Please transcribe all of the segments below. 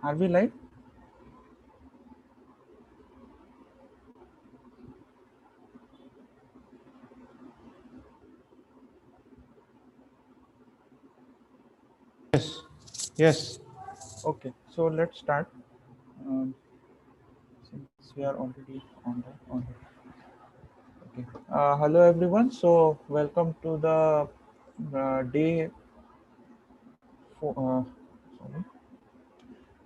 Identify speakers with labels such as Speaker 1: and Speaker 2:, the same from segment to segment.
Speaker 1: Are we live?
Speaker 2: Yes, yes.
Speaker 1: Okay, so let's start. Um, since we are already on. Okay. Hello everyone. So welcome to the day four. Sorry,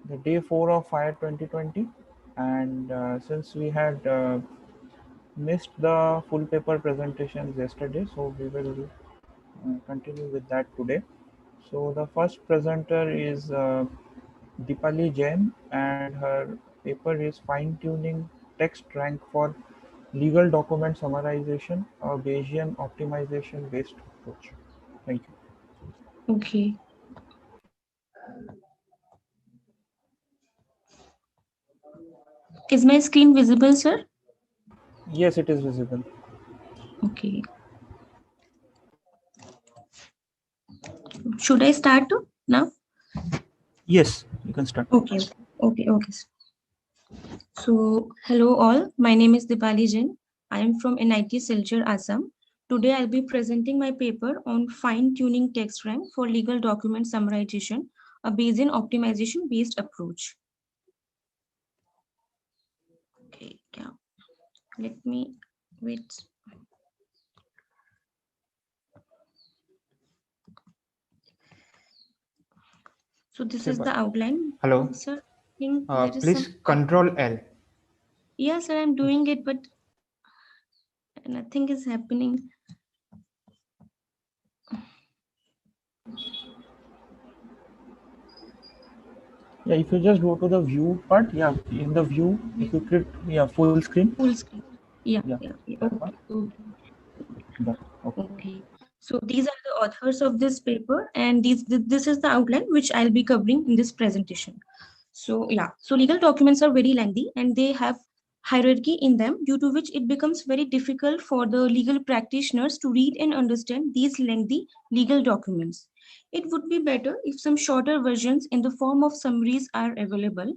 Speaker 1: the day 4 of Fire 2020. And since we had missed the full paper presentations yesterday, so we will continue with that today. So the first presenter is Dipali Jain, and her paper is Fine-Tuning Text Rank for Legal Document Summarization, a Bayesian optimization-based approach. Thank you.
Speaker 3: Okay. Is my screen visible, sir?
Speaker 1: Yes, it is visible.
Speaker 3: Okay. Should I start now?
Speaker 1: Yes, you can start.
Speaker 3: Okay. Okay. Okay. So, hello all. My name is Dipali Jain. I am from NIT Silchar, Assam. Today, I'll be presenting my paper on fine-tuning text rank for legal document summarization, a Bayesian optimization-based approach. Okay. Yeah. Let me wait. So this is the outline.
Speaker 2: Hello.
Speaker 3: Sir, I think there is
Speaker 2: Please
Speaker 3: some.
Speaker 2: control L.
Speaker 3: Yes, sir, I'm doing it, but nothing is happening.
Speaker 1: Yeah, if you just go to the view part, yeah, in the view, if you click, yeah, full screen.
Speaker 3: Full screen. Yeah,
Speaker 1: Yeah,
Speaker 3: yeah, yeah.
Speaker 1: that one.
Speaker 3: Okay,
Speaker 1: Done. Okay.
Speaker 3: okay. So these are the authors of this paper, and this is the outline which I'll be covering in this presentation. So yeah, so legal documents are very lengthy and they have hierarchy in them, due to which it becomes very difficult for the legal practitioners to read and understand these lengthy legal documents. It would be better if some shorter versions in the form of summaries are available.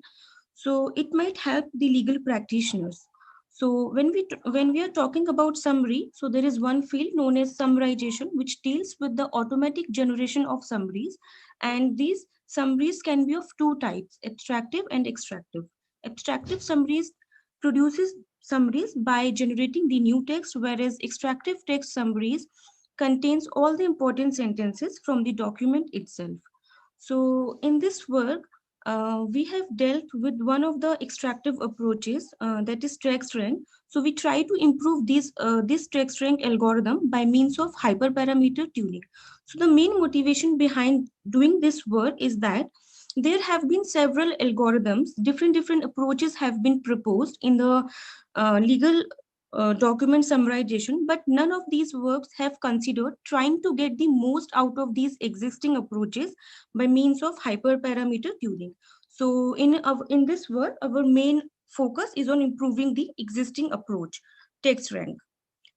Speaker 3: So it might help the legal practitioners. So when we are talking about summary, so there is one field known as summarization, which deals with the automatic generation of summaries, and these summaries can be of two types: abstractive and extractive. Abstractive summaries produces summaries by generating the new text, whereas extractive text summaries contains all the important sentences from the document itself. So in this work, we have dealt with one of the extractive approaches, that is TREC rank. So we try to improve this TREC rank algorithm by means of hyperparameter tuning. So the main motivation behind doing this work is that there have been several algorithms, different approaches have been proposed in the legal document summarization, but none of these works have considered trying to get the most out of these existing approaches by means of hyperparameter tuning. So in this work, our main focus is on improving the existing approach, text rank.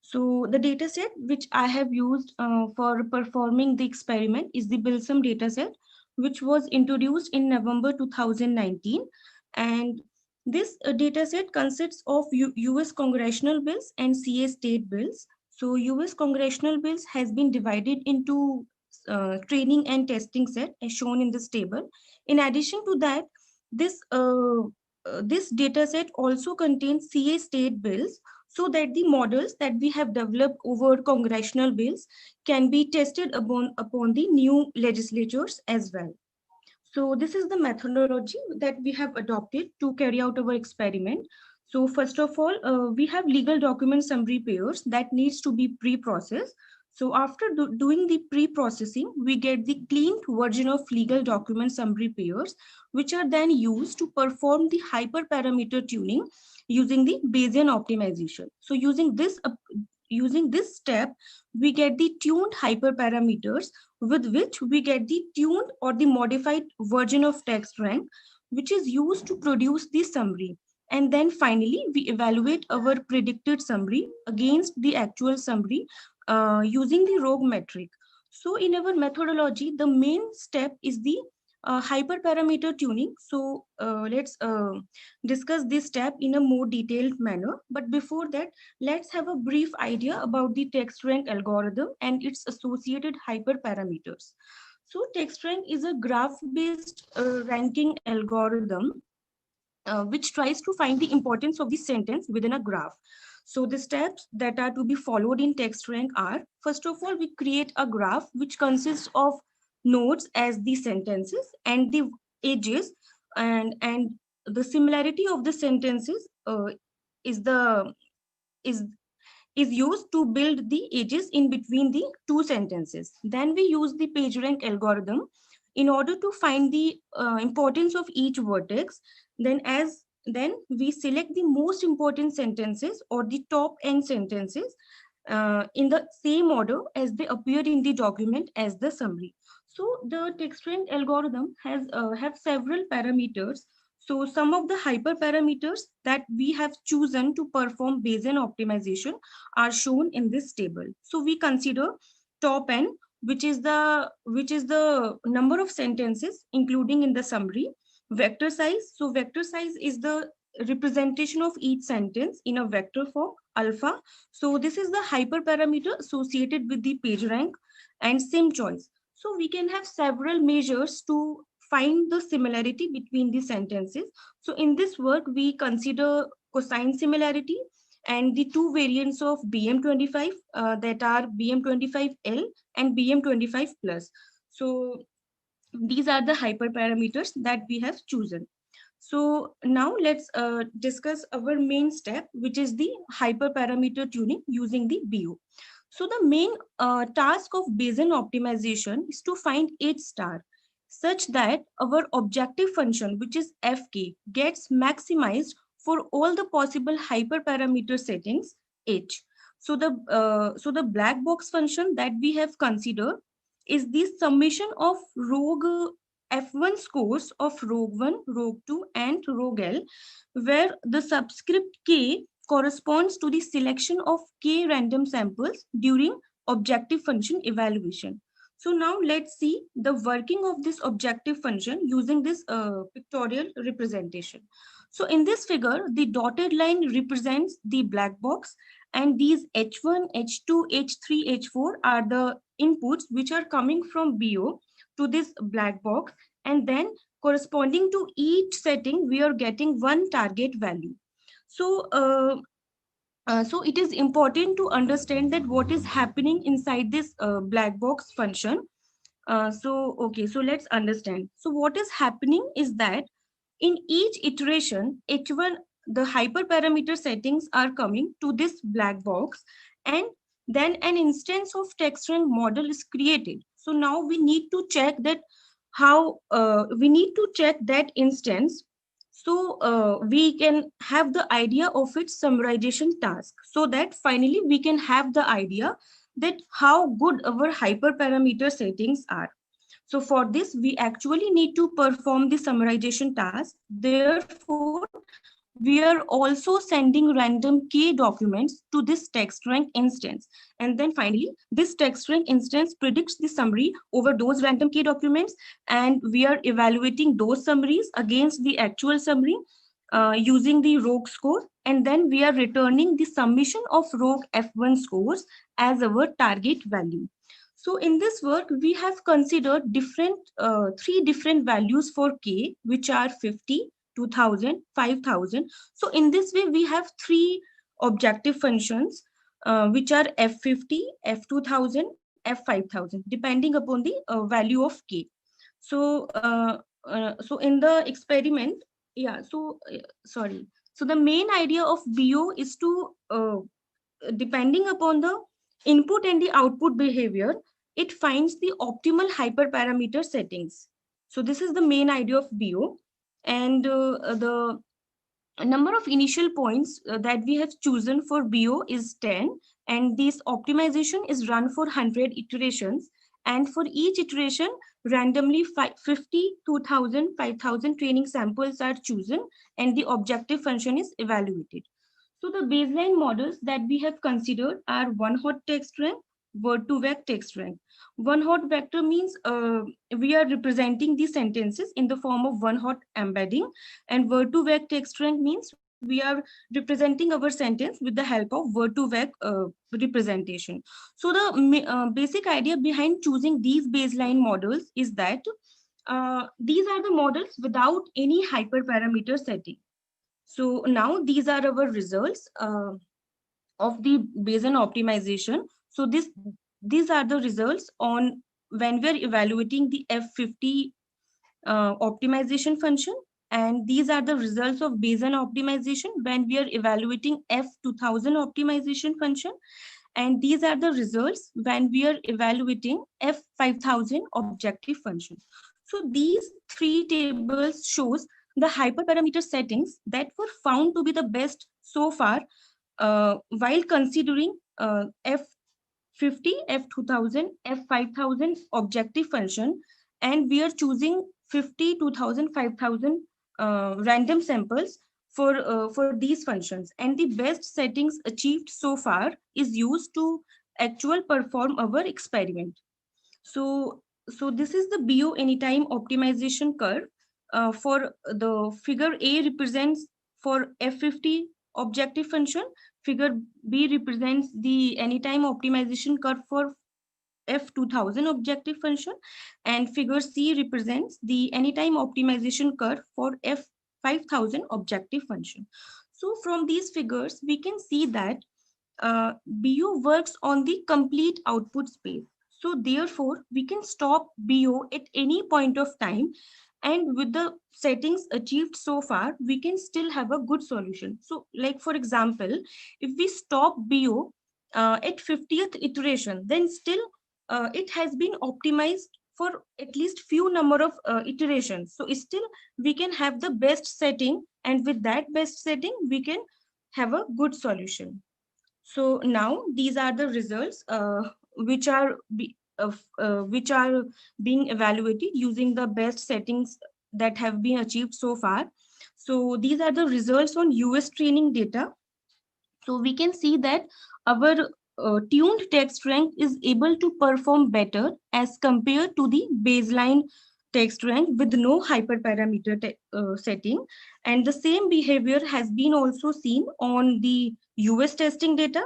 Speaker 3: So the dataset which I have used for performing the experiment is the Bilsam dataset, which was introduced in November 2019. And this dataset consists of US congressional bills and CA state bills. So US congressional bills has been divided into training and testing set as shown in this table. In addition to that, this data set also contains CA state bills, so that the models that we have developed over congressional bills can be tested upon the new legislatures as well. So this is the methodology that we have adopted to carry out our experiment. So first of all, we have legal document summary pairs that needs to be pre-processed. So after doing the pre-processing, we get the clean version of legal document summary pairs, which are then used to perform the hyperparameter tuning using the Bayesian optimization. So using this step, we get the tuned hyperparameters with which we get the tuned or the modified version of text rank, which is used to produce the summary. And then finally, we evaluate our predicted summary against the actual summary using the ROG metric. So in our methodology, the main step is the hyperparameter tuning. So let's discuss this step in a more detailed manner. But before that, let's have a brief idea about the text rank algorithm and its associated hyperparameters. So text rank is a graph-based ranking algorithm which tries to find the importance of the sentence within a graph. So the steps that are to be followed in text rank are, first of all, we create a graph which consists of nodes as the sentences and the edges, and the similarity of the sentences is the is is used to build the edges in between the two sentences. Then we use the PageRank algorithm in order to find the importance of each vertex. Then we select the most important sentences or the top end sentences in the same order as they appear in the document as the summary. So the text rank algorithm has have several parameters. So some of the hyperparameters that we have chosen to perform Bayesian optimization are shown in this table. So we consider top n, which is the number of sentences including in the summary. Vector size. So vector size is the representation of each sentence in a vector form, alpha. So this is the hyperparameter associated with the page rank. And sim choice. So we can have several measures to find the similarity between the sentences. So in this work, we consider cosine similarity and the two variants of BM25 that are BM25L and BM25 plus. So these are the hyperparameters that we have chosen. So now let's discuss our main step, which is the hyperparameter tuning using the BO. So the main task of Bayesian optimization is to find H star such that our objective function, which is Fk, gets maximized for all the possible hyperparameter settings H. So the black box function that we have considered is the summation of rogue F1 scores of rogue 1, rogue 2, and rogue L, where the subscript K corresponds to the selection of K random samples during objective function evaluation. So now let's see the working of this objective function using this pictorial representation. So in this figure, the dotted line represents the black box, and these H1, H2, H3, H4 are the inputs which are coming from BO to this black box, and then corresponding to each setting, we are getting one target value. So, so it is important to understand that what is happening inside this black box function. So let's understand. So what is happening is that in each iteration, H1, the hyperparameter settings are coming to this black box, and then an instance of text rank model is created. So now we need to check that how we need to check that instance, so we can have the idea of its summarization task, so that finally we can have the idea that how good our hyperparameter settings are. So for this, we actually need to perform the summarization task. Therefore, we are also sending random K documents to this text rank instance. And then finally, this text rank instance predicts the summary over those random K documents. And we are evaluating those summaries against the actual summary using the rogue score. And then we are returning the summation of rogue F1 scores as our target value. So in this work, we have considered three different values for K, which are 50, 2000, 5000. So in this way, we have three objective functions, which are F50, F2000, F5000, depending upon the value of K. So in the experiment, yeah, so sorry. So the main idea of BO is to, depending upon the input and the output behavior, it finds the optimal hyperparameter settings. So this is the main idea of BO. And the number of initial points that we have chosen for BO is 10. And this optimization is run for 100 iterations. And for each iteration, randomly 50, 2000, 5000 training samples are chosen, and the objective function is evaluated. So the baseline models that we have considered are one hot text rank, word-to-vec text rank. One-hot vector means we are representing the sentences in the form of one-hot embedding, and word-to-vec text rank means we are representing our sentence with the help of word-to-vec representation. So the basic idea behind choosing these baseline models is that these are the models without any hyperparameter setting. So now these are our results of the Bayesian optimization. So these are the results on when we are evaluating the F50 optimization function, and these are the results of Bayesian optimization when we are evaluating F2000 optimization function, and these are the results when we are evaluating F5000 objective function. So these three tables shows the hyperparameter settings that were found to be the best so far while considering F50, F2000, F5000 objective function, and we are choosing 50, 2000, 5000 random samples for these functions. And the best settings achieved so far is used to actual perform our experiment. So, so this is the BO anytime optimization curve. For the figure A represents for F50 objective function, figure B represents the anytime optimization curve for F2000 objective function, and figure C represents the anytime optimization curve for F5000 objective function. So from these figures, we can see that BO works on the complete output space. So therefore, we can stop BO at any point of time, and with the settings achieved so far, we can still have a good solution. So like for example, if we stop BO at 50th iteration, then still it has been optimized for at least few number of iterations. So still we can have the best setting, and with that best setting, we can have a good solution. So now these are the results which are being evaluated using the best settings that have been achieved so far. So these are the results on US training data. So we can see that our tuned text rank is able to perform better as compared to the baseline text rank with no hyperparameter setting. And the same behavior has been also seen on the US testing data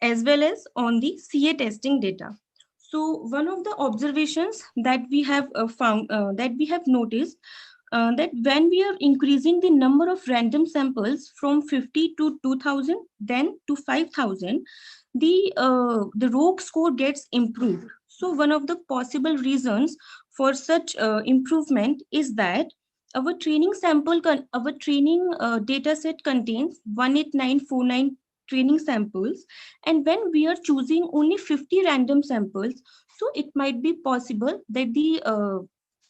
Speaker 3: as well as on the CA testing data. So one of the observations that we have found, that we have noticed, that when we are increasing the number of random samples from 50 to 2000, then to 5000, the ROG score gets improved. So one of the possible reasons for such improvement is that our training our training data set contains 18949 training samples, and when we are choosing only 50 random samples, so it might be possible that the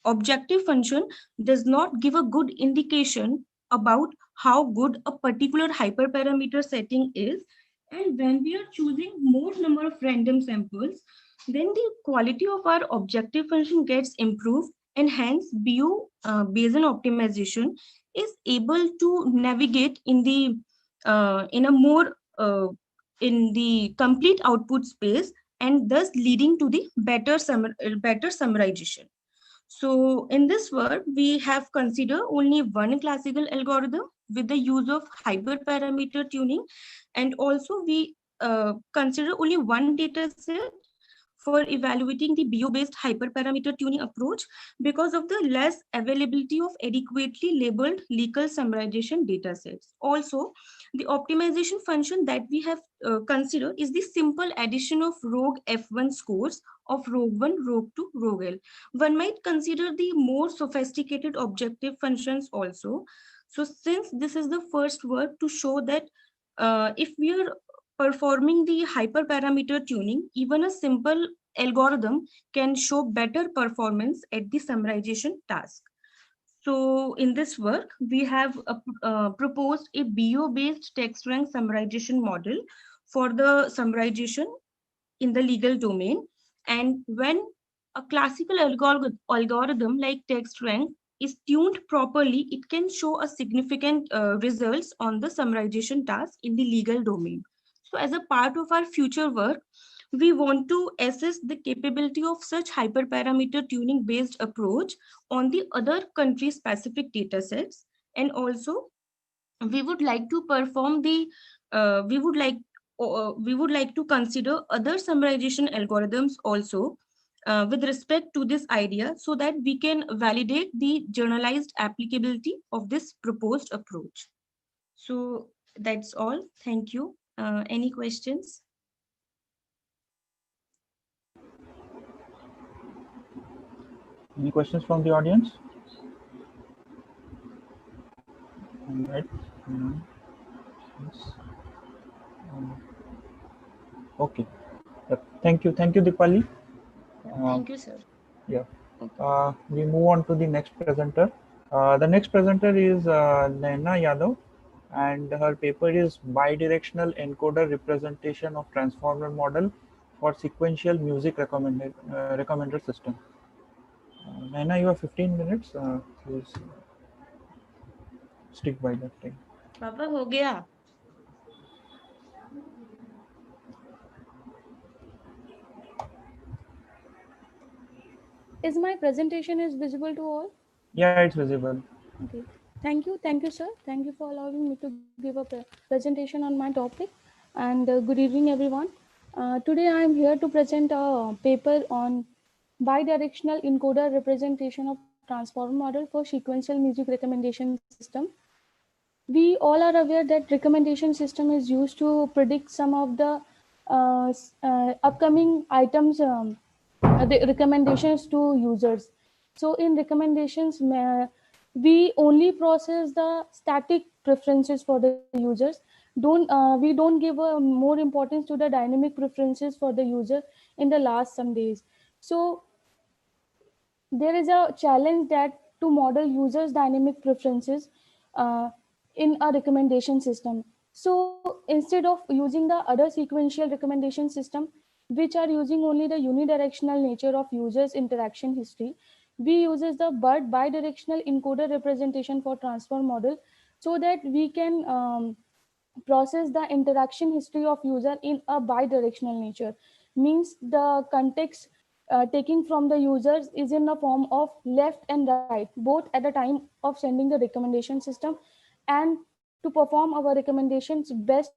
Speaker 3: objective function does not give a good indication about how good a particular hyperparameter setting is. And when we are choosing more number of random samples, then the quality of our objective function gets improved, and hence BO Bayesian optimization is able to navigate in a more in the complete output space, and thus leading to the better summarization. So in this work, we have considered only one classical algorithm with the use of hyperparameter tuning, and also we consider only one data set for evaluating the BO-based hyperparameter tuning approach because of the less availability of adequately labeled legal summarization data sets. Also, the optimization function that we have considered is the simple addition of ROG F1 scores of ROG1, ROG2, ROG-L. One might consider the more sophisticated objective functions also. So since this is the first work to show that if we are performing the hyperparameter tuning, even a simple algorithm can show better performance at the summarization task. So in this work, we have proposed a BO-based text rank summarization model for the summarization in the legal domain. And when a classical algorithm like text rank is tuned properly, it can show a significant results on the summarization task in the legal domain. So as a part of our future work, We want to assess the capability of such hyperparameter tuning based approach on the other country specific data sets. And also we would like to perform the we would like to consider other summarization algorithms also with respect to this idea, so that we can validate the generalized applicability of this proposed approach. So that's all. Thank you. Any questions?
Speaker 1: Any questions from the audience? All right. Yes. Um, okay. Yep. Thank you, Dipali.
Speaker 3: Thank you, sir.
Speaker 1: Yeah.
Speaker 3: Okay.
Speaker 1: We move on to the next presenter. The next presenter is Naina Yadav, and her paper is Bidirectional Encoder Representation of Transformer Model for Sequential Music Recommender System. Naina, you have 15 minutes. Please stick by that time.
Speaker 3: पापा हो गया.
Speaker 4: Is my presentation is visible to all?
Speaker 1: Yeah, it's visible.
Speaker 4: Okay. Thank you, sir. Thank you for allowing me to give a presentation on my topic. And good evening, everyone. Today I am here to present a paper on bidirectional encoder representation of transformer model for sequential music recommendation system. We all are aware that recommendation system is used to predict some of the upcoming items, the recommendations to users. So in recommendations, we only process the static preferences for the users. We don't give more importance to the dynamic preferences for the user in the last some days. So there is a challenge that to model users dynamic preferences uh, in a recommendation system. So instead of using the other sequential recommendation system which are using only the unidirectional nature of users interaction history, we uses the bidirectional encoder representation for transfer model, so that we can process the interaction history of user in a bidirectional nature. Means the context taking from the users is in the form of left and right, both at the time of sending the recommendation system and to perform our recommendations best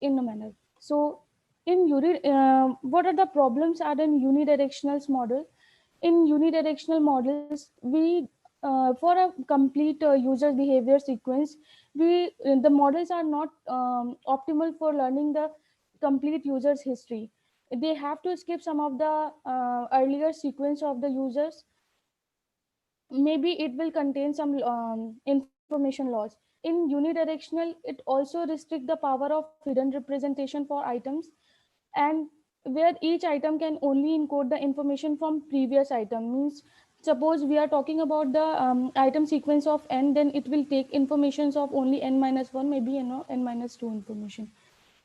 Speaker 4: in a manner. So what are the problems are in unidirectional model? In unidirectional models, we for a complete user behavior sequence, the models are not optimal for learning the complete user's history. They have to skip some of the earlier sequence of the users. Maybe it will contain some information loss. In unidirectional, it also restrict the power of hidden representation for items, and where each item can only encode the information from previous item. Means suppose we are talking about the item sequence of n, then it will take informations of only n minus 1, maybe n minus 2 information.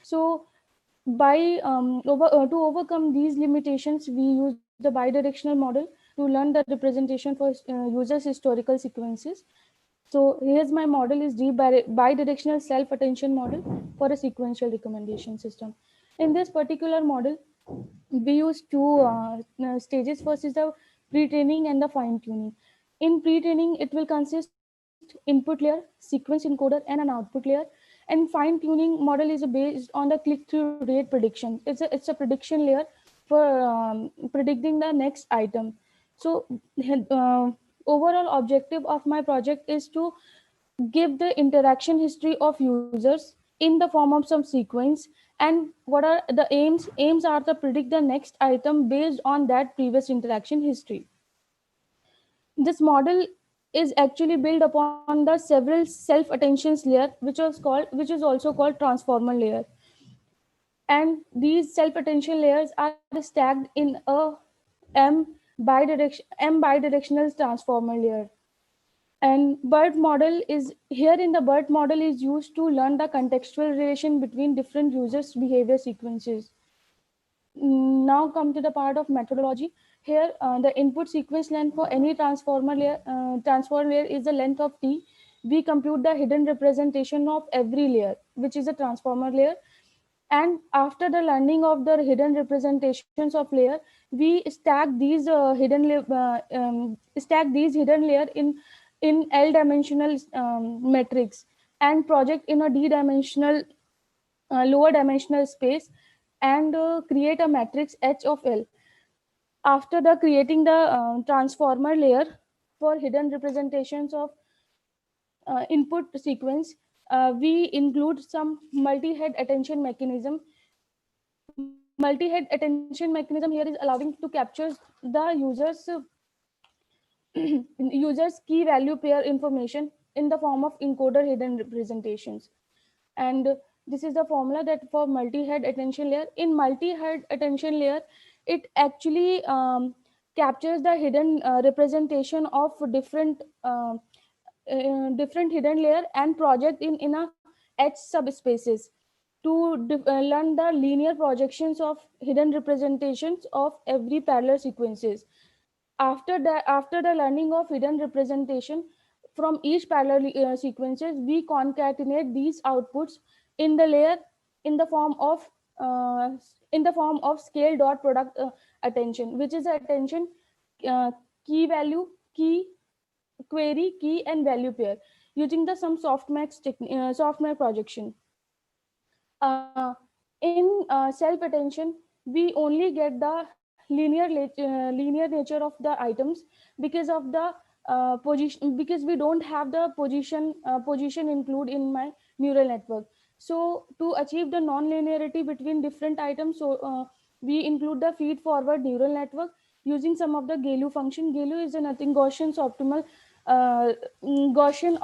Speaker 4: So to overcome these limitations, we use the bidirectional model to learn the representation for users historical sequences. So here's my model is bidirectional self-attention model for a sequential recommendation system. In this particular model, we use two stages. First is the pre-training and the fine-tuning. In pre-training, it will consist input layer, sequence encoder, and an output layer. And fine-tuning model is based on the click-through rate prediction. It's a prediction layer for predicting the next item. So overall objective of my project is to give the interaction history of users in the form of some sequence. And what are the aims are to predict the next item based on that previous interaction history. This model is actually built upon the several self attentions layer, which is also called transformer layer. And these self attention layers are stacked in a m bidirectional transformer layer. And BERT model is here in the BERT model is used to learn the contextual relation between different users behavior sequences. Now come to the part of methodology. Here the input sequence length for any transformer layer is the length of t. We compute the hidden representation of every layer, which is a transformer layer. And after the learning of the hidden representations of layer, we stack these hidden layer in L dimensional matrix, and project in a D dimensional lower dimensional space, and create a matrix H of L. After the creating the transformer layer for hidden representations of input sequence, we include some multi-head attention mechanism. Multi-head attention mechanism here is allowing to capture the user's key value pair information in the form of encoder hidden representations. And this is the formula that for multi-head attention layer. In multi-head attention layer, it actually captures the hidden representation of different hidden layer and project in a H subspaces to learn the linear projections of hidden representations of every parallel sequences. After the learning of hidden representation from each parallel sequences, we concatenate these outputs in the layer in the form of uh, scale dot product attention, which is attention uh, key value, key, query, key, and value pair using the some softmax projection. In self attention, we only get the linear nature of the items because of the position, because we don't have the position include in my neural network. So to achieve the non-linearity between different items, so we include the feed forward neural network using some of the GALU function. GALU is a nothing Gaussian's optimal Gaussian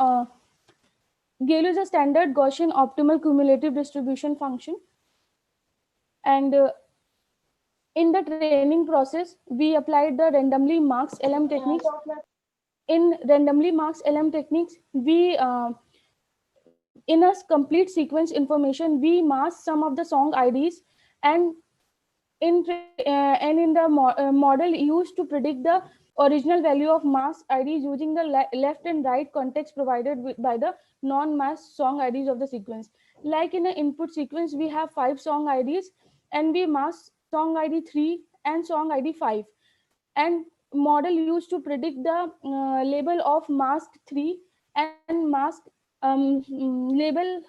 Speaker 4: GALU is a standard Gaussian optimal cumulative distribution function. And in the training process, we applied the randomly marks LM techniques. In randomly marks LM techniques, we in a complete sequence information, we mask some of the song IDs, and in the model used to predict the original value of mask IDs using the left and right context provided by the non-masked song IDs of the sequence. Like in an input sequence, we have 5 song IDs, and we mask song ID 3 and song ID 5, and model used to predict the label of mask 3 and mask label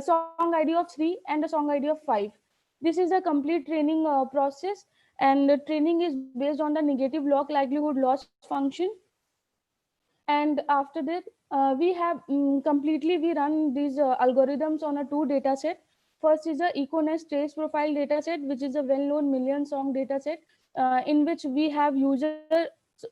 Speaker 4: song ID of 3 and a song ID of 5. This is a complete training process, and the training is based on the negative log likelihood loss function. And after that, we have completely we run these algorithms on a 2 data set. First is the econest trace profile data set, which is a well-known million song data set, in which we have user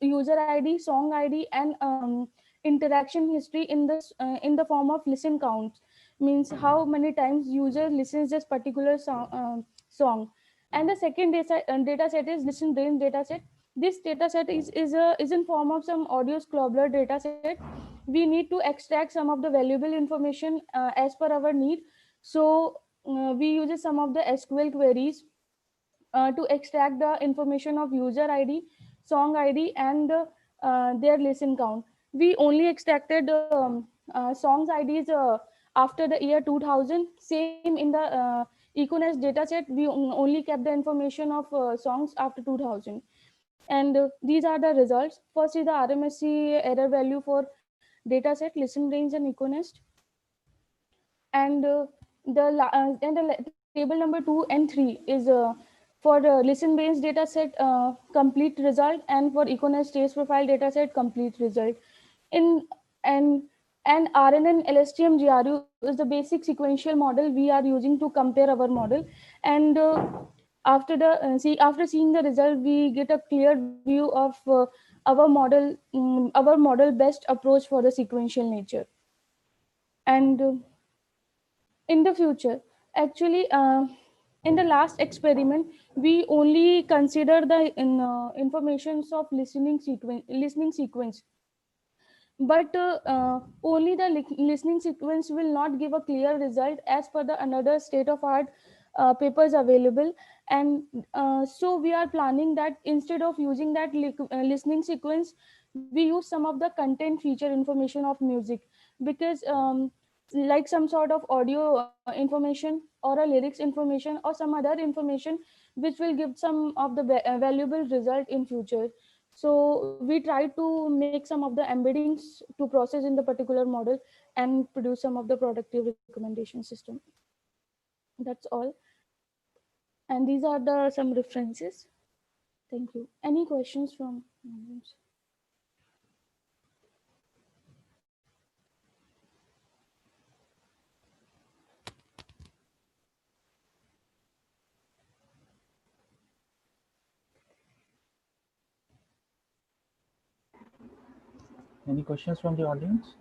Speaker 4: ID, song ID, and interaction history in the form of listen counts, means how many times user listens this particular song. And the second data set is listen range data set. This data set is in form of some audio squabbler data set. We need to extract some of the valuable information as per our need. So we use some of the SQL queries to extract the information of user ID, song ID, and their listen count. We only extracted songs IDs after the year 2000. Same in the Econest dataset, we only kept the information of songs after 2000. And these are the results. First is the RMSE error value for dataset, listen range, and Econest. And table number 2 and 3 is for listen based data set complete result, and for Econest trace profile data set complete result. In and RNN LSTM GRU is the basic sequential model we are using to compare our model. And after seeing the result, we get a clear view of our model best approach for the sequential nature. And in the future, actually, in the last experiment, we only consider the informations of listening sequence, but only the listening sequence will not give a clear result as per the another state of art papers available. And so we are planning that instead of using that listening sequence, we use some of the content feature information of music, because like some sort of audio information or a lyrics information or some other information which will give some of the valuable result in future. So we try to make some of the embeddings to process in the particular model and produce some of the productive recommendation system. That's all. And these are the some references. Thank you. Any questions from audience?
Speaker 1: Any questions from the audience?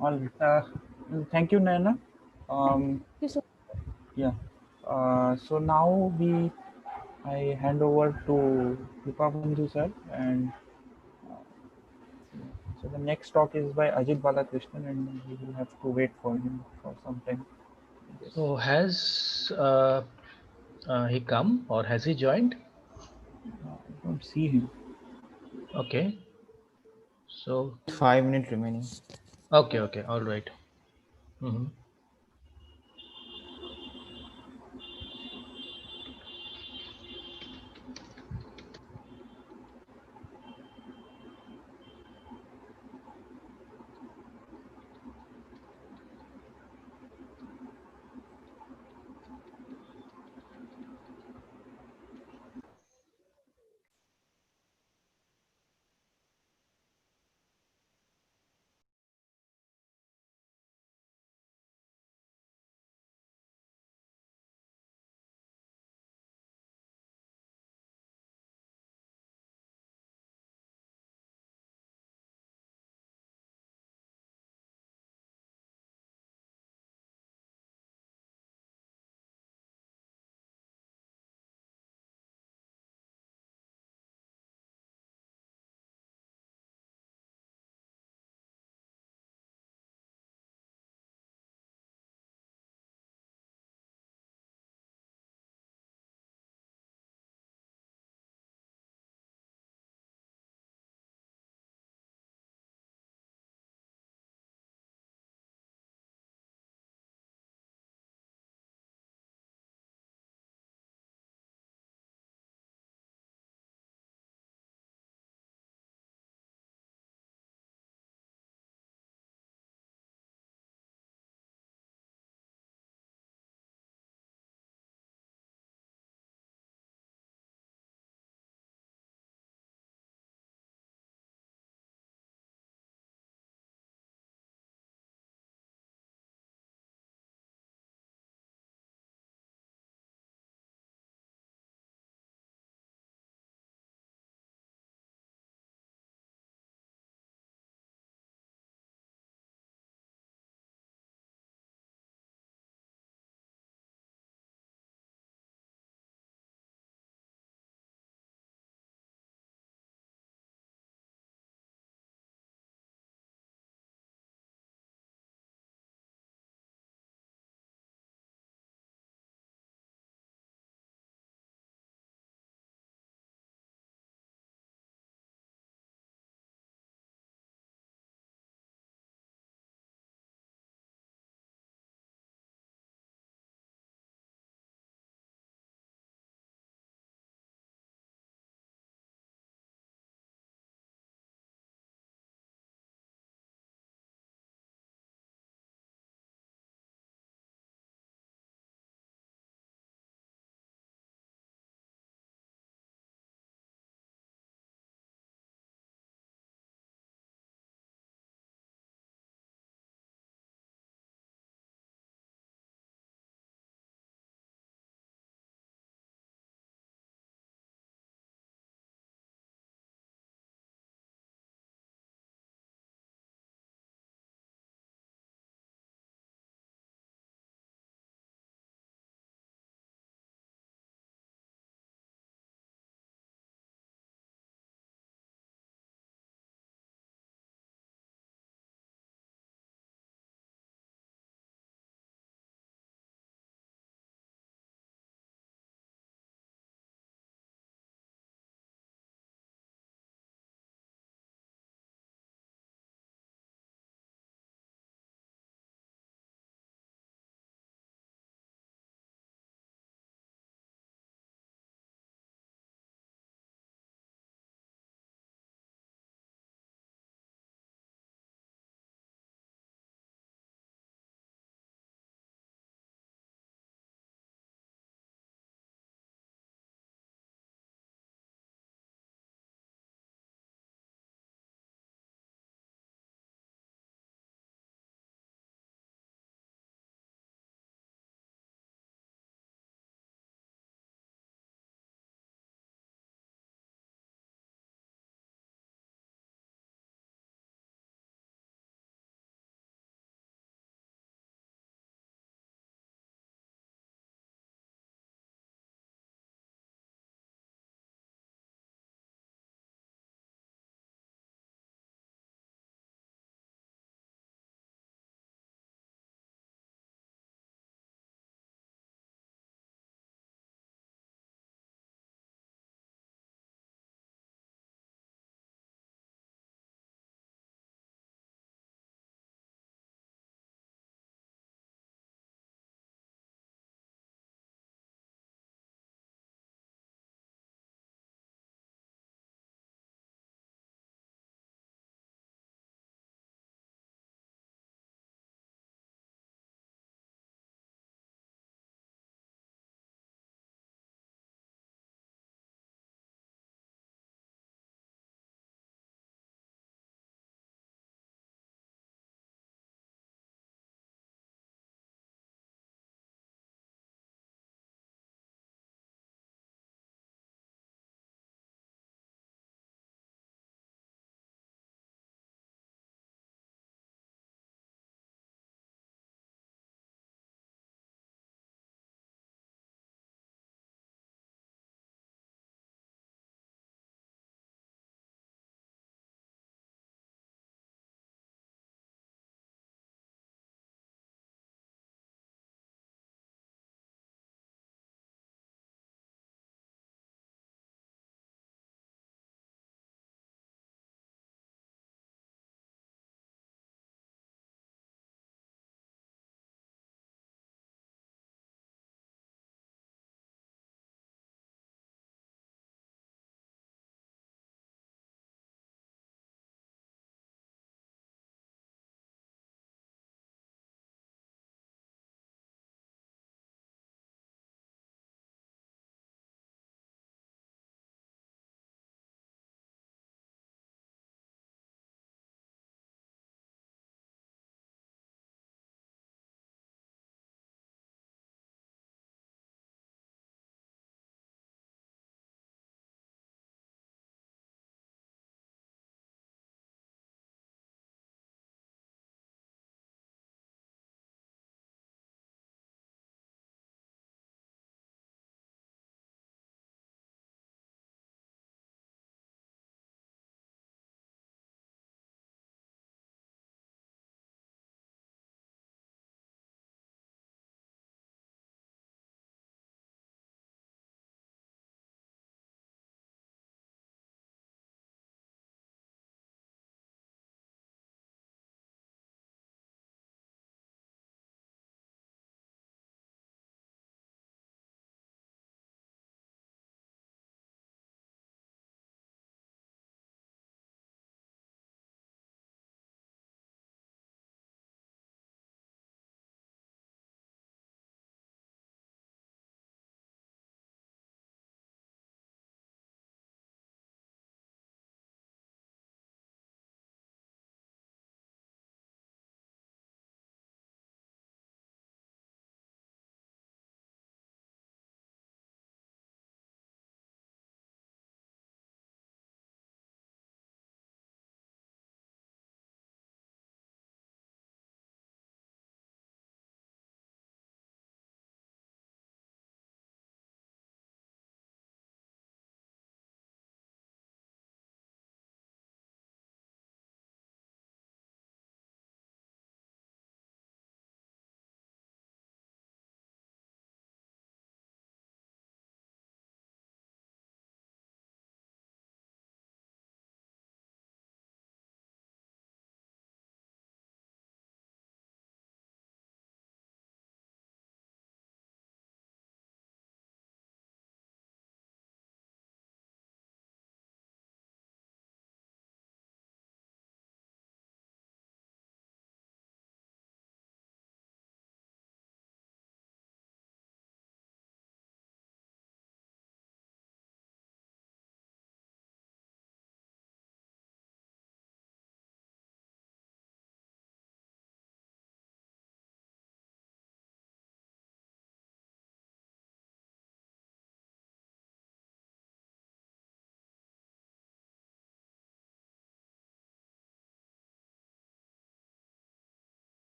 Speaker 1: All right. Thank you, Naina.
Speaker 4: Thank you so
Speaker 1: Yeah. So now I hand over to Dipavanju sir, and so the next talk is by Ajit Balakrishnan, and we will have to wait for him for some time. Yes.
Speaker 5: So has he come or has he joined?
Speaker 1: I don't see him.
Speaker 5: Okay. So
Speaker 2: 5 minutes remaining.
Speaker 5: okay, all right. Mhm.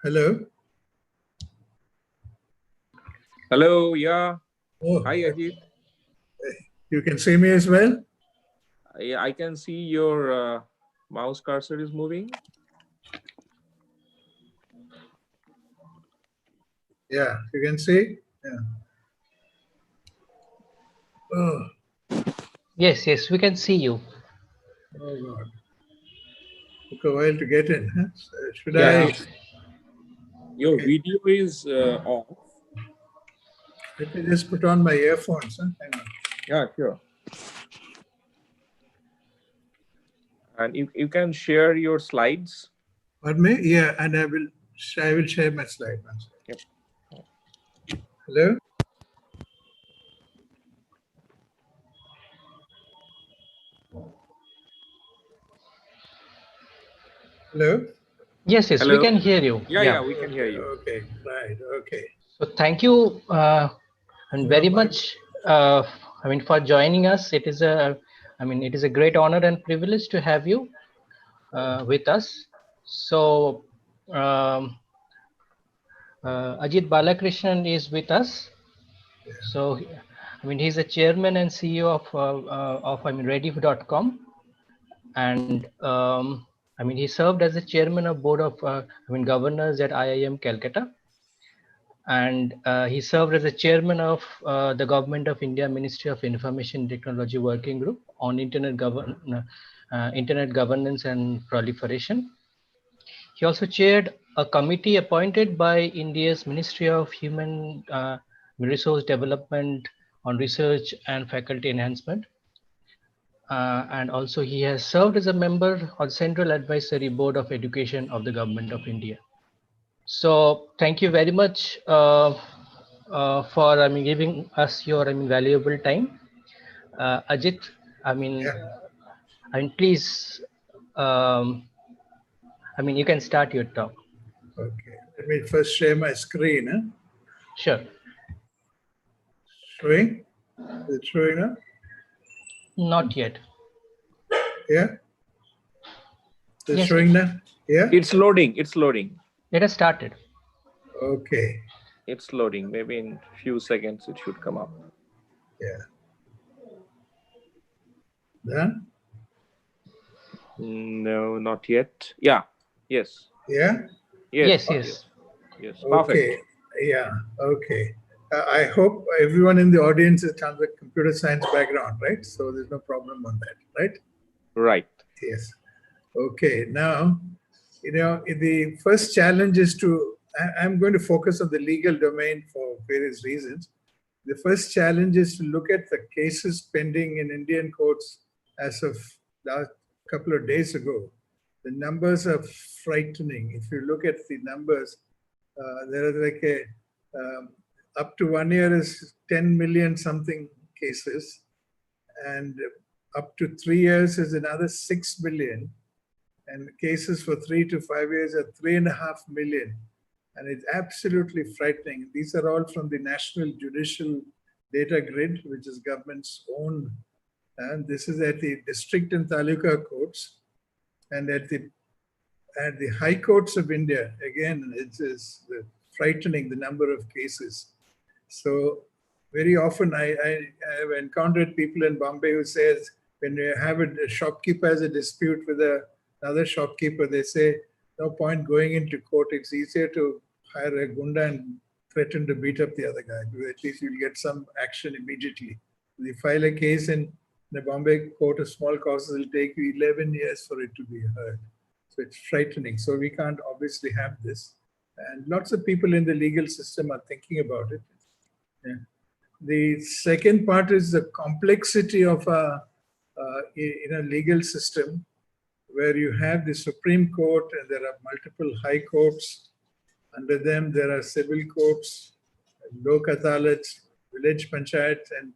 Speaker 6: Hello.
Speaker 7: Hello, yeah.
Speaker 6: Oh,
Speaker 7: Hi, Ajit.
Speaker 6: you can see me as well?
Speaker 7: I can see your mouse cursor is moving.
Speaker 6: Yeah, you can see? Yeah. Oh,
Speaker 5: Yes, yes, we can see you.
Speaker 6: oh God. Took a while to get in. Huh? So should
Speaker 7: Yeah,
Speaker 6: I?
Speaker 7: your
Speaker 6: Okay.
Speaker 7: video is off.
Speaker 6: Let me just put on my earphones. Huh? Hang on.
Speaker 7: Yeah, sure. And you can share your slides.
Speaker 6: Pardon me? Yeah, and I will share my slide once.
Speaker 7: Yep.
Speaker 6: Hello? Hello?
Speaker 5: Yes, yes, we
Speaker 7: Hello.
Speaker 5: can hear you.
Speaker 7: Yeah, we can hear
Speaker 6: Okay,
Speaker 7: you.
Speaker 6: okay, right, okay.
Speaker 5: So thank you and very
Speaker 6: my-
Speaker 5: much for joining us. It is a great honor and privilege to have you with us. So Ajit Balakrishnan is with us. So he's the chairman and CEO of Rediff.com, and he served as the chairman of board of governors at IIM Calcutta, and he served as the chairman of the Government of India Ministry of Information Technology Working Group on Internet Governance and Proliferation. He also chaired a committee appointed by India's Ministry of Human Resource Development on research and faculty enhancement. And also he has served as a member of the Central Advisory Board of Education of the Government of India. So thank you very much for giving us your valuable time. Ajit, please, you can start your talk.
Speaker 6: Okay, let me first share my screen. Huh?
Speaker 5: Sure.
Speaker 6: Showing? Is it showing up?
Speaker 5: Not yet.
Speaker 6: Yeah? Is it
Speaker 5: Yes,
Speaker 6: showing now? Yeah?
Speaker 7: It's loading. It's loading.
Speaker 5: It has started.
Speaker 6: Okay.
Speaker 7: It's loading. Maybe in a few seconds it should come up.
Speaker 6: Yeah. Done?
Speaker 7: No, not yet. Yeah. Yes.
Speaker 6: Yeah?
Speaker 5: Yes.
Speaker 7: Yes.
Speaker 6: Okay.
Speaker 7: Perfect.
Speaker 6: Yeah. Okay. I hope everyone in the audience has a computer science background, right? So there's no problem on that, right?
Speaker 7: Right.
Speaker 6: Yes. Okay. Now, the first challenge is I'm going to focus on the legal domain for various reasons. The first challenge is to look at the cases pending in Indian courts as of last couple of days ago. The numbers are frightening. If you look at the numbers, there are up to 1 year is 10 million something cases, and up to 3 years is another 6 million, and cases for 3 to 5 years are 3.5 million. And it's absolutely frightening. These are all from the National Judicial Data Grid, which is government's own. And this is at the district and taluka courts, and at the high courts of India. Again, it is frightening, the number of cases. So very often I have encountered people in Bombay who says, when you have a shopkeeper has a dispute with another shopkeeper, they say, no point going into court. It's easier to hire a gunda and threaten to beat up the other guy, because at least you'll get some action immediately. If you file a case in the Bombay court of small causes, it'll take you 11 years for it to be heard. So it's frightening. So we can't obviously have this. And lots of people in the legal system are thinking about it. Yeah. The second part is the complexity of a legal system, where you have the Supreme Court and there are multiple high courts. Under them, there are civil courts, lok adalats, village panchayats, and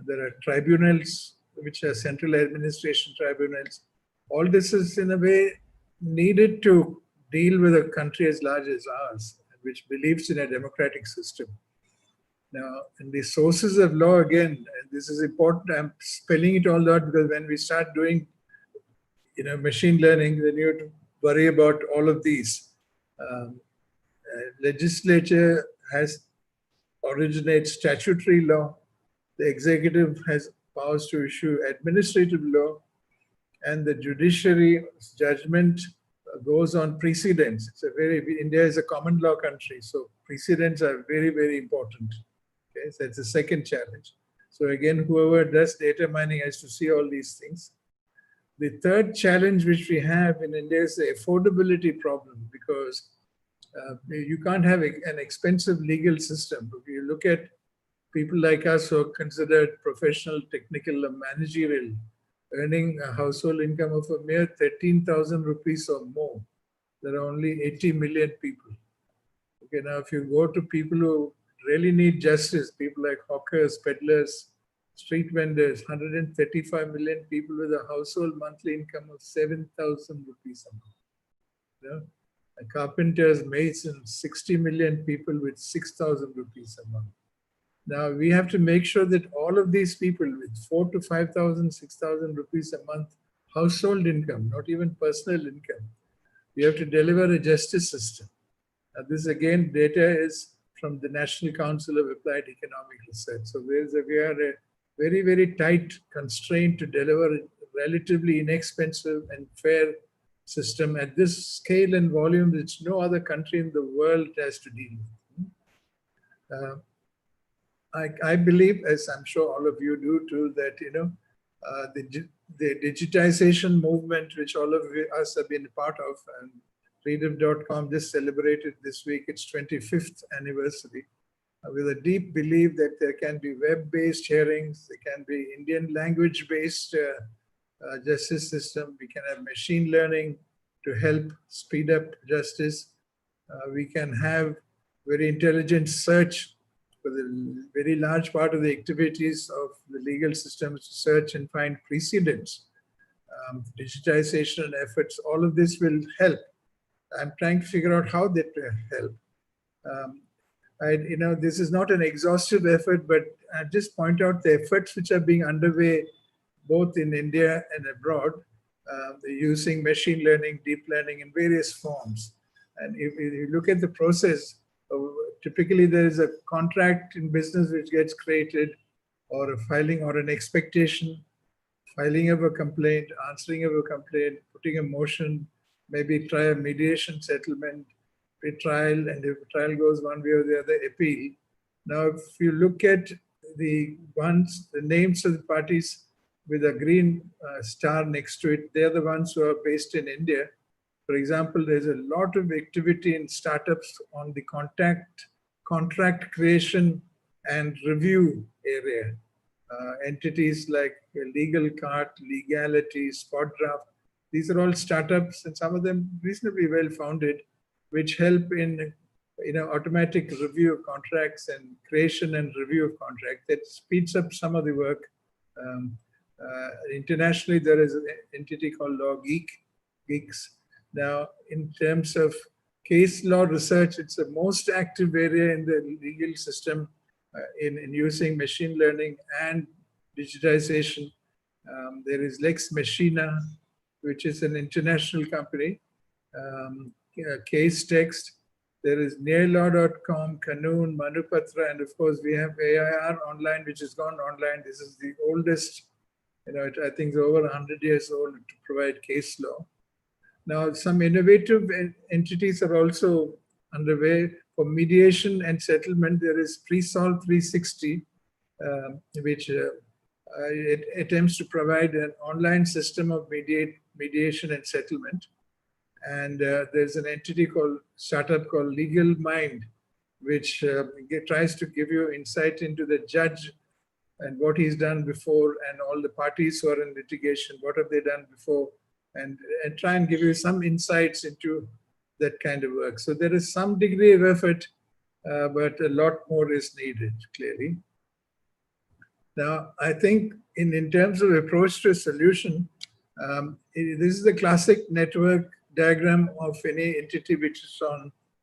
Speaker 6: there are tribunals, which are central administration tribunals. All this is in a way needed to deal with a country as large as ours, which believes in a democratic system. Now, in the sources of law, again, and this is important, I'm spelling it all out because when we start doing machine learning, then you have to worry about all of these. legislature originates statutory law. The executive has powers to issue administrative law, and the judiciary judgment goes on precedents. India is a common law country, so precedents are very, very important. Okay, so that's the second challenge. So again, whoever does data mining has to see all these things. The third challenge which we have in India is the affordability problem, because you can't have an expensive legal system. If you look at people like us who are considered professional, technical, or managerial, earning a household income of a mere 13,000 rupees or more, there are only 80 million people. Okay, now if you go to people who really need justice, people like hawkers, peddlers, street vendors, 135 million people with a household monthly income of 7,000 rupees a month. You know? Carpenters, masons, 60 million people with 6,000 rupees a month. Now we have to make sure that all of these people with 4,000 to 5,000, 6,000 rupees a month household income, not even personal income, we have to deliver a justice system. This again, data is from the National Council of Applied Economic Research. So we are a very, very tight constraint to deliver a relatively inexpensive and fair system at this scale and volume which no other country in the world has to deal with. I believe, as I'm sure all of you do too, that the digitization movement, which all of us have been a part of, and Reader.com just celebrated this week its 25th anniversary, with a deep belief that there can be web-based hearings, there can be Indian language-based justice system, we can have machine learning to help speed up justice, we can have very intelligent search for the very large part of the activities of the legal systems to search and find precedents. Digitization efforts, all of this will help. I'm trying to figure out how that will help. This is not an exhaustive effort, but I just point out the efforts which are being underway both in India and abroad, using machine learning, deep learning in various forms. And if you look at the process, typically there is a contract in business which gets created, or a filing or an expectation, filing of a complaint, answering of a complaint, putting a motion, maybe try a mediation settlement, a trial, and if the trial goes one way or the other, appeal. Now, if you look at the names of the parties with a green star next to it, they're the ones who are based in India. For example, there's a lot of activity in startups on the contract creation and review area. Entities like Legal Cart, Legality, Spot Draft, these are all startups, and some of them reasonably well founded, which help in automatic review of contracts and creation and review of contracts. That speeds up some of the work. Internationally, there is an entity called Geeks. Now, in terms of case law research, it's the most active area in the legal system in using machine learning and digitization. There is Lex Machina, which is an international company. Case Text. There is nearlaw.com, Kanun, Manupatra, and of course we have AIR online, which has gone online. This is the oldest, I think it's over 100 years old to provide case law. Now, some innovative entities are also underway for mediation and settlement. There is Pre-Solve 360, which it attempts to provide an online system of mediation and settlement. And there's an entity startup called Legal Mind, which tries to give you insight into the judge and what he's done before, and all the parties who are in litigation, what have they done before, and try and give you some insights into that kind of work. So there is some degree of effort, but a lot more is needed, clearly. Now, I think in terms of approach to a solution, this is the classic network diagram of any entity which is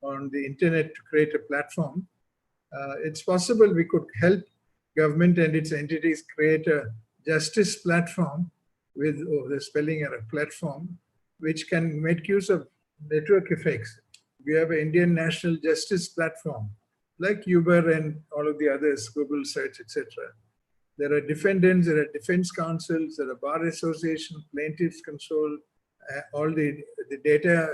Speaker 6: on the internet to create a platform. It's possible we could help government and its entities create a justice platform with the spelling error platform, which can make use of network effects. We have an Indian National Justice Platform, like Uber and all of the others, Google Search, etc. There are defendants, there are defense councils, there are bar association, plaintiffs control, all the data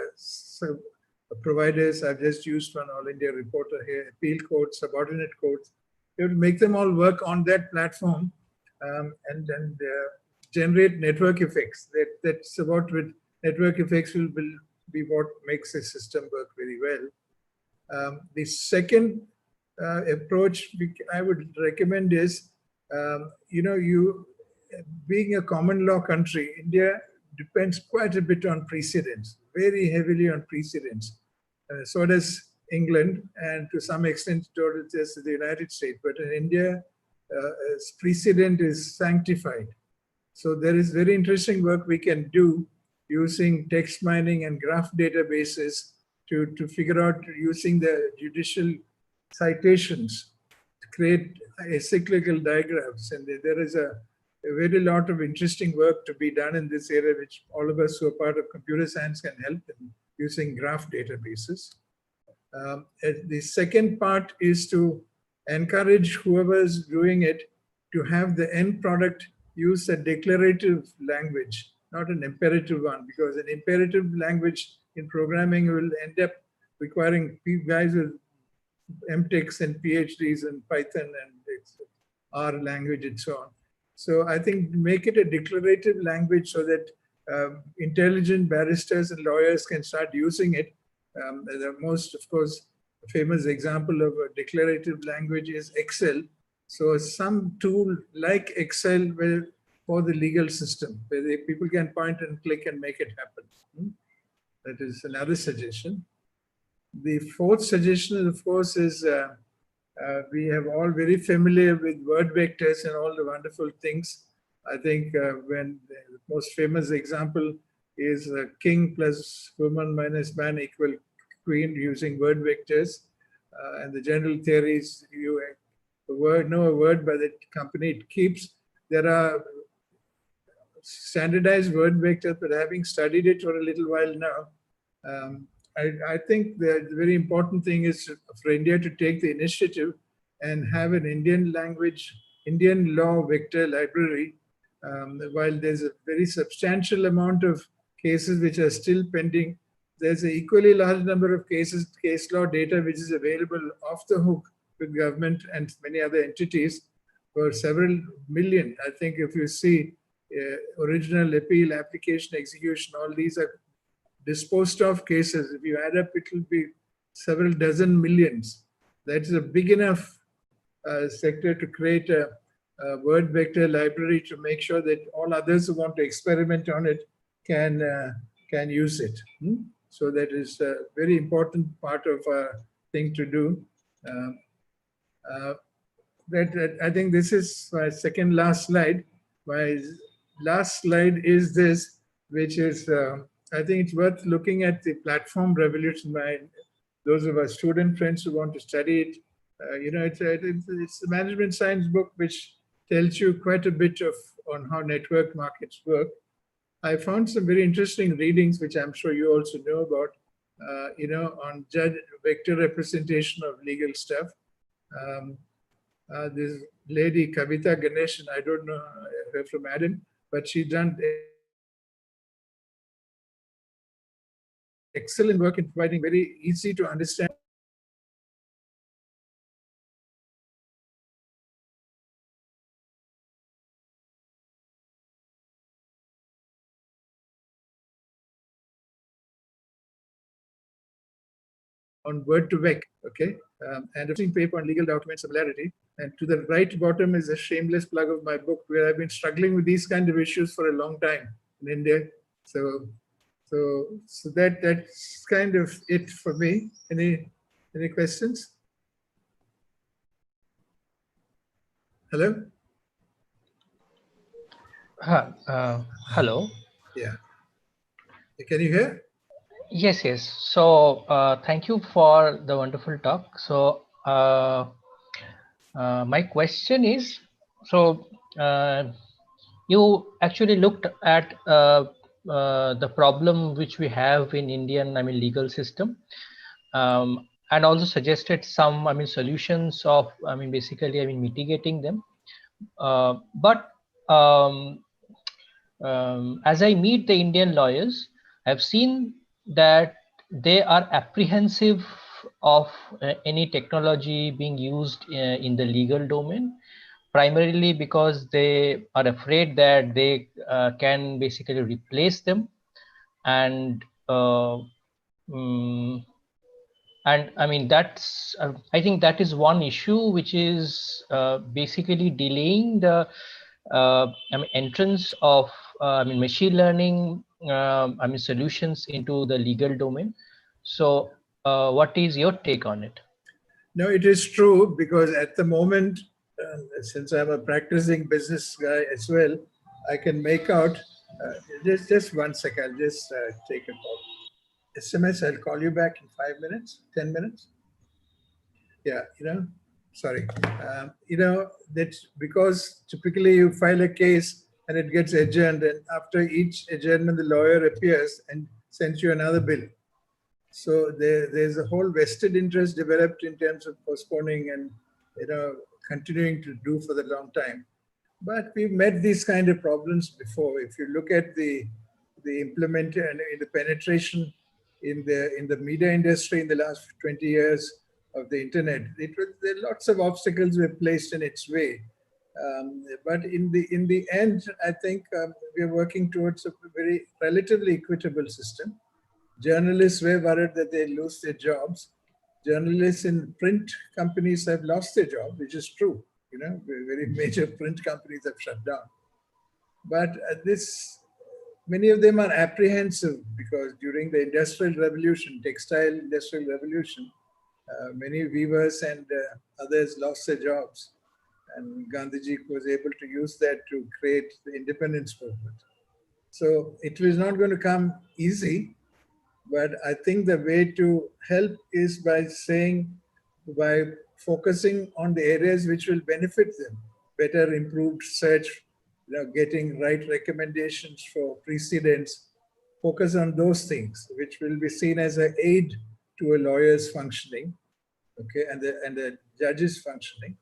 Speaker 6: providers. I've just used one All India reporter here, appeal courts, subordinate courts. You have to make them all work on that platform and generate network effects. That's about with network effects will be what makes the system work very well. The second approach I would recommend is, being a common law country, India depends quite a bit on precedents, very heavily on precedents. So does England, and to some extent, so does the United States. But in India, precedent is sanctified. So there is very interesting work we can do using text mining and graph databases to figure out, using the judicial citations to create cyclical diagrams. And there is a very lot of interesting work to be done in this area, which all of us who are part of computer science can help in using graph databases. The second part is to encourage whoever's doing it to have the end product use a declarative language, not an imperative one, because an imperative language in programming will end up requiring guys with MTechs and PhDs in Python and R language and so on. So I think make it a declarative language so that intelligent barristers and lawyers can start using it. The most, of course, famous example of a declarative language is Excel. So some tool like Excel for the legal system, where people can point and click and make it happen. That is another suggestion. The fourth suggestion, of course, is we have all very familiar with word vectors and all the wonderful things. I think when the most famous example is king plus woman minus man equal queen using word vectors. And the general theory is you know a word by the company it keeps. There are standardized word vectors, but having studied it for a little while now, I think the very important thing is for India to take the initiative and have an Indian language, Indian law vector library. While there's a very substantial amount of cases which are still pending, there's an equally large number of cases, case law data, which is available off the hook with government and many other entities for several million. I think if you see original appeal, application, execution, all these are disposed of cases. If you add up, it will be several dozen millions. That is a big enough sector to create a word vector library to make sure that all others who want to experiment on it can use it. So that is a very important part of our thing to do. I think this is my second last slide. My last slide is this, which is, I think it's worth looking at the platform revolution by those of our student friends who want to study it. It's a management science book which tells you quite a bit on how network markets work. I found some very interesting readings, which I'm sure you also know about, on vector representation of legal stuff. This lady, Kavita Ganeshan, I don't know her from Adam, but she done excellent work in providing very easy to understand on word to vec, okay? And a interesting paper on legal document similarity. And to the right bottom is a shameless plug of my book, where I've been struggling with these kind of issues for a long time in India. So that's kind of it for me. Any questions? Hello?
Speaker 5: Hello.
Speaker 6: Yeah. Can you hear?
Speaker 5: Yes. So thank you for the wonderful talk. So my question is, so you actually looked at the problem which we have in Indian, legal system, and also suggested some, solutions of, basically, mitigating them. But as I meet the Indian lawyers, I've seen that they are apprehensive of any technology being used in the legal domain, primarily because they are afraid that they can basically replace them. And mm, that's I think that is one issue which is basically delaying the entrance of machine learning solutions into the legal domain. So what is your take on it?
Speaker 6: No, it is true, because at the moment, since I'm a practicing business guy as well, I can make out, just 1 second, I'll just take a call. SMS, I'll call you back in 5 minutes, 10 minutes. Yeah, sorry. That's because typically you file a case and it gets adjourned, and after each adjournment, the lawyer appears and sends you another bill. So there's a whole vested interest developed in terms of postponing and continuing to do for the long time. But we've met these kind of problems before. If you look at the implement and the penetration in the media industry in the last 20 years of the internet, there lots of obstacles were placed in its way. But in the end, I think we are working towards a very relatively equitable system. Journalists were worried that they lose their jobs. Journalists in print companies have lost their job, which is true. Very major print companies have shut down. But many of them are apprehensive, because during the industrial revolution, textile industrial revolution, many weavers and others lost their jobs. And Gandhiji was able to use that to create the independence movement. So it was not going to come easy. But I think the way to help is by focusing on the areas which will benefit them. Better improved search, getting right recommendations for precedents. Focus on those things, which will be seen as an aid to a lawyer's functioning, okay, and the judge's functioning.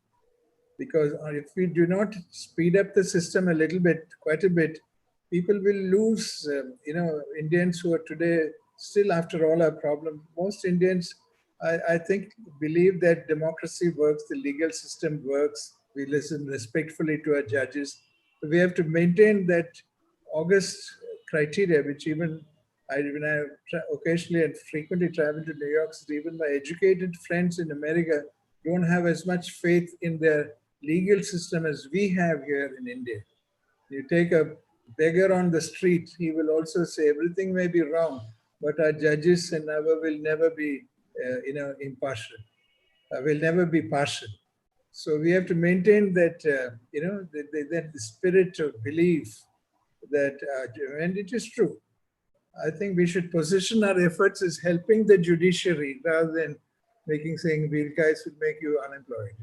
Speaker 6: Because if we do not speed up the system a little bit, quite a bit, people will lose, Indians who are today still, after all our problems, most Indians, I think, believe that democracy works, the legal system works, we listen respectfully to our judges. We have to maintain that august criteria, which when I occasionally and frequently travel to New York City, even my educated friends in America don't have as much faith in their legal system as we have here in India. You take a beggar on the street, he will also say everything may be wrong, but our judges and our will never be, impartial. Will never be partial. So we have to maintain that, that the spirit of belief that, and it is true. I think we should position our efforts as helping the judiciary rather than saying, "We guys will make you unemployed."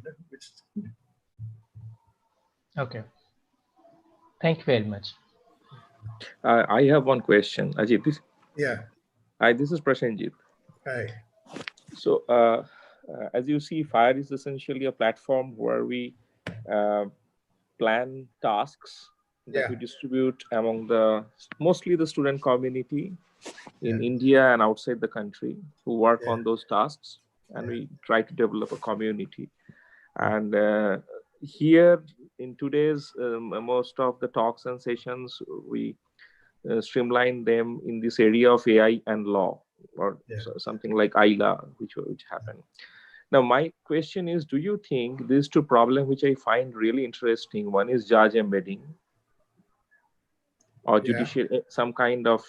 Speaker 5: Okay. Thank you very much.
Speaker 7: I have one question, Ajit.
Speaker 6: Yeah.
Speaker 7: Hi, this is Prashanjit.
Speaker 6: Hi.
Speaker 7: So, as you see, FIRE is essentially a platform where we plan tasks that we distribute among mostly the student community in India and outside the country who work on those tasks, and we try to develop a community. And here in today's most of the talks and sessions, we streamline them in this area of AI and law, or something like ILA, which happened. Now, my question is, do you think these two problems, which I find really interesting, one is judge embedding or judicial, some kind of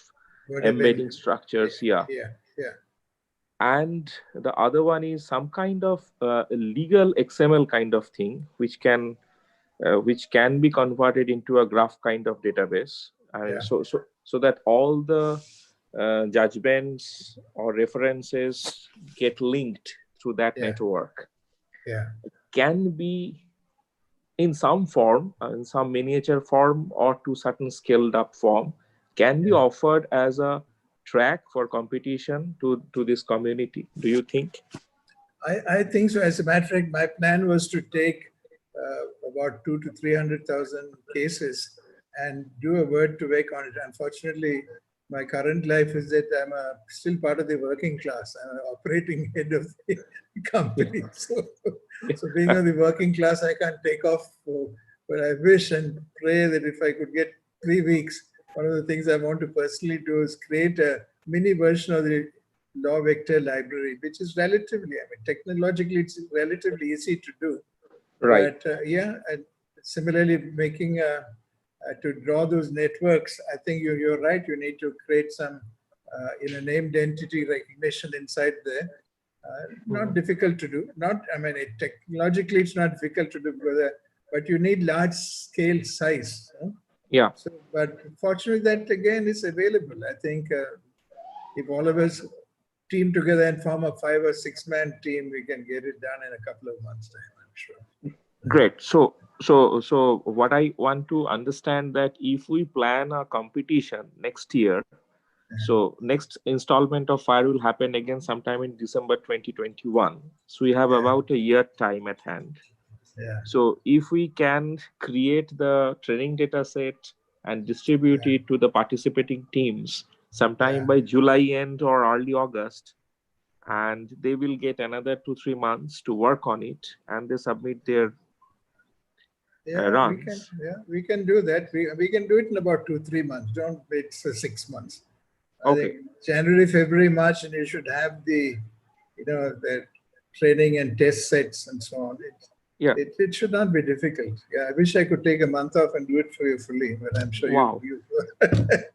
Speaker 7: embedding structures, and the other one is some kind of legal XML kind of thing, which can be converted into a graph kind of database, and so that all the judgments or references get linked through that network. Can be in some form, in some miniature form, or to certain scaled up form, can be offered as a track for competition to this community? Do you think?
Speaker 6: I think so. As a matter of fact, my plan was to take about 200,000 to 300,000 cases and do a word to wake on it. Unfortunately, my current life is that I'm still part of the working class. I'm an operating head of the company. So being on the working class, I can't take off. But I wish and pray that if I could get 3 weeks, one of the things I want to personally do is create a mini version of the law vector library, which is relatively, I mean, technologically, it's relatively easy to do.
Speaker 7: Right.
Speaker 6: But yeah, and similarly, making to draw those networks, I think you're right. You need to create some named entity recognition inside there. Not difficult to do. Not, I mean, technologically, it's not difficult to do, but you need large scale size.
Speaker 7: Yeah.
Speaker 6: So, but fortunately, that again is available. I think if all of us team together and form a 5 or 6 man team, we can get it done in a couple of months' time, I'm sure.
Speaker 7: Great. So what I want to understand that if we plan a competition next year, so next installment of FIRE will happen again sometime in December 2021. So we have about a year time at hand.
Speaker 6: Yeah.
Speaker 7: So if we can create the training data set and distribute it to the participating teams sometime by July end or early August, and they will get another 2-3 months to work on it, and they submit their runs.
Speaker 6: We can do that. We can do it in about 2-3 months. Don't wait for 6 months. I think January, February, March, and you should have the training and test sets and so on. It should not be difficult. Yeah, I wish I could take a month off and do it for you fully, but I'm sure you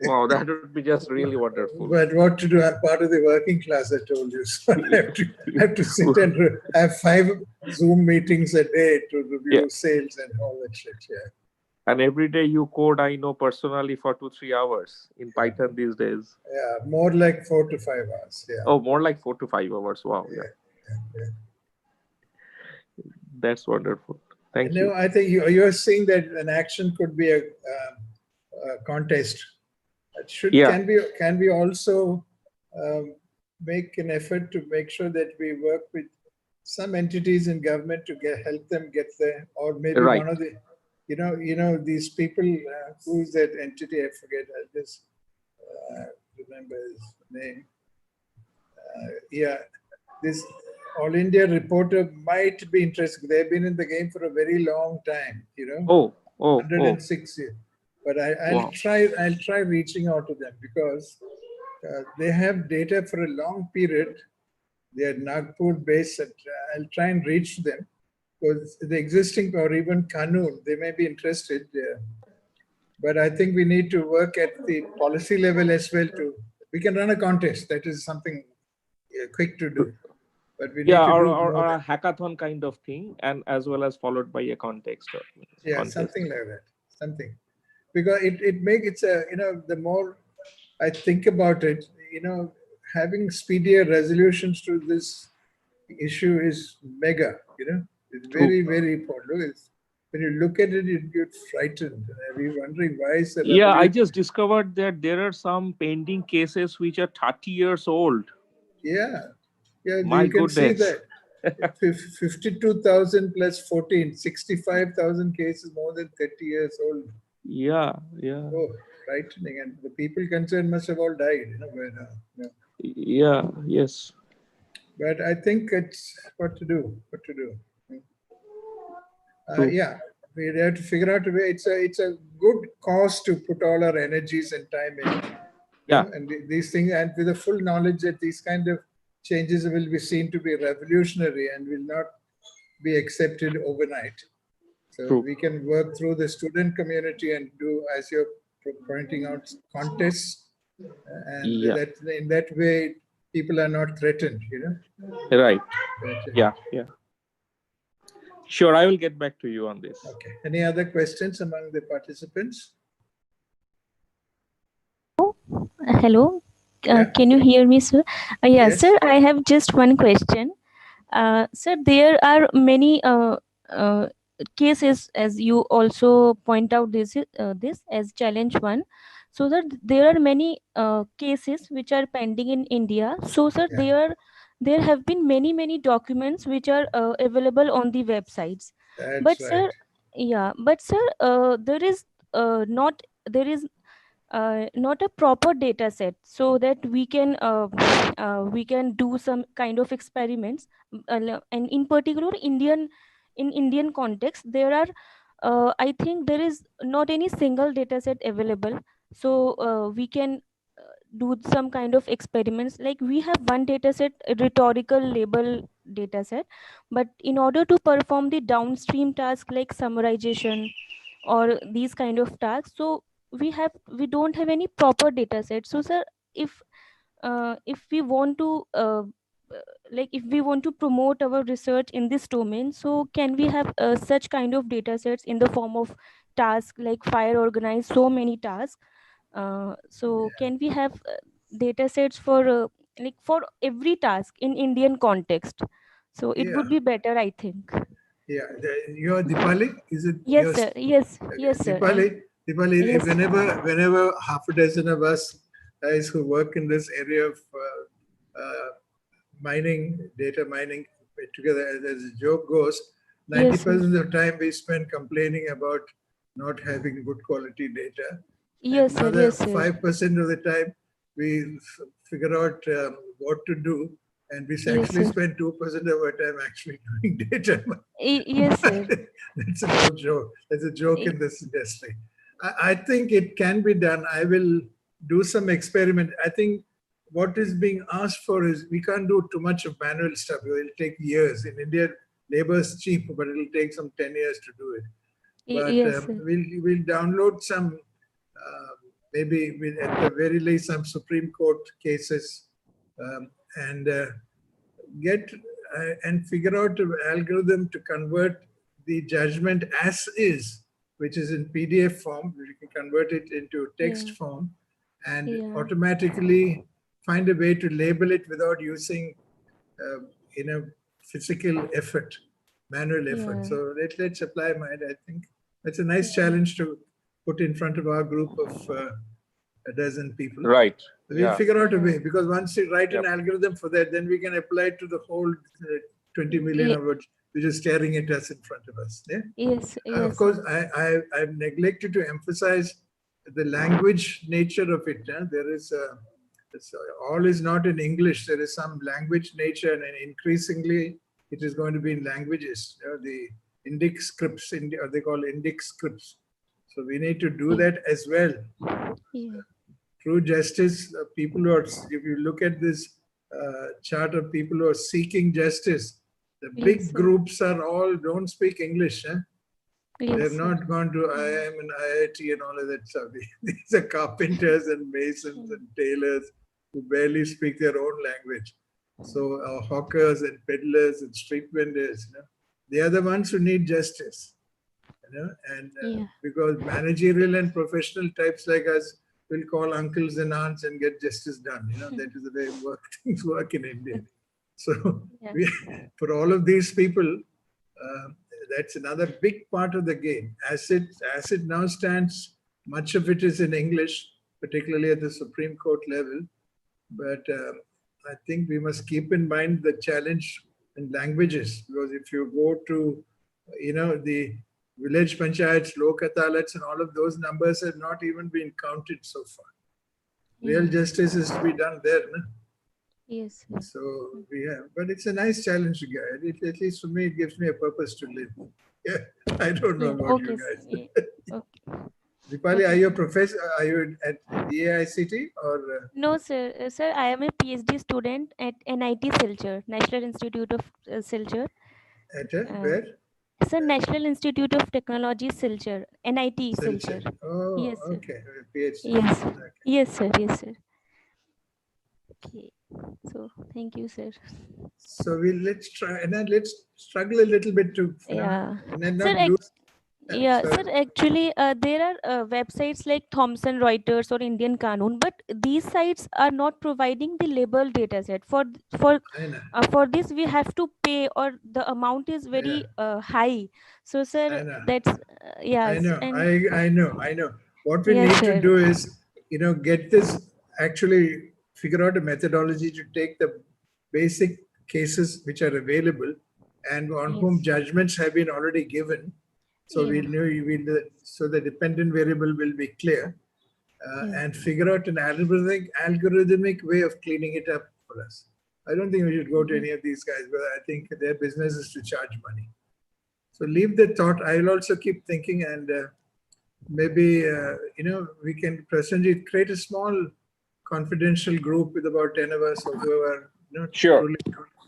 Speaker 7: Wow, that would be just really wonderful.
Speaker 6: But what to do? I'm part of the working class, I told you. So I have to sit and have 5 Zoom meetings a day to review sales and all that shit. Yeah.
Speaker 7: And every day you code, I know personally, for 2-3 hours in Python these days.
Speaker 6: Yeah, more like 4 to 5 hours. Yeah.
Speaker 7: Oh, more like 4 to 5 hours. Wow. Yeah. That's wonderful. Thank you.
Speaker 6: I think you're saying that an action could be a contest. It can we also make an effort to make sure that we work with some entities in government to help them get there, or maybe one of the these people, who's that entity? I forget. I just remember his name. This All India reporter might be interested. They've been in the game for a very long time. 106 years. But I'll try reaching out to them, because they have data for a long period. They are Nagpur based. I'll try and reach them. Because the existing, or even Kanun, they may be interested. But I think we need to work at the policy level as well. We can run a contest. That is something quick to do. But we need to
Speaker 7: or a hackathon kind of thing, and as well as followed by a context.
Speaker 6: Something like that. Something. Because it's the more I think about it, having speedier resolutions to this issue is mega, It's very, very important. When you look at it, you get frightened. You're wondering why is that?
Speaker 7: I just discovered that there are some pending cases which are 30 years old.
Speaker 6: My you can see that. 52,000 plus 14, 65,000 cases more than 30 years old. Oh, frightening. And the people concerned must have all died,
Speaker 7: Yes.
Speaker 6: But I think it's what to do. We have to figure out a way. It's a good cause to put all our energies and time in. And these things, and with the full knowledge that these kind of changes will be seen to be revolutionary and will not be accepted overnight. So we can work through the student community and do, as you're pointing out, contests, and in that way people are not threatened.
Speaker 7: Right. Sure, I will get back to you on this.
Speaker 6: Okay. Any other questions among the participants?
Speaker 8: Hello. Can you hear me, sir? Yes, sir. I have just one question. Sir, there are many cases, as you also point out this as challenge 1. So that there are many cases which are pending in India. So sir, there have been many documents which are available on the websites.
Speaker 6: That's
Speaker 8: But
Speaker 6: right.
Speaker 8: sir, yeah, but sir, there is not there is not a proper data set so that we can do some kind of experiments. And in particular in Indian context, there are I think there is not any single data set available. So we can do some kind of experiments. Like we have one data set, a rhetorical label data set, but in order to perform the downstream task like summarization or these kind of tasks, so we don't have any proper data set. So sir, if we want to like if we want to promote our research in this domain, so can we have such kind of data sets in the form of task, like fire organize so many tasks? So can we have data sets for like for every task in Indian context? So it would be better, I think.
Speaker 6: Yeah, you're Dipali? Is it
Speaker 8: Yes
Speaker 6: yours?
Speaker 8: sir, yes,
Speaker 6: Okay.
Speaker 8: yes sir.
Speaker 6: Dipali,
Speaker 8: Yes.
Speaker 6: whenever half a dozen of us guys who work in this area of data mining together, as a joke goes, 90% of the time we spend complaining about not having good quality data.
Speaker 8: Yes
Speaker 6: and
Speaker 8: sir,
Speaker 6: another
Speaker 8: yes sir.
Speaker 6: 5% of the time we figure out what to do, and we actually
Speaker 8: sir.
Speaker 6: spend 2% of our time actually doing data.
Speaker 8: Yes sir.
Speaker 6: That's an old joke. That's a joke in this industry. I think it can be done. I will do some experiment. I think what is being asked for is we can't do too much of manual stuff. It will take years. In India, labor is cheap, but it will take some 10 years to do it. But
Speaker 8: Yes sir.
Speaker 6: we'll download some, maybe at the very least some Supreme Court cases, and get and figure out an algorithm to convert the judgment as is, which is in PDF form. We can convert it into text form and automatically find a way to label it without using physical effort, manual effort. So let's apply mind. I think that's a nice challenge to put in front of our group of a dozen people.
Speaker 7: Right.
Speaker 6: We'll figure out a way, because once you write an algorithm for that, then we can apply it to the whole 20 million of it, which is staring at us in front of us. Yeah?
Speaker 8: Yes.
Speaker 6: Of course, I've neglected to emphasize the language nature of it. There is all is not in English. There is some language nature, and increasingly it is going to be in languages. The Indic scripts, or they call Indic scripts. So we need to do that as well. True justice, people who are, if you look at this chart of people who are seeking justice, the big groups are all don't speak English. They're not gone to IIM and IIT and all of that stuff. These are carpenters and masons and tailors who barely speak their own language. So hawkers and peddlers and street vendors, they are the ones who need justice. And because managerial and professional types like us will call uncles and aunts and get justice done. That is the way things work in India. So for all of these people, that's another big part of the game. As it now stands, much of it is in English, particularly at the Supreme Court level. But I think we must keep in mind the challenge in languages, because if you go to, the village panchayats, lok adalats, and all of those numbers have not even been counted so far. Real justice is to be done there. No?
Speaker 8: Yes.
Speaker 6: So we have, but it's a nice challenge to get. At least for me, it gives me a purpose to live. Yeah, I don't know about you guys. Dipali, are you a professor? Are you at DAICT or?
Speaker 8: No, sir. Sir, I am a PhD student at NIT Silchar, National Institute of Silchar.
Speaker 6: At where?
Speaker 8: Sir, National Institute of Technology, Silchar, NIT Silchar.
Speaker 6: Oh,
Speaker 8: yes, sir.
Speaker 6: okay. PhD.
Speaker 8: Yes.
Speaker 6: Okay.
Speaker 8: Yes, sir. Yes, sir. Okay. So, thank you, sir.
Speaker 6: So let's try, and then let's struggle a little bit to, and then not
Speaker 8: sir,
Speaker 6: lose.
Speaker 8: Sir, actually, there are websites like Thomson Reuters or Indian Kanun, but these sites are not providing the label data set. For this, we have to pay, or the amount is very high. So, sir, that's
Speaker 6: I know. What we need to do is get this, actually figure out a methodology to take the basic cases which are available and on whom judgments have been already given. So we'll know, so the dependent variable will be clear, and figure out an algorithmic way of cleaning it up for us. I don't think we should go to any of these guys, but I think their business is to charge money. So leave the thought. I'll also keep thinking, and maybe, we can presently create a small confidential group with about 10 of us or whoever.
Speaker 7: Sure.
Speaker 6: Truly,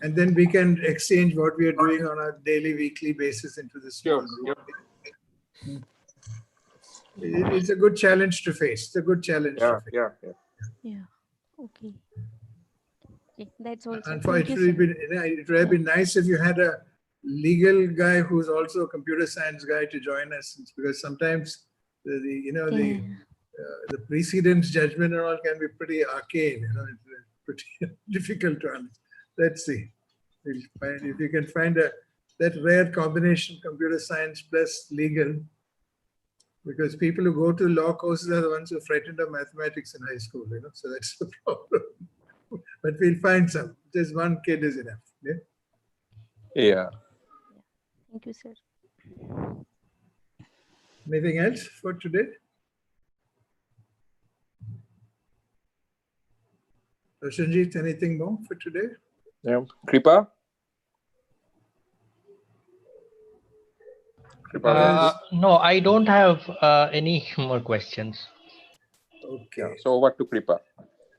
Speaker 6: and then we can exchange what we are doing on a daily, weekly basis into this small group. It's a good challenge to face. It's a good challenge to face.
Speaker 8: Yeah. Okay. Okay, that's all. Sir.
Speaker 6: Unfortunately, it would have been nice if you had a legal guy who's also a computer science guy to join us, because sometimes the precedence judgment and all can be pretty arcane. It's pretty difficult to understand. Let's see. We'll find, if you can find that rare combination, computer science plus legal, because people who go to law courses are the ones who frightened of mathematics in high school. So that's the problem. But we'll find some. Just one kid is enough.
Speaker 7: Yeah.
Speaker 8: Thank you, sir.
Speaker 6: Anything else for today? Roshanjit, anything more for today?
Speaker 7: Yeah. Kripa?
Speaker 5: No, I don't have any more questions.
Speaker 6: Okay.
Speaker 7: Yeah. So over to Kripa.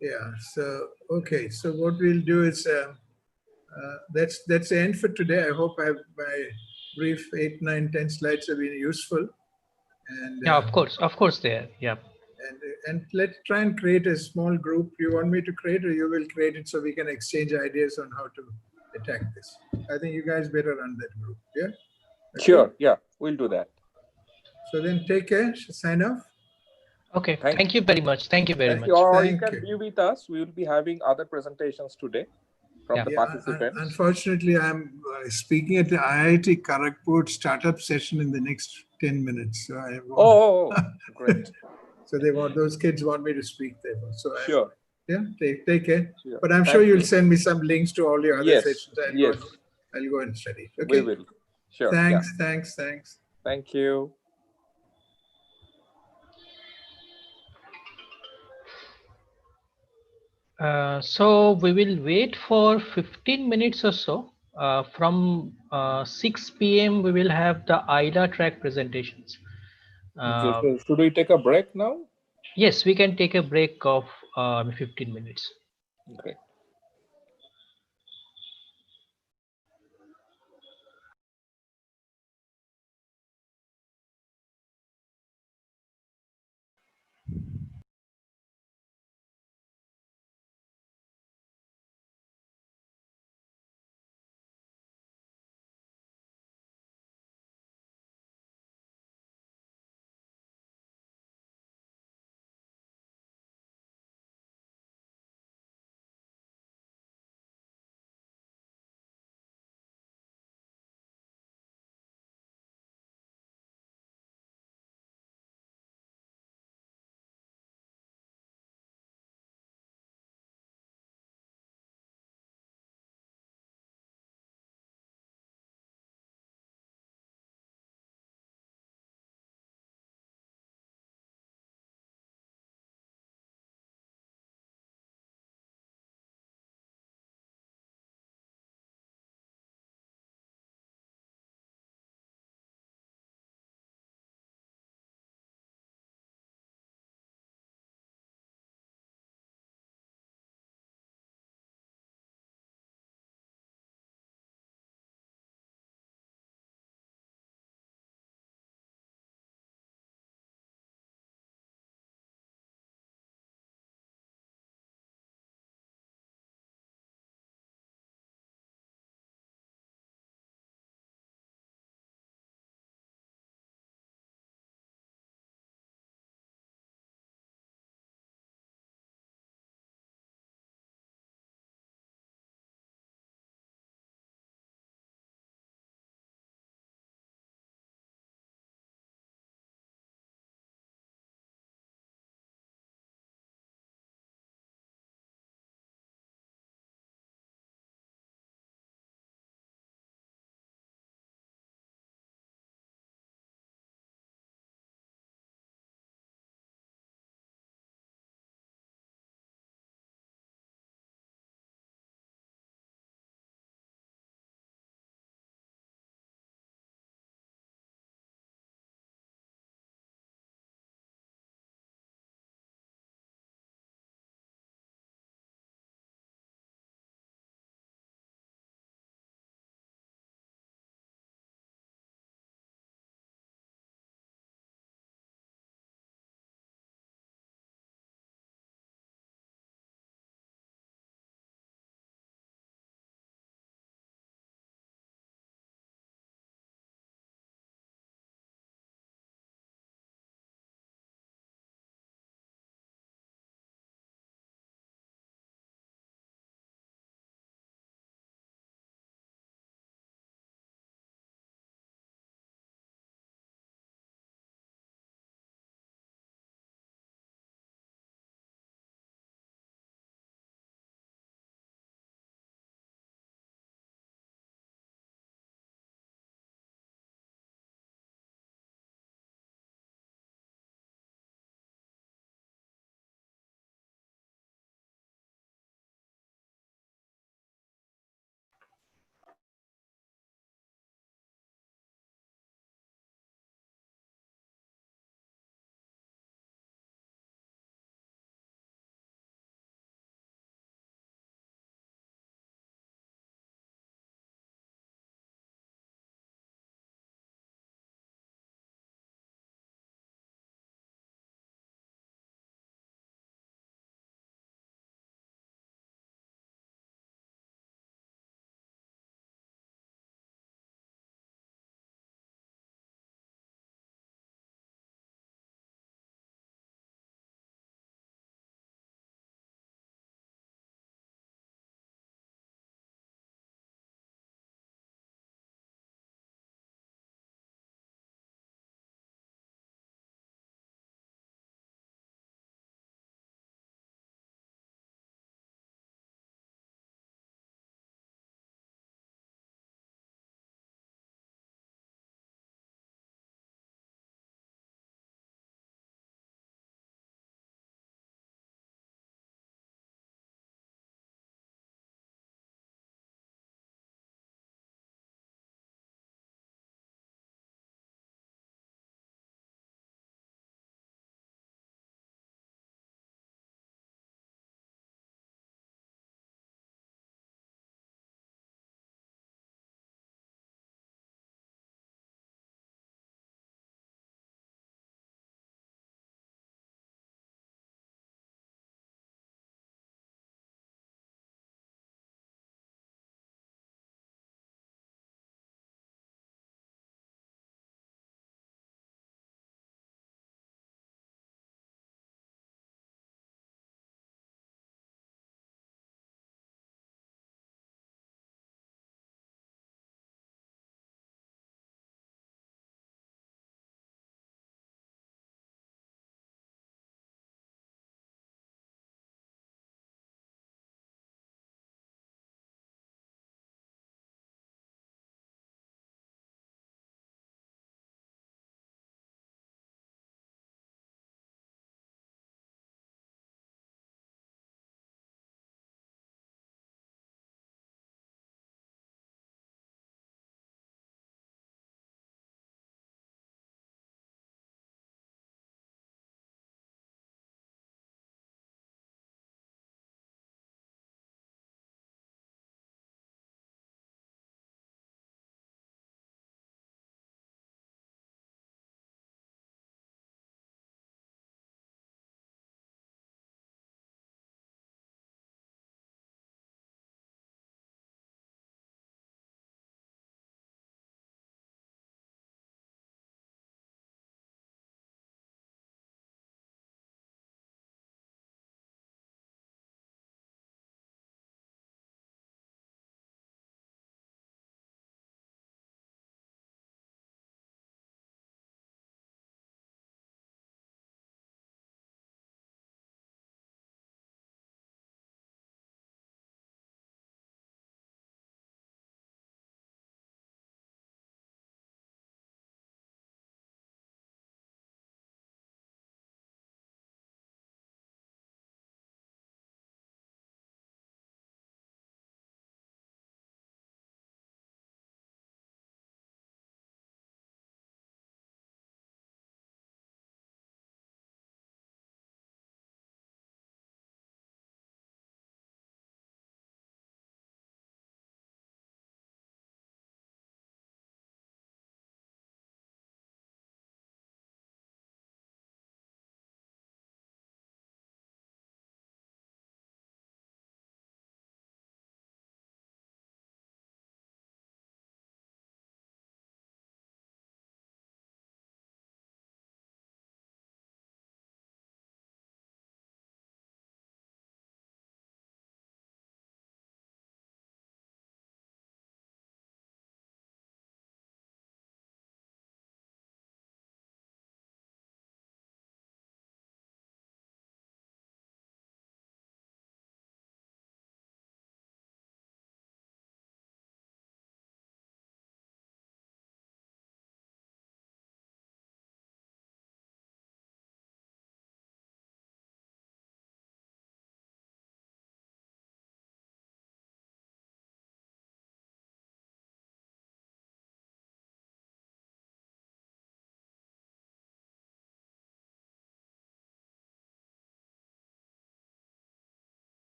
Speaker 6: Yeah. So okay. So what we'll do is that's the end for today. I hope my brief 8, 9, 10 slides have been useful. And
Speaker 5: Yeah, of course, there. Yeah.
Speaker 6: And let's try and create a small group. You want me to create, or you will create it so we can exchange ideas on how to attack this? I think you guys better run that group. Yeah. Okay.
Speaker 7: Sure. Yeah, we'll do that.
Speaker 6: So then take care. Sign off.
Speaker 5: Okay. Thank you very much. Thank you very much.
Speaker 7: Or you can be with us. We will be having other presentations today from the participants.
Speaker 6: Unfortunately, I'm speaking at the IIT Kharagpur startup session in the next 10 minutes. So I
Speaker 7: Great.
Speaker 6: So those kids want me to speak there. So
Speaker 7: sure.
Speaker 6: Take care.
Speaker 7: Sure.
Speaker 6: But I'm sure you'll send me some links to all your other sessions. I'll go and study. Okay.
Speaker 7: We will. Sure.
Speaker 6: Thanks.
Speaker 7: Thank you.
Speaker 5: So we will wait for 15 minutes or so. From 6 p.m. we will have the ILA track presentations.
Speaker 7: So should we take a break now?
Speaker 5: Yes, we can take a break of 15 minutes.
Speaker 7: Okay.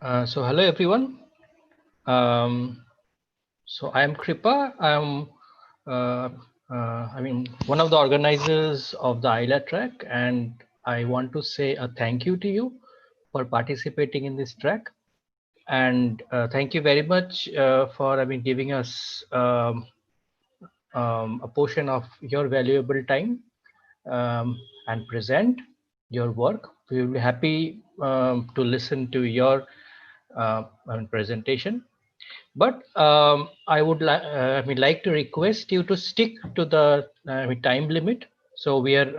Speaker 5: So hello everyone. So I am Kripa. I'm one of the organizers of the ILA track, and I want to say a thank you to you for participating in this track. And thank you very much for giving us a portion of your valuable time and present your work. We will be happy to listen to your presentation. But I would like to request you to stick to the time limit. So we are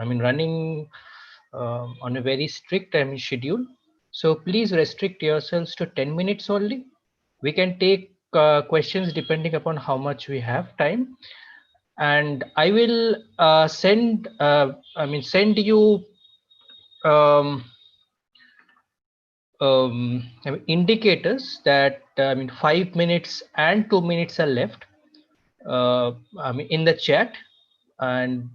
Speaker 5: running on a very strict time schedule. So please restrict yourselves to 10 minutes only. We can take questions depending upon how much we have time. And I will send you indicators that 5 minutes and 2 minutes are left in the chat, and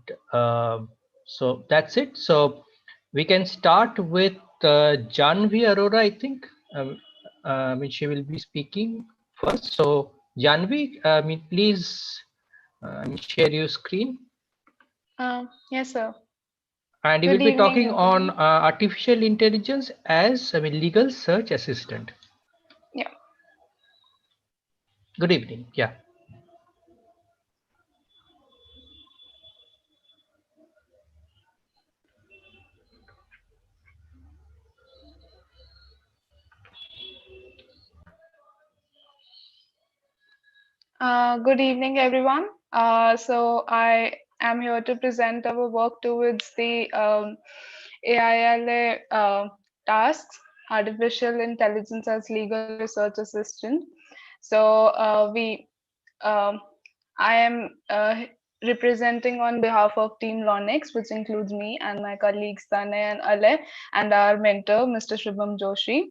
Speaker 5: so that's it. So we can start with Janvi Arora, I think. She will be speaking first. So Janvi, please share your screen.
Speaker 9: Yes, sir.
Speaker 5: And you
Speaker 9: Good
Speaker 5: will be
Speaker 9: evening,
Speaker 5: talking on
Speaker 9: everyone.
Speaker 5: artificial intelligence as legal search assistant.
Speaker 9: Yeah.
Speaker 5: Good evening. Yeah.
Speaker 9: Good evening, everyone. So I am here to present our work towards the AILA tasks, Artificial Intelligence as Legal Research Assistant. So I am representing on behalf of Team Lonix, which includes me and my colleagues Tanay and Ale, and our mentor, Mr. Shubham Joshi.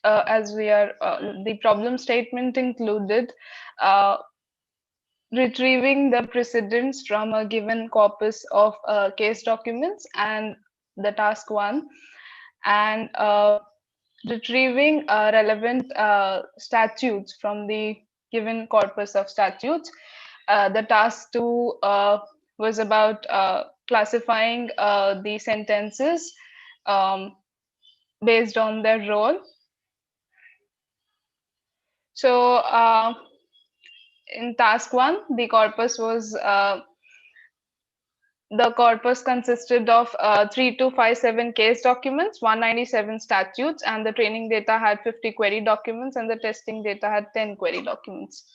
Speaker 9: As we are, the problem statement included retrieving the precedents from a given corpus of case documents, and the task one, and retrieving relevant statutes from the given corpus of statutes. The task two was about classifying the sentences based on their role. So in task one, the corpus consisted of 3257 case documents, 197 statutes, and the training data had 50 query documents, and the testing data had 10 query documents.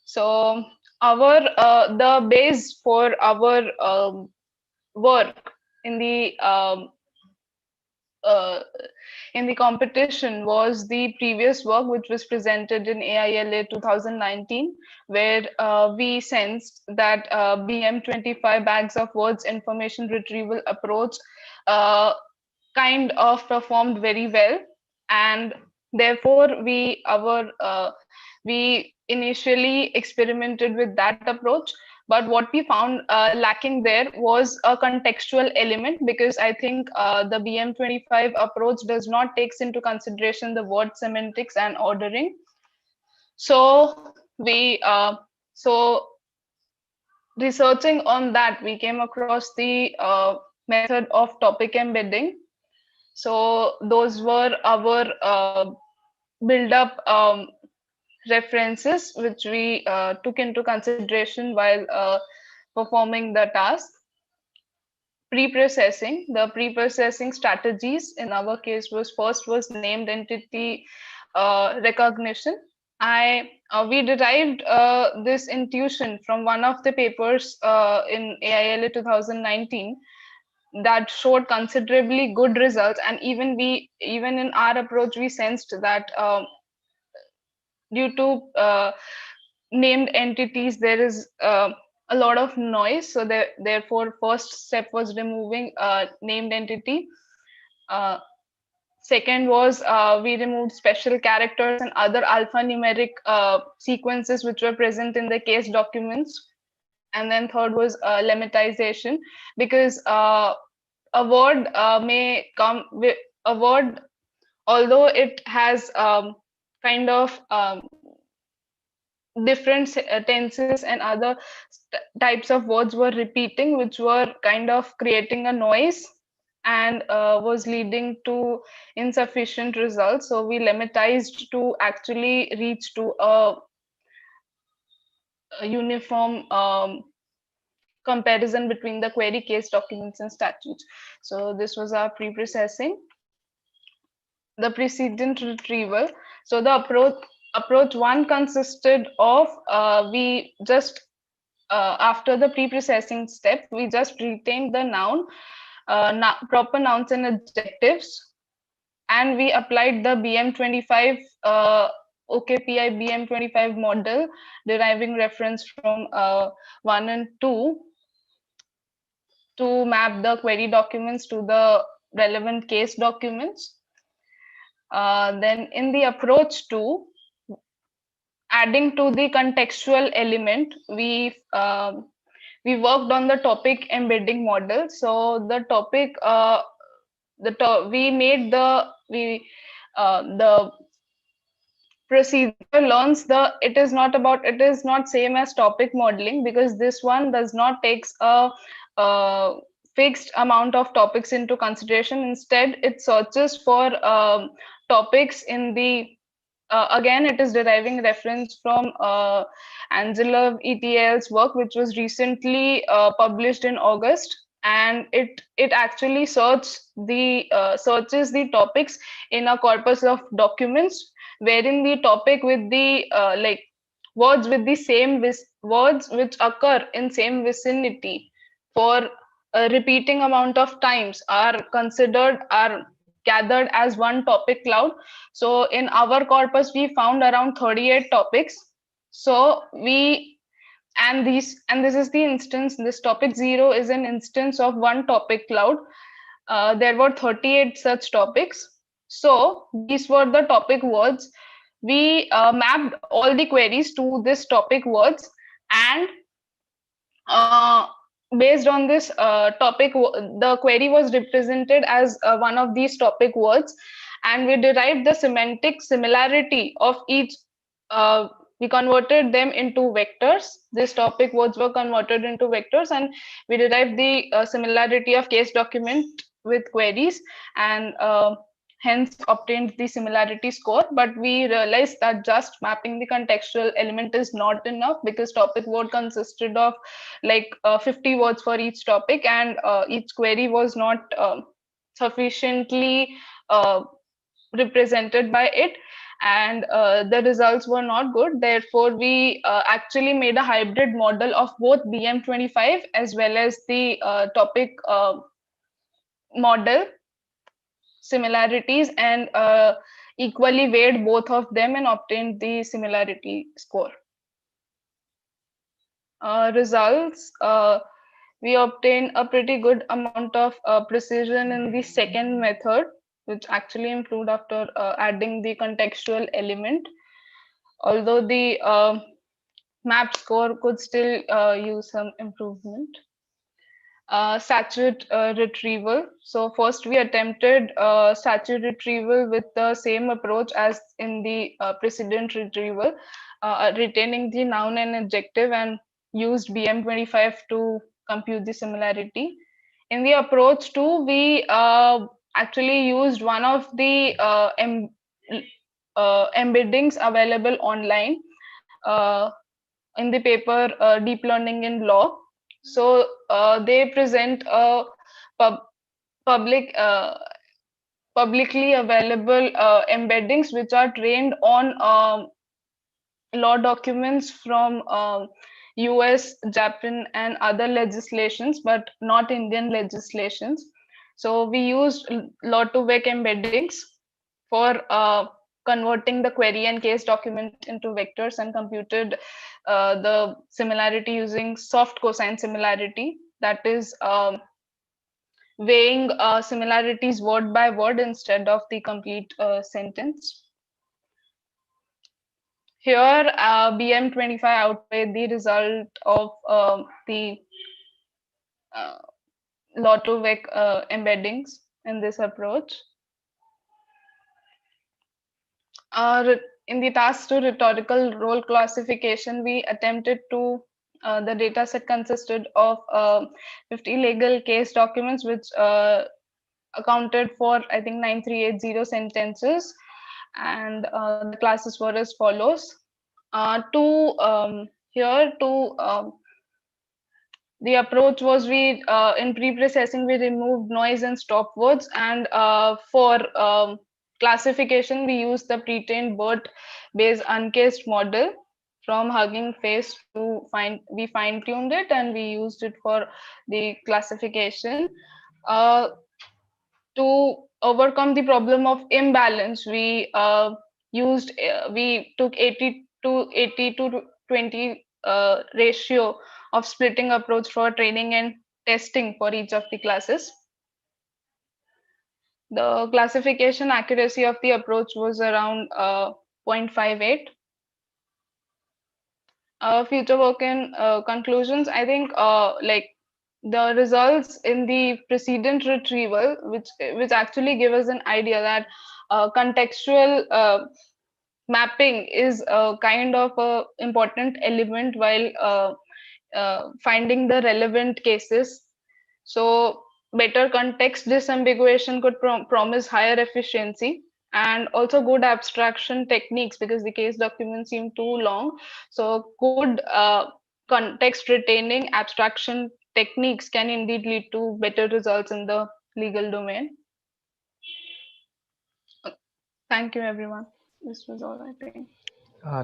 Speaker 9: So the base for our work in the competition was the previous work, which was presented in AILA 2019, where we sensed that BM25 bags of words information retrieval approach kind of performed very well, and therefore we initially experimented with that approach. But what we found lacking there was a contextual element, because I think the BM25 approach does not takes into consideration the word semantics and ordering. So researching on that, we came across the method of topic embedding. So those were our build-up references, which we took into consideration while performing the task. Pre-processing. The pre-processing strategies in our case was named entity recognition. We derived this intuition from one of the papers in AILA 2019 that showed considerably good results, and even in our approach we sensed that due to named entities there is a lot of noise. So therefore first step was removing named entity. Second was we removed special characters and other alphanumeric sequences which were present in the case documents. And then third was lemmatization, because a word may come with a word, although it has kind of different tenses and other types of words were repeating, which were kind of creating a noise and was leading to insufficient results. So we lemmatized to actually reach to a uniform comparison between the query, case documents, and statutes. So this was our pre-processing. The precedent retrieval. So the approach one consisted of we just after the pre-processing step, we just retained the noun, proper nouns and adjectives, and we applied the BM25 OKPI BM25 model, deriving reference from 1 and 2 to map the query documents to the relevant case documents. Then in the approach 2, adding to the contextual element, we worked on the topic embedding model. So the topic, we made the procedure learns the, it is not same as topic modeling, because this one does not takes a fixed amount of topics into consideration. Instead, it searches for topics in the again, it is deriving reference from Angela ETL's work, which was recently published in August, and it actually searches the topics in a corpus of documents, wherein the topic with the like words with the same words which occur in same vicinity for a repeating amount of times are gathered as one topic cloud. So in our corpus, we found around 38 topics. So this is the instance, this topic 0 is an instance of one topic cloud. There were 38 such topics. So these were the topic words. We mapped all the queries to this topic words, and based on this topic, the query was represented as one of these topic words, and we derived the semantic similarity of each. We converted them into vectors. These topic words were converted into vectors, and we derived the similarity of case document with queries, and hence obtained the similarity score. But we realized that just mapping the contextual element is not enough, because topic word consisted of like 50 words for each topic, and each query was not sufficiently represented by it, and the results were not good. Therefore, we actually made a hybrid model of both BM25 as well as the topic model similarities, and equally weighed both of them and obtained the similarity score. Results, we obtained a pretty good amount of precision in the second method, which actually improved after adding the contextual element, although the map score could still use some improvement. Statute retrieval. So first we attempted statute retrieval with the same approach as in the precedent retrieval, retaining the noun and adjective, and used BM25 to compute the similarity. In the approach 2, we actually used one of the embeddings available online in the paper Deep Learning in Law. So they present a publicly available embeddings which are trained on law documents from US, Japan, and other legislations, but not Indian legislations. So we used law-to-vec embeddings for converting the query and case document into vectors, and computed the similarity using soft cosine similarity, that is weighing similarities word by word instead of the complete sentence. Here, BM25 outweighed the result of the lot of embeddings in this approach. In the task 2 rhetorical role classification, we attempted to the data set consisted of 50 legal case documents, which accounted for, I think, 9380 sentences, and the classes were as follows. The approach was in pre-processing we removed noise and stop words, and for classification we used the pre-trained BERT-based uncased model from Hugging Face we fine-tuned it and we used it for the classification. To overcome the problem of imbalance, we took 80 to 20 ratio of splitting approach for training and testing for each of the classes. The classification accuracy of the approach was around 0.58. Future work and conclusions, I think like the results in the precedent retrieval, which actually give us an idea that contextual mapping is a kind of a important element while finding the relevant cases. So better context disambiguation could promise higher efficiency, and also good abstraction techniques, because the case documents seem too long. So good context retaining abstraction techniques can indeed lead to better results in the legal domain. Thank you, everyone. This was all, I think.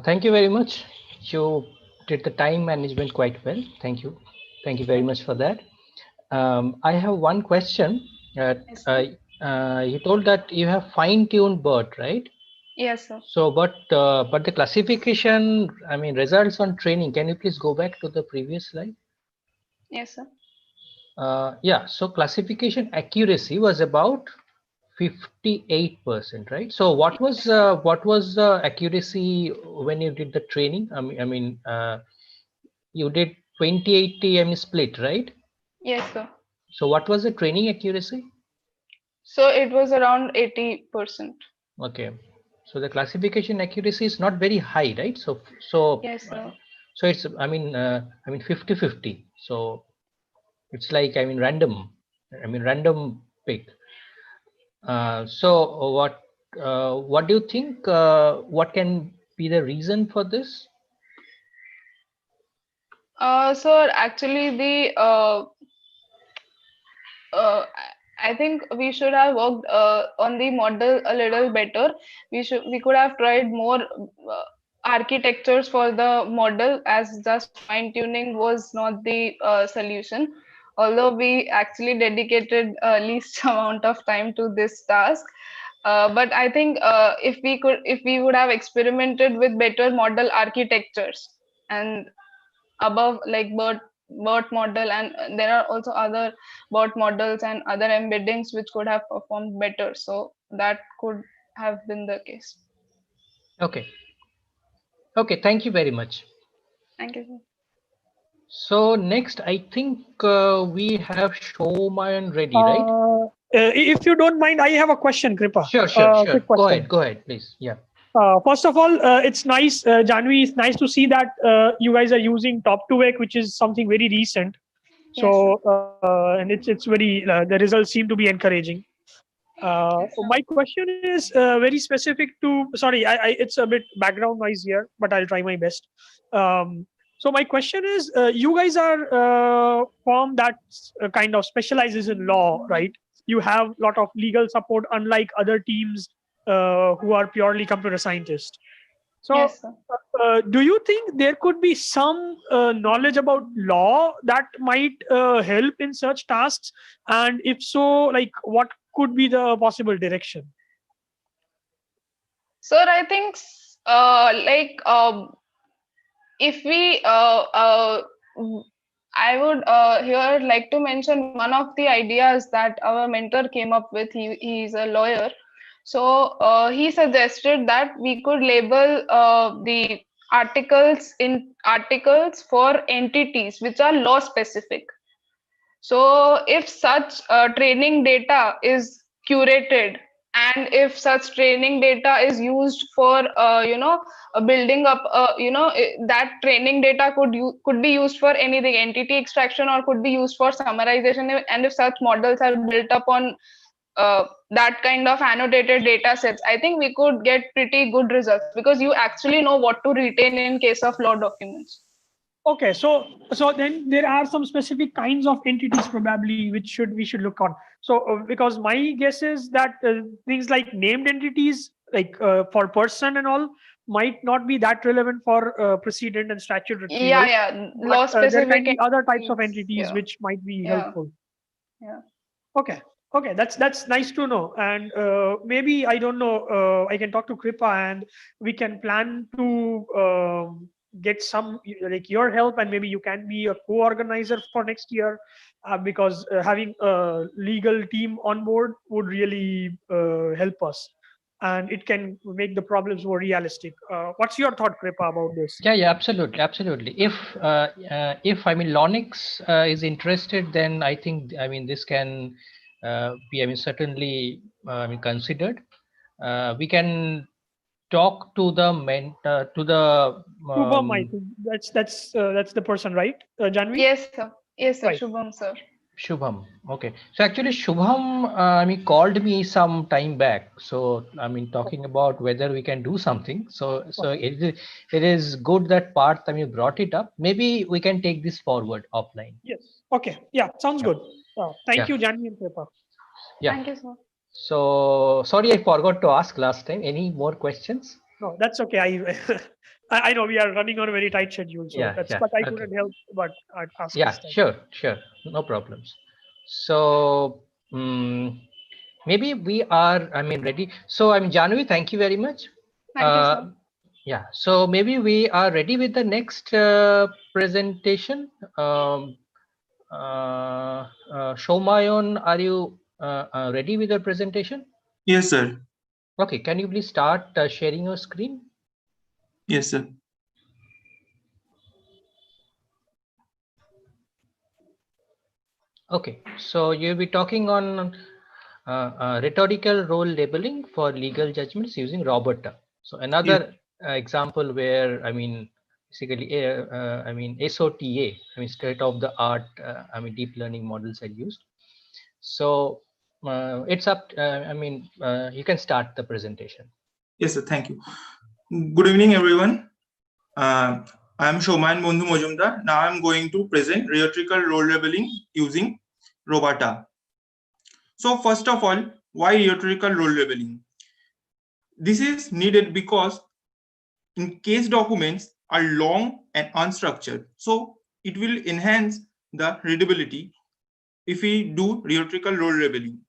Speaker 5: Thank you very much. You did the time management quite well. Thank you. Thank you very much for that. I have one question.
Speaker 9: Yes,
Speaker 5: You told that you have fine-tuned BERT, right?
Speaker 9: yes, sir.
Speaker 5: So, but the classification, I mean, results on training. Can you please go back to the previous slide?
Speaker 9: Yes, sir.
Speaker 5: Yeah. So classification accuracy was about 58%, right? So what was the accuracy when you did the training? I mean, you did 20/80 split, right?
Speaker 9: Yes, sir.
Speaker 5: So what was the training accuracy?
Speaker 9: So it was around 80%.
Speaker 5: Okay. So the classification accuracy is not very high, right? So
Speaker 9: yes, sir.
Speaker 5: So it's I mean 50/50. So it's like random pick. So what do you think? What can be the reason for this?
Speaker 9: So actually, I think we should have worked on the model a little better. We could have tried more architectures for the model, as just fine tuning was not the solution. Although we actually dedicated least amount of time to this task. But I think if we would have experimented with better model architectures and above, like BERT model, and there are also other BERT models and other embeddings which could have performed better. So that could have been the case.
Speaker 5: Okay. Okay, thank you very much.
Speaker 9: Thank you, sir.
Speaker 5: So next, I think we have Showman ready, right?
Speaker 10: If you don't mind, I have a question, Kripa.
Speaker 5: Sure.
Speaker 10: Quick question.
Speaker 5: Go ahead, please. Yeah.
Speaker 10: First of all, it's nice, Janvi, it's nice to see that you guys are using Top2Vec, which is something very recent. So, and it's very, the results seem to be encouraging. My question is very specific to, sorry, it's a bit background noise here, but I'll try my best. So my question is, you guys are a firm that kind of specializes in law, right? You have a lot of legal support, unlike other teams who are purely computer scientists. So
Speaker 9: yes,
Speaker 10: do you think there could be some knowledge about law that might help in such tasks? And if so, like what could be the possible direction?
Speaker 9: Sir, I think if we I would here like to mention one of the ideas that our mentor came up with. He's a lawyer. So he suggested that we could label the articles for entities which are law specific. So if such training data is curated, and if such training data is used for building up that training data could be used for anything, entity extraction, or could be used for summarization, and if such models are built upon that kind of annotated data sets, I think we could get pretty good results, because you actually know what to retain in case of law documents.
Speaker 10: Okay, so then there are some specific kinds of entities probably which we should look on. So because my guess is that things like named entities, like for person and all, might not be that relevant for precedent and statute retrieval.
Speaker 9: Yeah,
Speaker 10: But
Speaker 9: law
Speaker 10: there can
Speaker 9: specific
Speaker 10: be other types of
Speaker 9: entities.
Speaker 10: entities
Speaker 9: Yeah.
Speaker 10: which might be
Speaker 9: Yeah.
Speaker 10: helpful.
Speaker 9: Yeah.
Speaker 10: Okay, that's nice to know. And maybe, I don't know, I can talk to Kripa and we can plan to get some like your help, and maybe you can be a co-organizer for next year, because having a legal team on board would really help us, and it can make the problems more realistic. What's your thought, Kripa, about this?
Speaker 5: Yeah, absolutely. If I mean Lonix is interested, then I think this can be certainly considered. We can talk to the
Speaker 10: Shubham, I think that's the person, right, Janvi?
Speaker 9: Yes, sir. Yes, sir.
Speaker 10: Right.
Speaker 9: Shubham, sir.
Speaker 5: Shubham. Okay. So actually Shubham, called me some time back. So, talking about whether we can do something. So it is good that part, brought it up. Maybe we can take this forward offline.
Speaker 10: Yes. Okay. Yeah. Sounds good. Thank you, Janvi and Kripa.
Speaker 5: Yeah.
Speaker 9: Thank you, sir.
Speaker 5: So sorry, I forgot to ask last time. Any more questions?
Speaker 10: No, that's okay. I know we are running on a very tight schedule, so but I couldn't help but ask
Speaker 5: Yeah,
Speaker 10: this time.
Speaker 5: sure. No problems. So maybe we are, ready. So Janvi, thank you very much.
Speaker 9: Thank you, sir.
Speaker 5: Yeah, so maybe we are ready with the next presentation. Shomayon, are you ready with your presentation?
Speaker 11: Yes, sir.
Speaker 5: Okay, can you please start sharing your screen?
Speaker 11: Yes, sir.
Speaker 5: Okay, so you'll be talking on rhetorical role labeling for legal judgments using Roberta. So another example where, basically, SOTA, state of the art, deep learning models are used. So it's up, you can start the presentation.
Speaker 11: Yes, sir. Thank you. Good evening, everyone. I am Shoman Bondhu Mojumdar. Now I'm going to present rhetorical role labeling using Roberta. So first of all, why rhetorical role labeling? This is needed because in case documents are long and unstructured. So it will enhance the readability if we do rhetorical role labeling.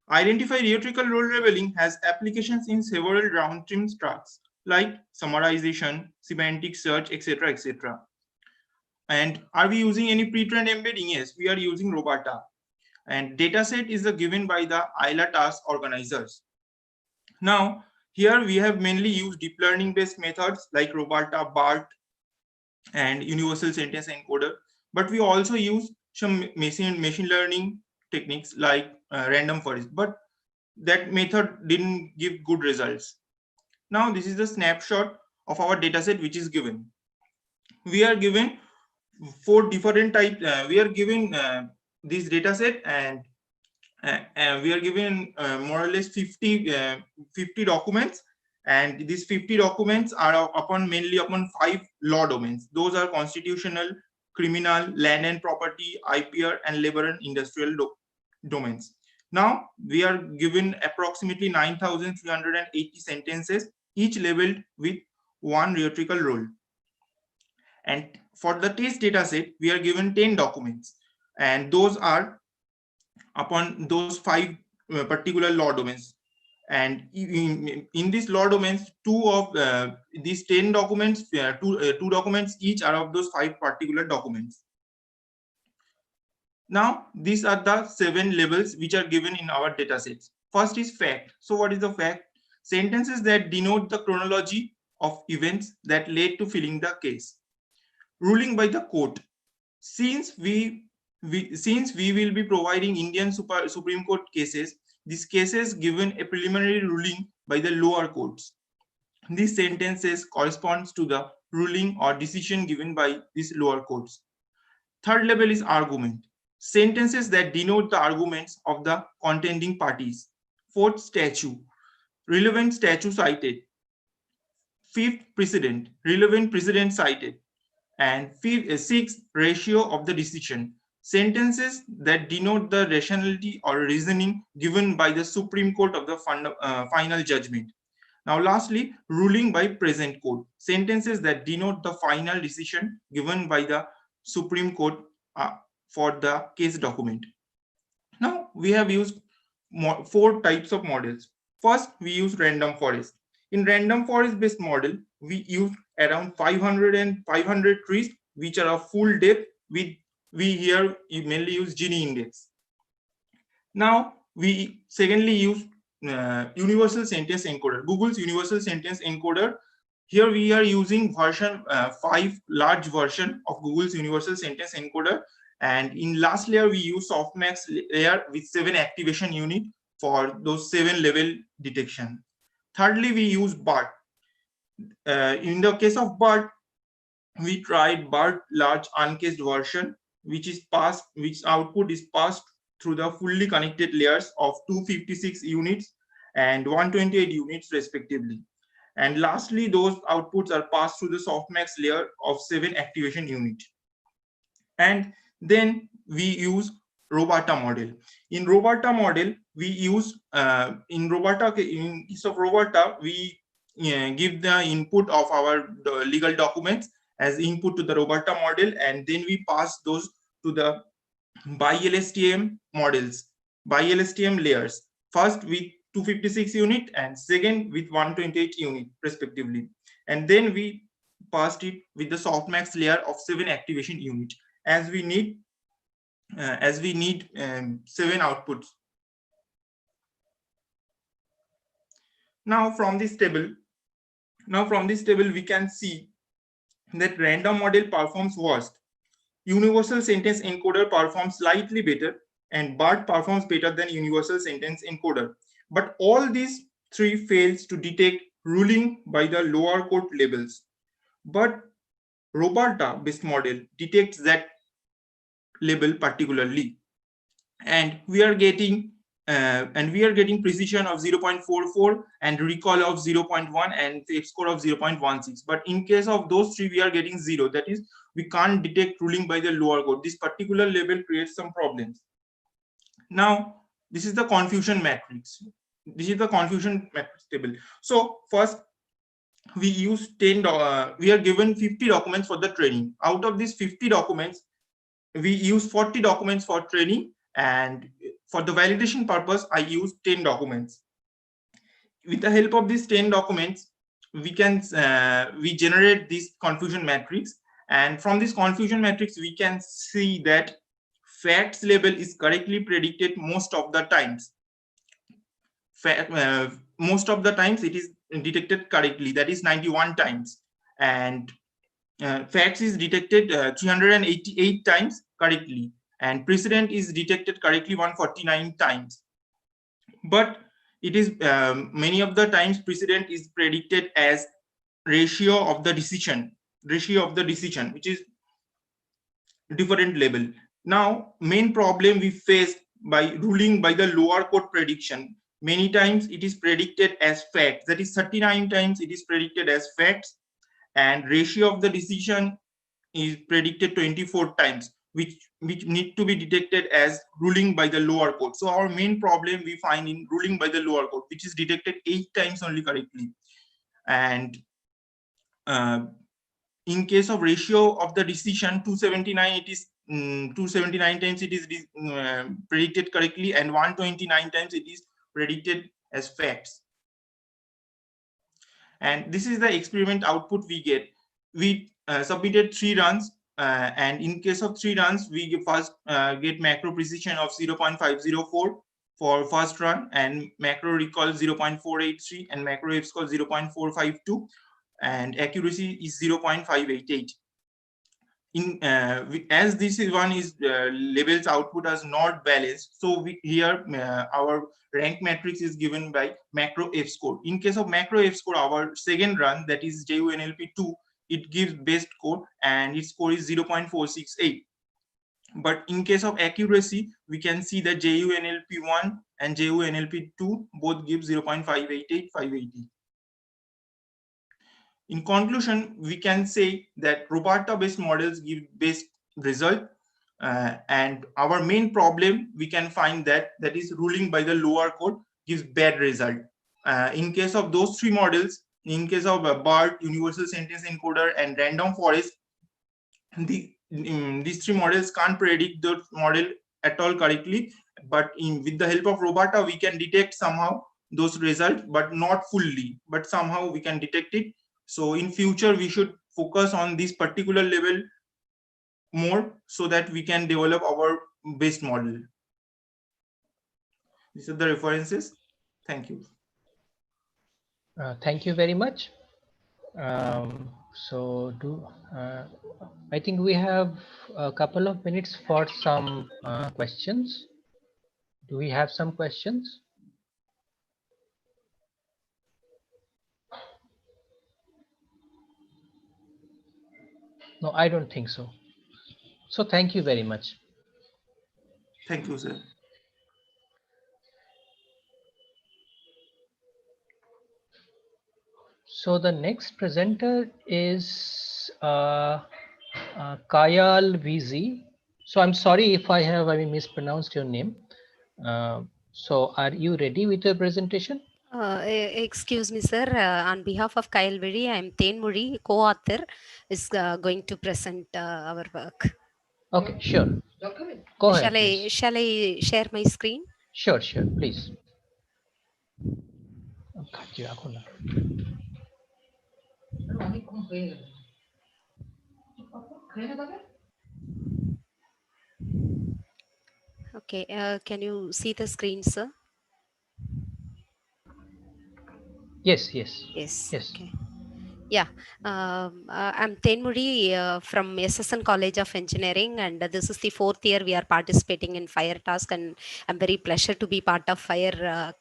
Speaker 11: Identify rhetorical role labeling has applications in several downstream tracks like summarization, semantic search, etc., etc. And are we using any pre-trained embedding? Yes, we are using Roberta. And dataset is given by the ILA task organizers. Now, here we have mainly used deep learning based methods like Roberta, BART, and universal sentence encoder. But we also use some machine learning techniques like random forest. But that method didn't give good results. Now, this is the snapshot of our dataset which is given. We are given 4 different types. We are given this dataset, and we are given more or less 50 documents, and these 50 documents are mainly upon 5 law domains. Those are constitutional, criminal, land and property, IPR, and labor and industrial domains. Now we are given approximately 9,380 sentences, each labeled with 1 rhetorical role. And for the test data set, we are given 10 documents, and those are upon those 5 particular law domains. And in these law domains, 2 of these 10 documents, 2 documents each are of those 5 particular documents. Now, these are the 7 labels which are given in our data sets. First is fact. So what is the fact? Sentences that denote the chronology of events that led to filing the case. Ruling by the court. Since we since we will be providing Indian Supreme Court cases, these cases given a preliminary ruling by the lower courts. These sentences corresponds to the ruling or decision given by these lower courts. Third level is argument. Sentences that denote the arguments of the contending parties. Fourth, statute. Relevant statute cited. Fifth, precedent. Relevant precedent cited. And sixth, ratio of the decision. Sentences that denote the rationality or reasoning given by the Supreme Court of the final judgment. Now, lastly, ruling by present court. Sentences that denote the final decision given by the Supreme Court for the case document. Now, we have used four types of models. First, we use random forest. In random forest based model, we use around 500 trees, which are of full depth. We here mainly use Gini index. Now, we secondly use universal sentence encoder, Google's universal sentence encoder. Here we are using version 5, large version of Google's universal sentence encoder. And in last layer, we use softmax layer with 7 activation unit for those 7 level detection. Thirdly, we use BART. In the case of BART, we tried BART large uncased version, which output is passed through the fully connected layers of 256 units and 128 units respectively. And lastly, those outputs are passed through the softmax layer of 7 activation unit. And then we use Robata model. In Robata model, we use in case of Robata, we give the input of our legal documents as input to the Robata model, and then we pass those to the by LSTM models, by LSTM layers, first with 256 unit and second with 128 unit respectively. And then we passed it with the softmax layer of 7 activation unit as we need 7 outputs. Now from this table, we can see that random model performs worst. Universal sentence encoder performs slightly better, and BART performs better than universal sentence encoder. But all these 3 fails to detect ruling by the lower court levels. But Robata based model detects that level particularly, and we are getting precision of 0.44 and recall of 0.1 and F score of 0.16. But in case of those 3, we are getting 0. That is, we can't detect ruling by the lower court. This particular level creates some problems. Now, this is the confusion matrix. This is the confusion matrix table. So first, we use we are given 50 documents for the training. Out of these 50 documents, we use 40 documents for training, and for the validation purpose, I use 10 documents. With the help of these 10 documents, we generate this confusion matrix, and from this confusion matrix, we can see that facts level is correctly predicted most of the times. Most of the times it is detected correctly, that is 91 times, and facts is detected 388 times correctly, and precedent is detected correctly 149 times. But it is many of the times precedent is predicted as ratio of the decision, which is different level. Now, main problem we face by ruling by the lower court prediction, many times it is predicted as facts, that is 39 times it is predicted as facts, and ratio of the decision is predicted 24 times, which need to be detected as ruling by the lower court. So our main problem we find in ruling by the lower court, which is detected 8 times only correctly. And in case of ratio of the decision 279, it is 279 times it is predicted correctly, and 129 times it is predicted as facts. And this is the experiment output we get. We submitted 3 runs, and in case of 3 runs, we first get macro precision of 0.504 for first run, and macro recall 0.483, and macro F score 0.452, and accuracy is 0.588. as this is one is labels output as not balanced, so here our rank matrix is given by macro F score. In case of macro F score, our second run, that is JUNLP2, it gives best score and its score is 0.468. But in case of accuracy, we can see that JUNLP1 and JUNLP2 both give 0.588, 580. In conclusion, we can say that Roberta-based models give best result, and our main problem we can find that is ruling by the lower code gives bad result. In case of those three models, in case of BART, Universal Sentence Encoder, and Random Forest, these three models can't predict the model at all correctly. But with the help of Roberta, we can detect somehow those results, but not fully, but somehow we can detect it. So in future, we should focus on this particular level more so that we can develop our base model. These are the references. Thank you.
Speaker 5: Thank you very much. I think we have a couple of minutes for some questions. Do we have some questions? No, I don't think so. So thank you very much.
Speaker 11: Thank you, sir.
Speaker 5: So the next presenter is Kayal VZ. So I'm sorry if I have mispronounced your name. So are you ready with your presentation?
Speaker 12: Excuse me, sir. On behalf of Kyle Veri, I am Tenmuri, co-author, is going to present our work.
Speaker 5: Okay, sure. Go ahead.
Speaker 12: Shall I share my screen?
Speaker 5: Sure, please.
Speaker 12: Okay, can you see the screen, sir?
Speaker 5: Yes.
Speaker 12: Okay. Yeah, I'm Tenmuri from SSN College of Engineering, and this is the 4th year we are participating in FIRE task, and I'm very pleasure to be part of FIRE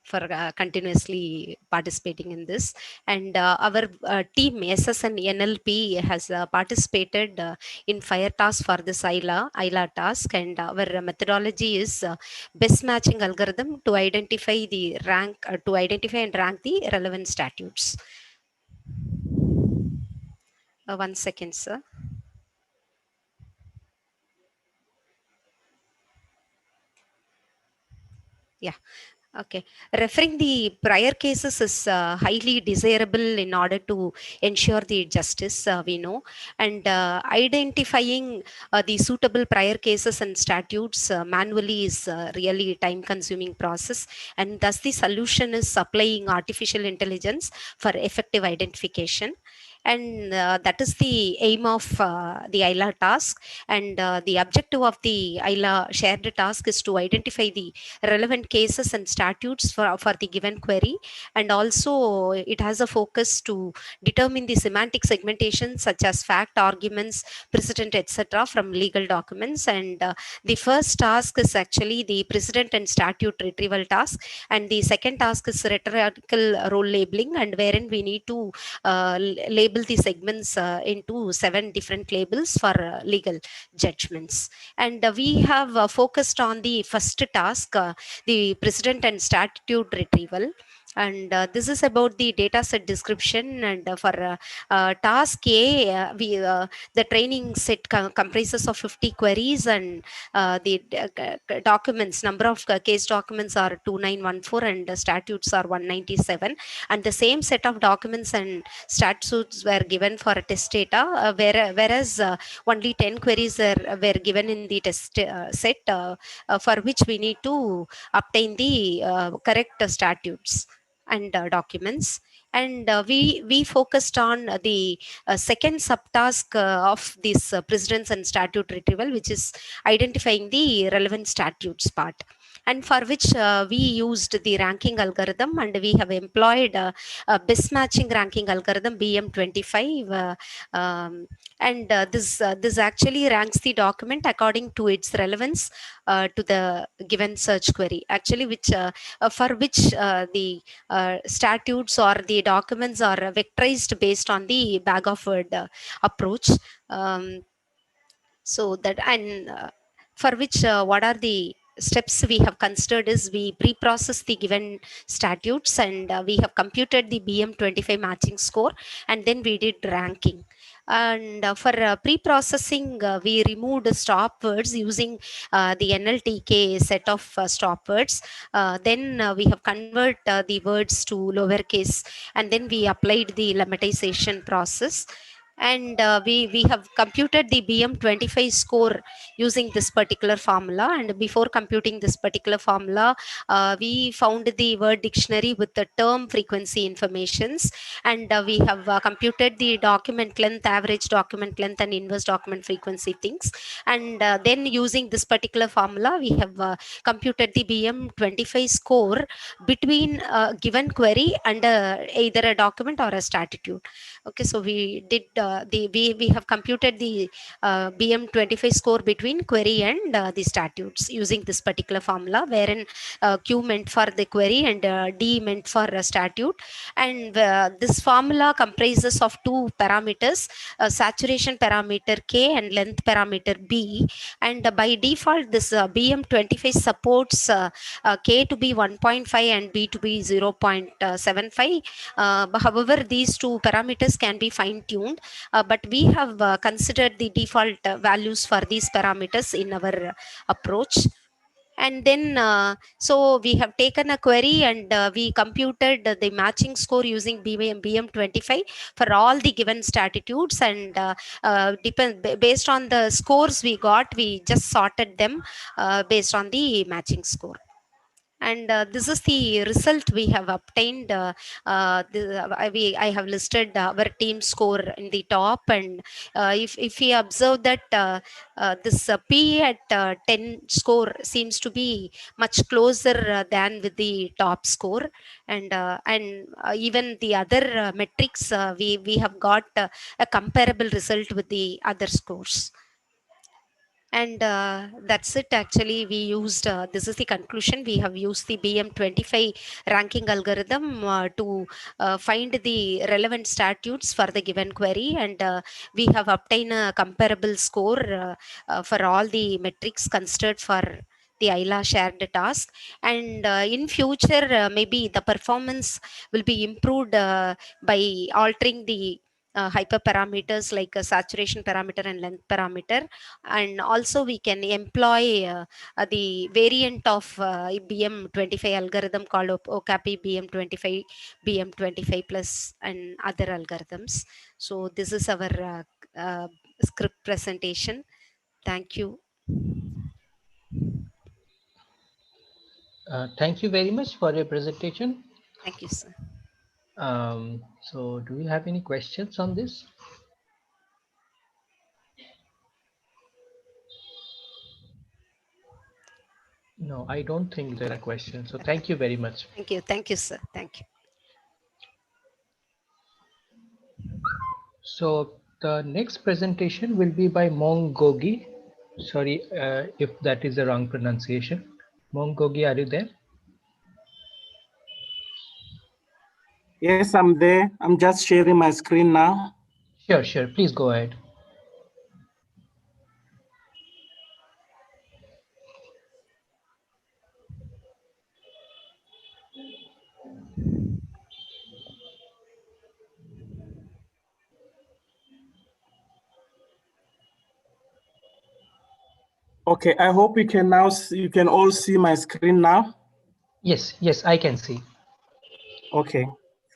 Speaker 12: for continuously participating in this. And our team SSN NLP has participated in FIRE task for this ILA task, and our methodology is best matching algorithm to identify the rank and rank the relevant statutes. 1 second, sir. Yeah. Okay. Referring the prior cases is highly desirable in order to ensure the justice, we know, and identifying the suitable prior cases and statutes manually is really time-consuming process, and thus the solution is applying artificial intelligence for effective identification. And that is the aim of the ILA task, and the objective of the ILA shared task is to identify the relevant cases and statutes for the given query, and also it has a focus to determine the semantic segmentation such as fact, arguments, precedent, etc. from legal documents. And the first task is actually the precedent and statute retrieval task, and the second task is rhetorical role labeling, and wherein we need to label the segments into 7 different labels for legal judgments. And we have focused on the first task, the precedent and statute retrieval. And this is about the data set description. And for task A, the training set comprises of 50 queries, and the documents, number of case documents are 2914, and statutes are 197. And the same set of documents and statutes were given for test data, whereas only 10 queries were given in the test set, for which we need to obtain the correct statutes and documents. And we focused on the second subtask of this precedents and statute retrieval, which is identifying the relevant statutes part. and for which we used the ranking algorithm, and we have employed a best matching ranking algorithm BM25, and this actually ranks the document according to its relevance to the given search query, actually, which for which the statutes or the documents are vectorized based on the bag of word approach. So that, and for which what are the steps we have considered is we pre-process the given statutes, and we have computed the BM25 matching score, and then we did ranking. And for pre-processing, we removed stop words using the NLTK set of stop words. Then we have converted the words to lowercase, and then we applied the lemmatization process. And we have computed the BM25 score using this particular formula. And before computing this particular formula, we found the word dictionary with the term frequency informations, and we have computed the document length, average document length, and inverse document frequency things. And then using this particular formula, we have computed the BM25 score between given query and either a document or a statute. Okay, so we did we have computed the BM25 score between query and the statutes using this particular formula, wherein Q meant for the query and D meant for a statute. And this formula comprises of two parameters, saturation parameter K and length parameter B. And by default, this BM25 supports K to be 1.5 and B to be 0.75. However, these two parameters can be fine-tuned, but we have considered the default values for these parameters in our approach. And then so we have taken a query, and we computed the matching score using BM25 for all the given statutes, and based on the scores we got, we just sorted them based on the matching score. And this is the result we have obtained. I have listed our team score in the top, and if we observe that this P at 10 score seems to be much closer than with the top score, and even the other metrics, we have got a comparable result with the other scores. And that's it. Actually, we used this is the conclusion. We have used the BM25 ranking algorithm to find the relevant statutes for the given query, and we have obtained a comparable score for all the metrics considered for the ILA shared task. And in future, maybe the performance will be improved by altering the hyperparameters like a saturation parameter and length parameter. And also we can employ the variant of BM25 algorithm called OCAPI BM25, BM25 plus, and other algorithms. So this is our script presentation. Thank you.
Speaker 5: Thank you very much for your presentation.
Speaker 12: Thank you, sir.
Speaker 5: So do you have any questions on this? No, I don't think there are questions. So thank you very much.
Speaker 12: Thank you. Thank you, sir. Thank you.
Speaker 5: So the next presentation will be by Mongogi. Sorry if that is the wrong pronunciation. Mongogi, are you there?
Speaker 13: Yes, I'm there. I'm just sharing my screen now.
Speaker 5: Sure, sure. Please go ahead.
Speaker 13: Okay, I hope you can all see my screen now.
Speaker 5: Yes, yes, I can see.
Speaker 13: Okay,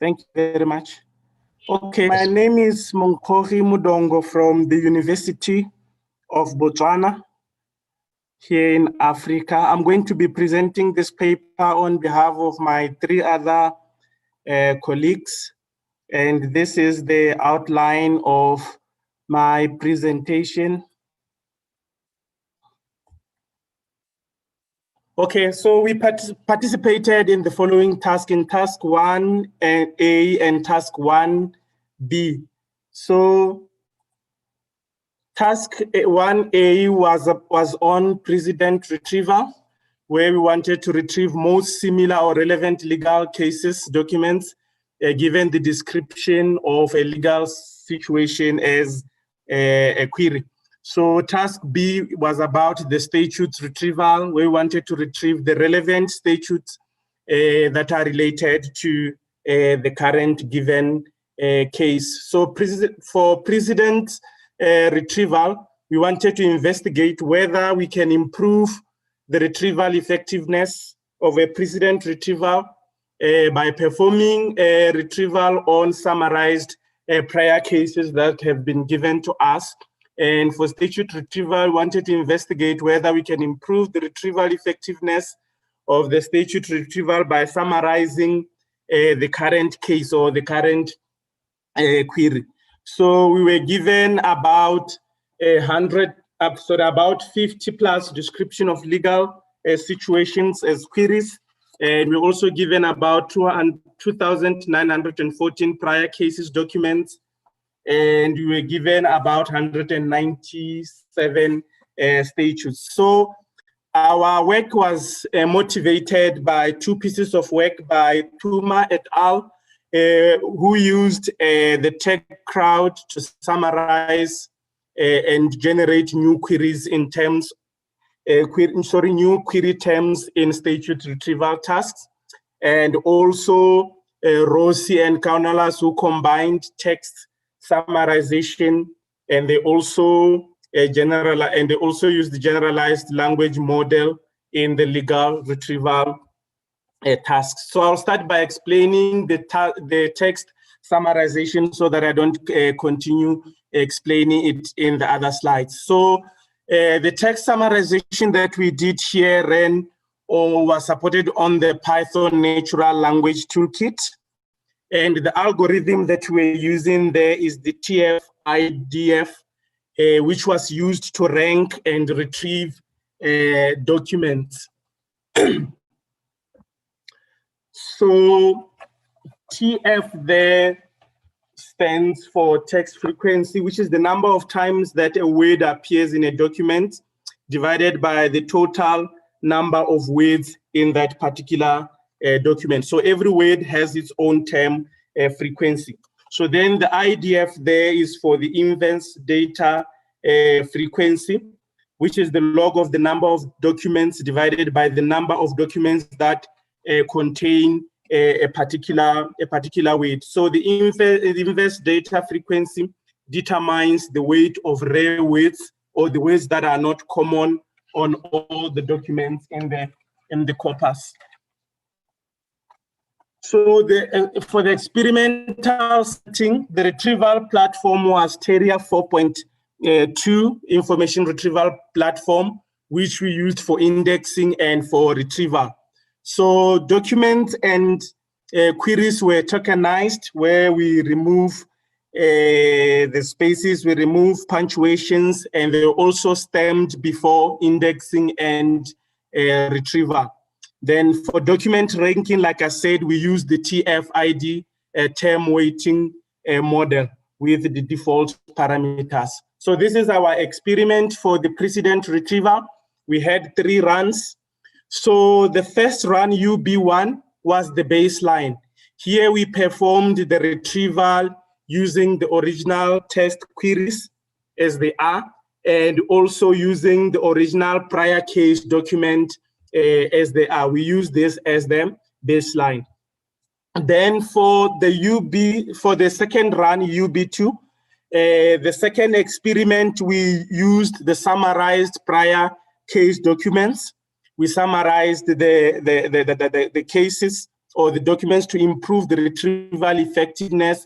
Speaker 13: thank you very much. Okay, my name is Monkohi Mudongo from the University of Botswana here in Africa. I'm going to be presenting this paper on behalf of my three other colleagues. And this is the outline of my presentation. Okay, so we participated in the following tasks in task 1A and task 1B. So task 1A was on precedent retrieval, where we wanted to retrieve most similar or relevant legal cases, documents, given the description of a legal situation as a query. So task B was about the statutes retrieval, where we wanted to retrieve the relevant statutes that are related to the current given case. So for precedent retrieval, we wanted to investigate whether we can improve the retrieval effectiveness of a precedent retrieval by performing a retrieval on summarized prior cases that have been given to us. And for statute retrieval, we wanted to investigate whether we can improve the retrieval effectiveness of the statute retrieval by summarizing the current case or the current query. So we were given about 50 plus description of legal situations as queries. And we're also given about 2,914 prior cases documents. And we were given about 197 statutes. So our work was motivated by two pieces of work by Tuma et al., who used the tech crowd to summarize and generate new queries in terms, new query terms in statute retrieval tasks, and also Rossi and Kaunalas, who combined text summarization, and they also used the generalized language model in the legal retrieval tasks. So I'll start by explaining the text summarization so that I don't continue explaining it in the other slides. So the text summarization that we did here ran or was supported on the Python Natural Language Toolkit. And the algorithm that we're using there is the TF-IDF, which was used to rank and retrieve documents. So TF there stands for text frequency, which is the number of times that a word appears in a document divided by the total number of words in that particular document. So every word has its own term frequency. So then the IDF there is for the inverse data frequency, which is the log of the number of documents divided by the number of documents that contain a particular weight. So the inverse data frequency determines the weight of rare words or the words that are not common on all the documents in the corpus. So for the experimental setting, the retrieval platform was Terrier 4.2 information retrieval platform, which we used for indexing and for retrieval. So documents and queries were tokenized, where we remove the spaces, we remove punctuations, and they were also stamped before indexing and retrieval. Then for document ranking, like I said, we use the TF-ID term weighting model with the default parameters. So this is our experiment for the precedent retrieval. We had 3 runs. So the first run, UB1, was the baseline. Here we performed the retrieval using the original test queries as they are, and also using the original prior case document as they are. We use this as the baseline. Then for the second run, UB2, the second experiment, we used the summarized prior case documents. We summarized the cases or the documents to improve the retrieval effectiveness.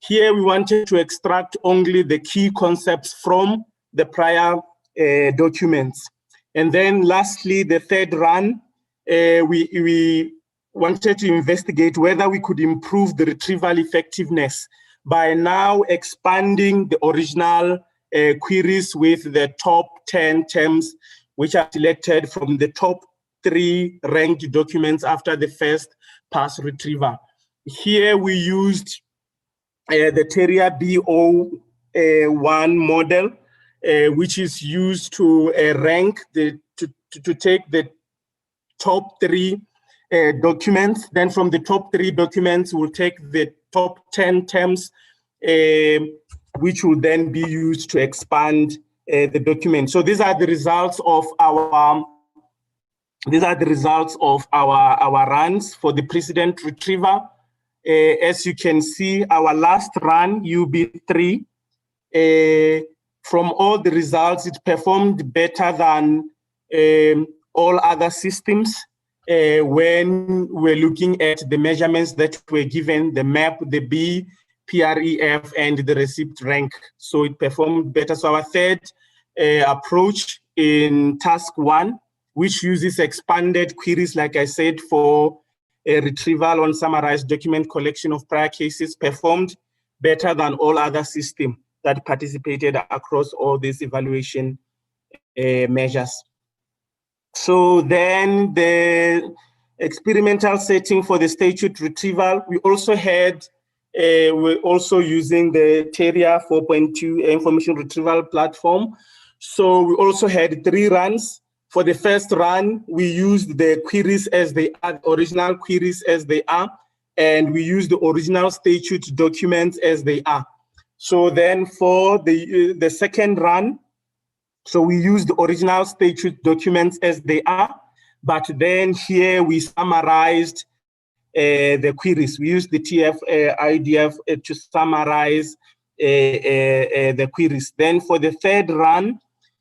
Speaker 13: Here we wanted to extract only the key concepts from the prior documents. And then lastly, the third run, we wanted to investigate whether we could improve the retrieval effectiveness by now expanding the original queries with the top 10 terms, which are selected from the top 3 ranked documents after the first pass retrieval. Here we used the TERIA BO1 model, which is used to rank to take the top 3 documents. Then from the top 3 documents, we'll take the top 10 terms, which will then be used to expand the document. So these are the results of our runs for the precedent retrieval. As you can see, our last run, UB3, from all the results, it performed better than all other systems when we're looking at the measurements that were given, the MAP, the B, PREF, and the receipt rank. So it performed better. So our third approach in task 1, which uses expanded queries, like I said, for a retrieval on summarized document collection of prior cases, performed better than all other systems that participated across all these evaluation measures. So then the experimental setting for the statute retrieval, we also had, we're also using the TERIA 4.2 information retrieval platform. So we also had 3 runs. For the first run, we used the queries as they are, original queries as they are, and we used the original statute documents as they are. So then for the second run, so we used the original statute documents as they are, but then here we summarized the queries. We used the TF IDF to summarize the queries. Then for the third run,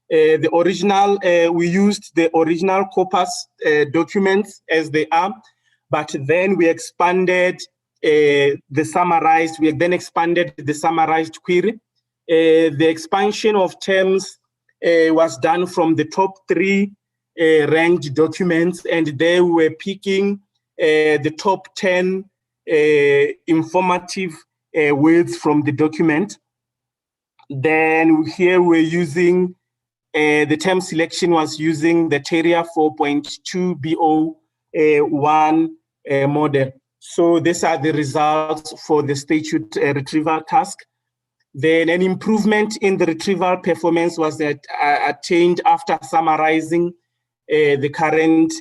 Speaker 13: the original, we used the original corpus documents as they are, but then we expanded the summarized, we then expanded the summarized query. The expansion of terms was done from the top 3 ranked documents, and they were picking the top 10 informative words from the document. Then here we're using the term selection was using the TERIA 4.2 BO1 model. So these are the results for the statute retrieval task. Then an improvement in the retrieval performance was attained after summarizing the current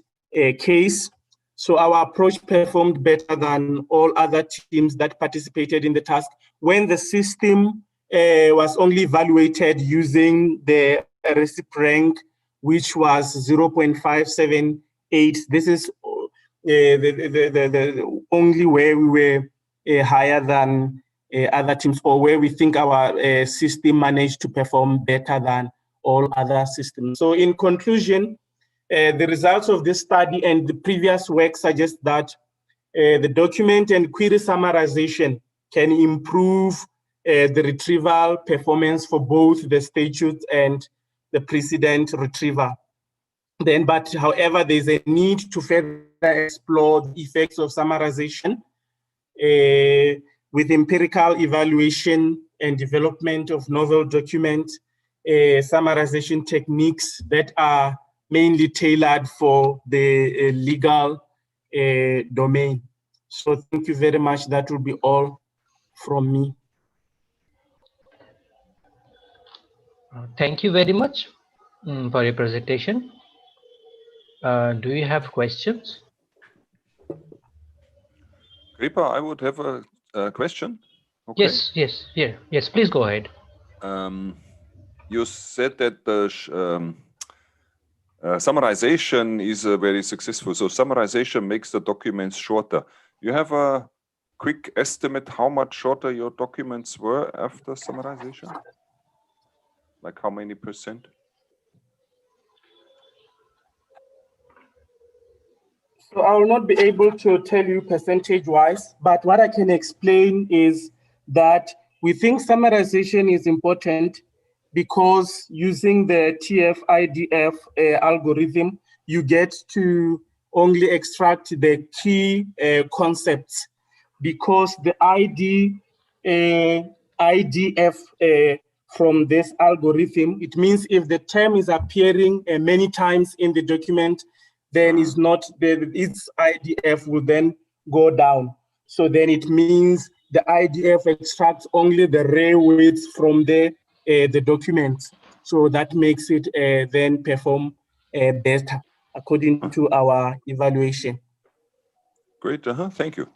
Speaker 13: case. So our approach performed better than all other teams that participated in the task when the system was only evaluated using the receipt rank, which was 0.578. This is the only way we were higher than other teams, or where we think our system managed to perform better than all other systems. So in conclusion, the results of this study and the previous work suggest that the document and query summarization can improve the retrieval performance for both the statute and the precedent retrieval. Then, but however, there's a need to further explore the effects of summarization with empirical evaluation and development of novel document summarization techniques that are mainly tailored for the legal domain. So thank you very much. That will be all from me.
Speaker 5: Thank you very much for your presentation. Do you have questions?
Speaker 14: Kripa, I would have a question. Okay.
Speaker 5: Yes, please go ahead.
Speaker 14: You said that the summarization is very successful. So summarization makes the documents shorter. You have a quick estimate how much shorter your documents were after summarization? Like how many percent?
Speaker 13: So I will not be able to tell you percentage-wise, but what I can explain is that we think summarization is important because using the TF-IDF algorithm, you get to only extract the key concepts, because the IDF from this algorithm, it means if the term is appearing many times in the document, then it's not, its IDF will then go down. So then it means the IDF extracts only the raw weights from the documents. So that makes it then perform better according to our evaluation.
Speaker 14: Great, thank you.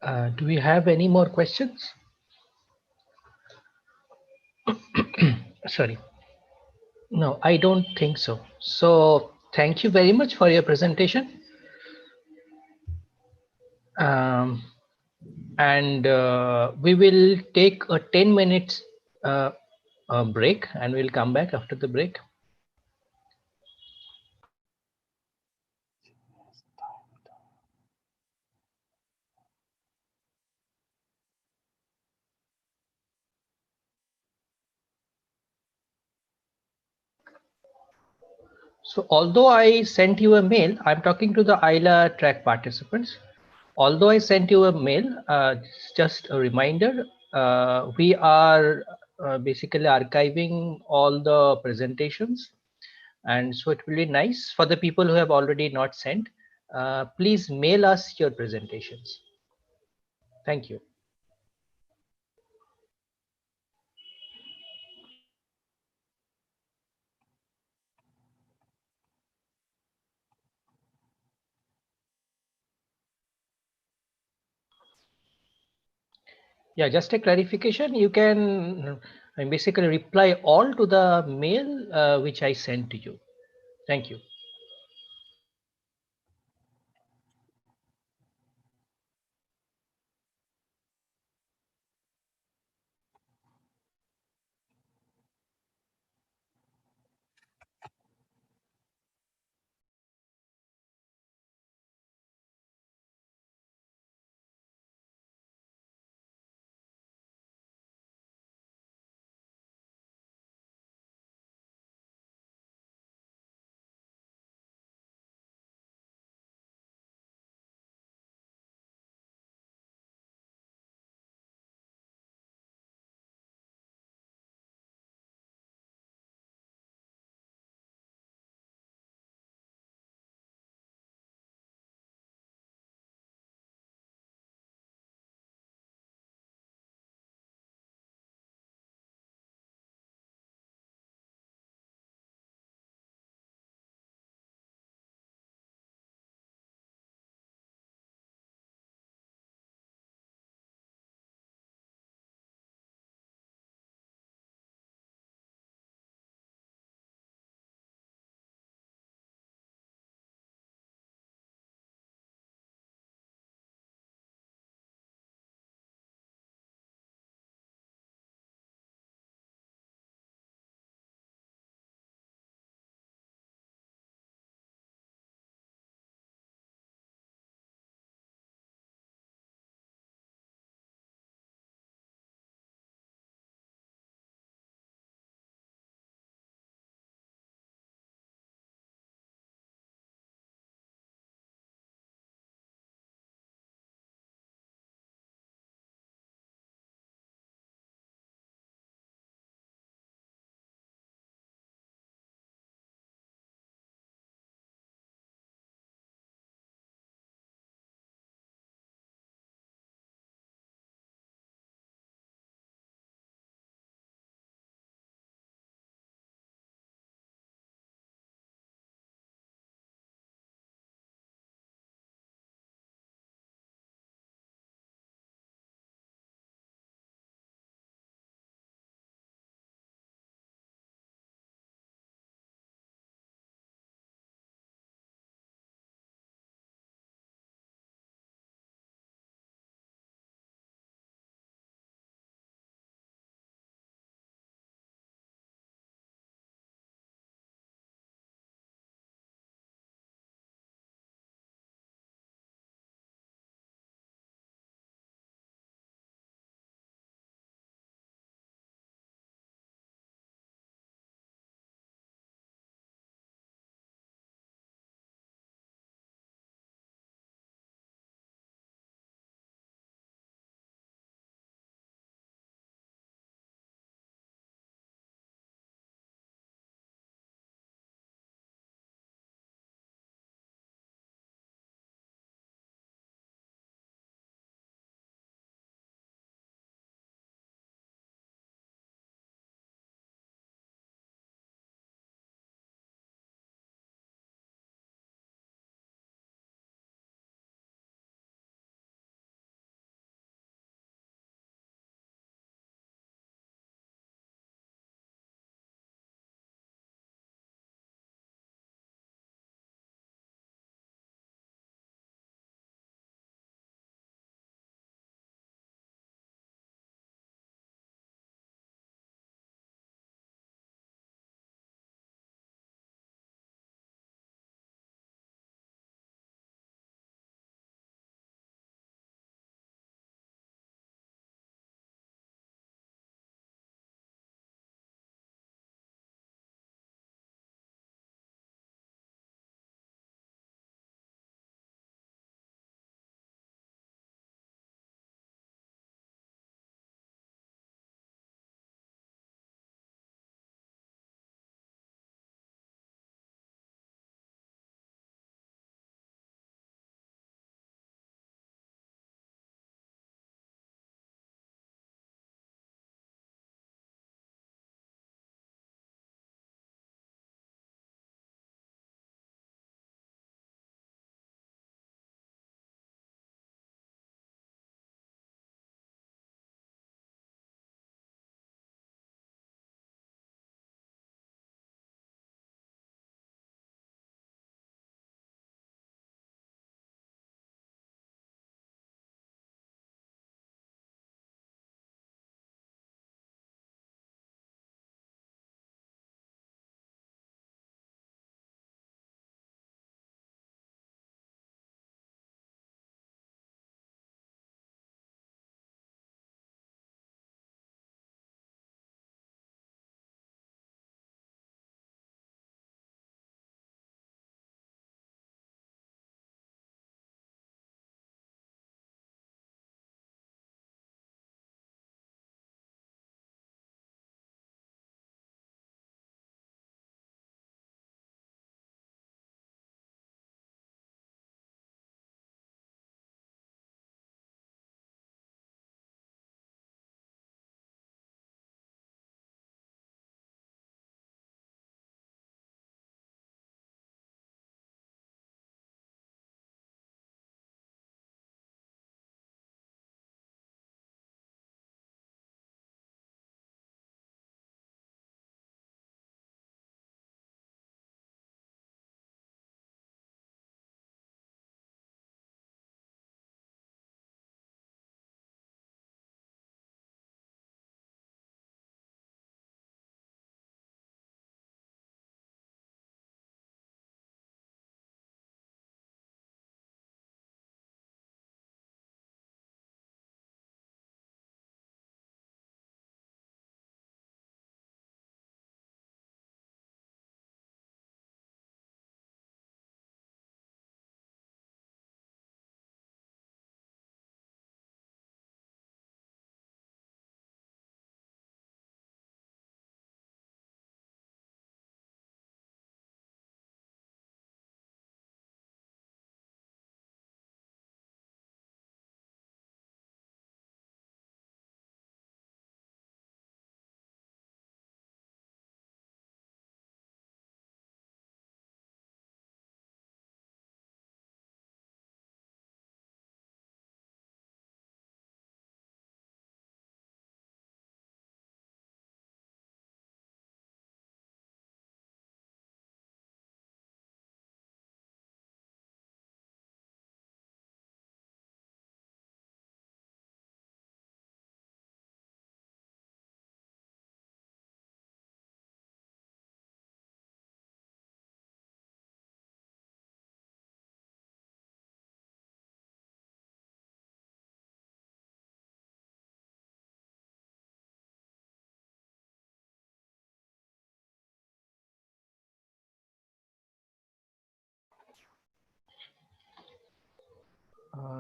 Speaker 5: Do we have any more questions? Sorry. No, I don't think so. So thank you very much for your presentation. And we will take a 10 minutes break, and we'll come back after the break. So although I sent you a mail, I'm talking to the ILA track participants. Although I sent you a mail, just a reminder, we are basically archiving all the presentations. And so it will be nice for the people who have already not sent, please mail us your presentations. Thank you. Yeah, just a clarification. You can basically reply all to the mail which I sent to you. Thank you.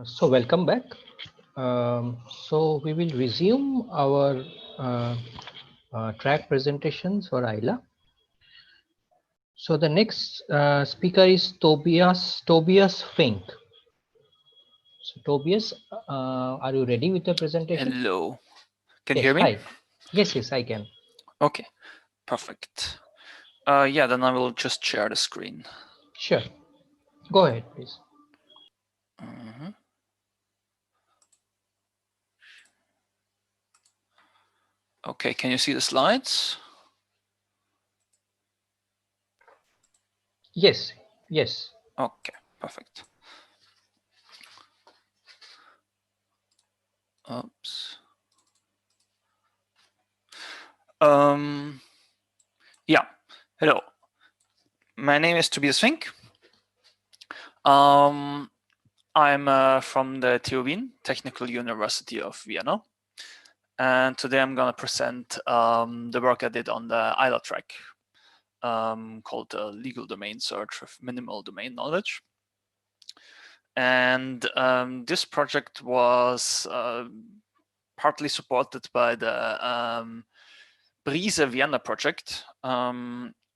Speaker 5: So welcome back. So we will resume our track presentations for ILA. So the next speaker is Tobias Fink. So Tobias, are you ready with the presentation?
Speaker 15: Hello. Can
Speaker 5: Yes,
Speaker 15: you hear me?
Speaker 5: hi. Yes, I can.
Speaker 15: Okay, perfect. Yeah, then I will just share the screen.
Speaker 5: Sure. Go ahead, please.
Speaker 15: Okay, can you see the slides?
Speaker 5: Yes.
Speaker 15: Okay, perfect. Oops. Yeah, hello. My name is Tobias Fink. I'm from the TU Wien, Technical University of Vienna. And today I'm going to present the work I did on the ILA track called Legal Domain Search with Minimal Domain Knowledge. And this project was partly supported by the Brise Vienna project,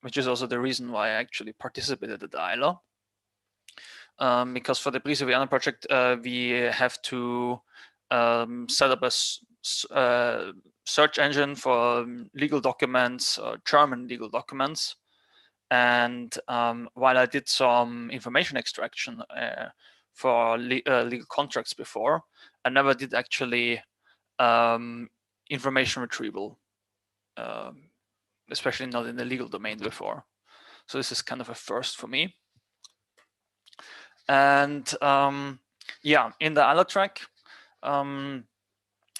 Speaker 15: which is also the reason why I actually participated at the ILA. Because for the Brise Vienna project, we have to set up a search engine for legal documents, German legal documents. And while I did some information extraction for legal contracts before, I never did actually information retrieval, especially not in the legal domain before. So this is kind of a first for me. And yeah, in the ILA track,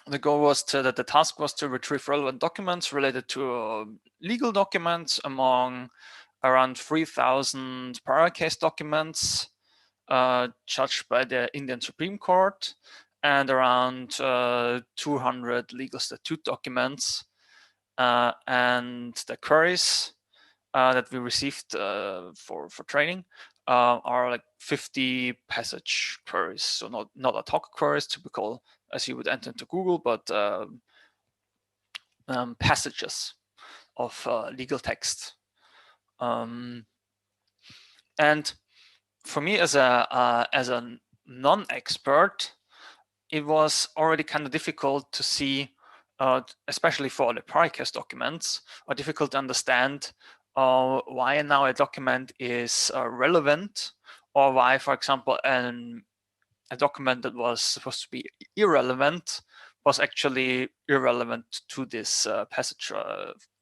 Speaker 15: the goal was the task was to retrieve relevant documents related to legal documents among around 3,000 prior case documents judged by the Indian Supreme Court and around 200 legal statute documents. And the queries that we received for training are like 50 passage queries. So not ad hoc queries, typical as you would enter into Google, but passages of legal text. And for me as a non-expert, it was already kind of difficult to see, especially for the prior case documents, or difficult to understand why now a document is relevant, or why, for example, a document that was supposed to be irrelevant was actually irrelevant to this passage,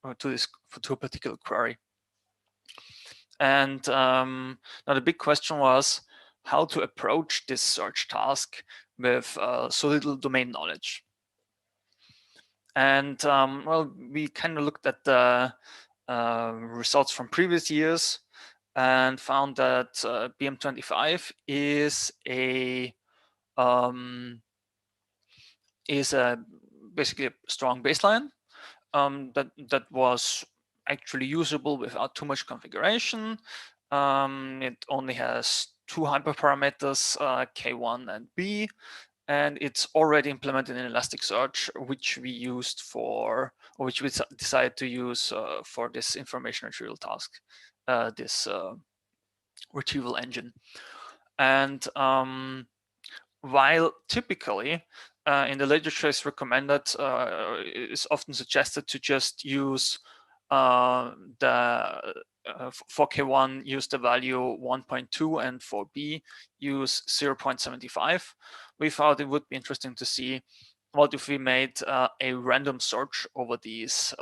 Speaker 15: or to a particular query. And now the big question was how to approach this search task with so little domain knowledge. And well, we kind of looked at the results from previous years and found that BM25 is basically a strong baseline that was actually usable without too much configuration. It only has two hyperparameters, K1 and B, and it's already implemented in Elasticsearch, which we used for, or which we decided to use for this information retrieval task, this retrieval engine. And while typically in the literature is recommended, it's often suggested to just use for K1 use the value 1.2 and for B use 0.75. We thought it would be interesting to see what if we made a random search over these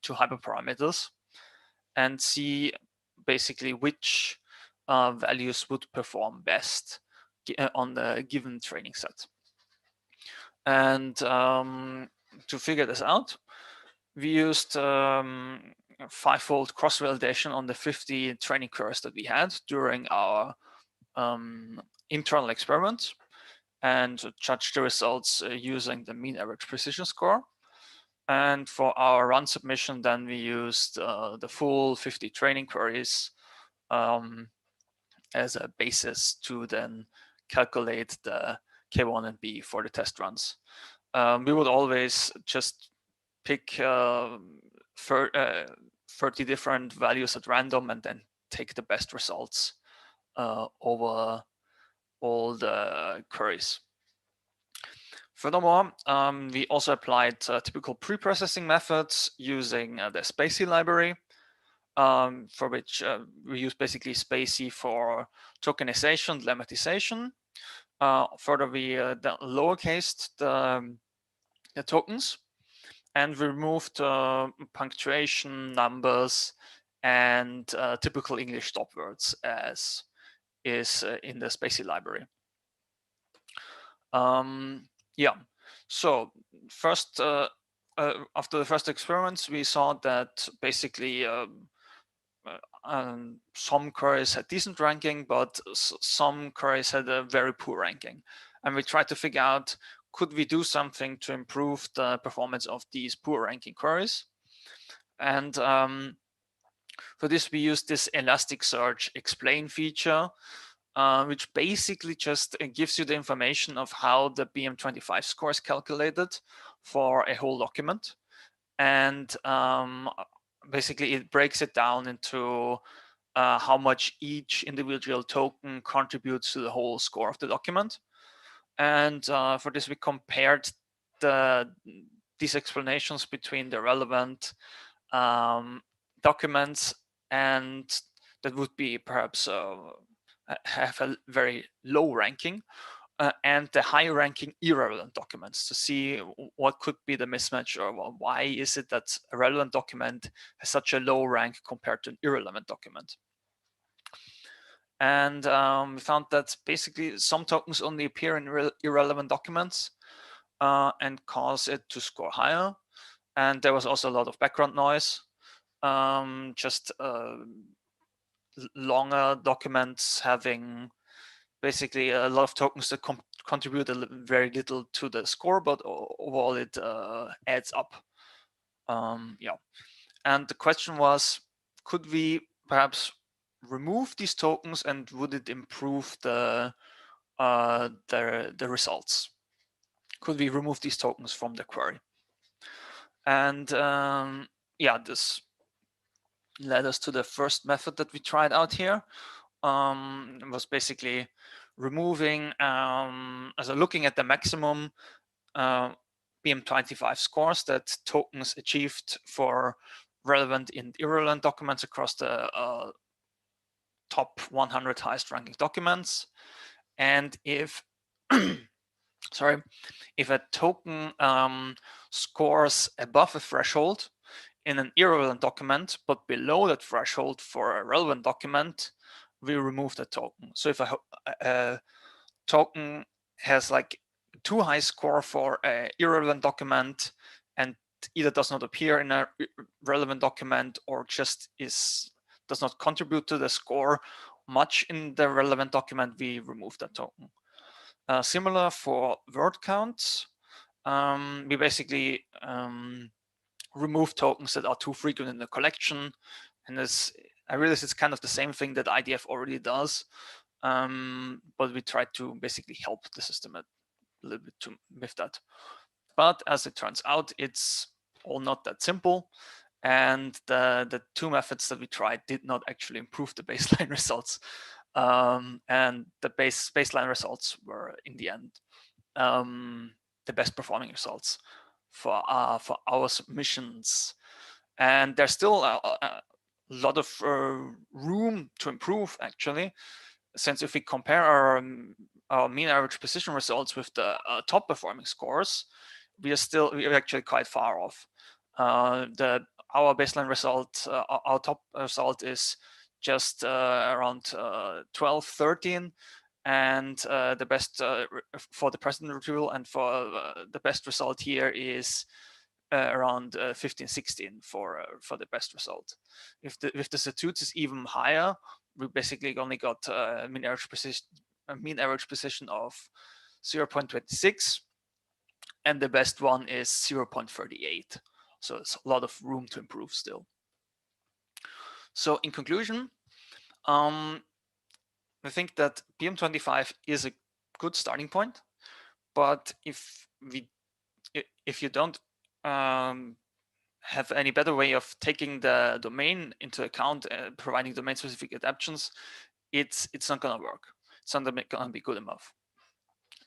Speaker 15: two hyperparameters and see basically which values would perform best on the given training set. And to figure this out, we used fivefold cross-validation on the 50 training queries that we had during our internal experiments and judged the results using the mean average precision score. And for our run submission, then we used the full 50 training queries as a basis to then calculate the K1 and B for the test runs. We would always just pick 30 different values at random and then take the best results over all the queries. Furthermore, we also applied typical pre-processing methods using the spaCy library, for which we use basically spaCy for tokenization, lemmatization. Further, we lowercased the tokens and we removed punctuation, numbers, and typical English stop words as is in the spaCy library. Yeah, so first, after the first experiments, we saw that basically some queries had decent ranking, but some queries had a very poor ranking. And we tried to figure out, could we do something to improve the performance of these poor ranking queries? And for this, we used this Elasticsearch explain feature, which basically just gives you the information of how the BM25 score is calculated for a whole document. And basically it breaks it down into how much each individual token contributes to the whole score of the document. And for this, we compared these explanations between the relevant documents and that would be perhaps have a very low ranking and the high ranking irrelevant documents to see what could be the mismatch or why is it that a relevant document has such a low rank compared to an irrelevant document. And we found that basically some tokens only appear in irrelevant documents and cause it to score higher. And there was also a lot of background noise, just longer documents having basically a lot of tokens that contribute very little to the score, but overall it adds up. Yeah, and the question was, could we perhaps remove these tokens and would it improve the results? Could we remove these tokens from the query? And yeah, this led us to the first method that we tried out here. It was basically removing, looking at the maximum BM25 scores that tokens achieved for relevant and irrelevant documents across the top 100 highest ranking documents. And if, sorry, if a token scores above a threshold in an irrelevant document, but below that threshold for a relevant document, we remove the token. So if a token has like too high score for an irrelevant document and either does not appear in a relevant document or just does not contribute to the score much in the relevant document, we remove that token. Similar for word counts, we basically remove tokens that are too frequent in the collection. And I realize it's kind of the same thing that IDF already does, but we try to basically help the system a little bit with that. But as it turns out, it's all not that simple. And the two methods that we tried did not actually improve the baseline results. And the baseline results were, in the end, the best performing results for our submissions. And there's still a lot of room to improve, actually, since if we compare our mean average position results with the top performing scores, we're actually quite far off. Our baseline result, our top result is just around 12, 13, and the best for the precedent retrieval and for the best result here is around 15, 16 for the best result. If the Satoots is even higher, we basically only got a mean average position of 0.26, and the best one is 0.38. So it's a lot of room to improve still. So in conclusion, I think that BM25 is a good starting point. But if you don't have any better way of taking the domain into account, providing domain-specific adaptions, it's not going to work. It's not going to be good enough.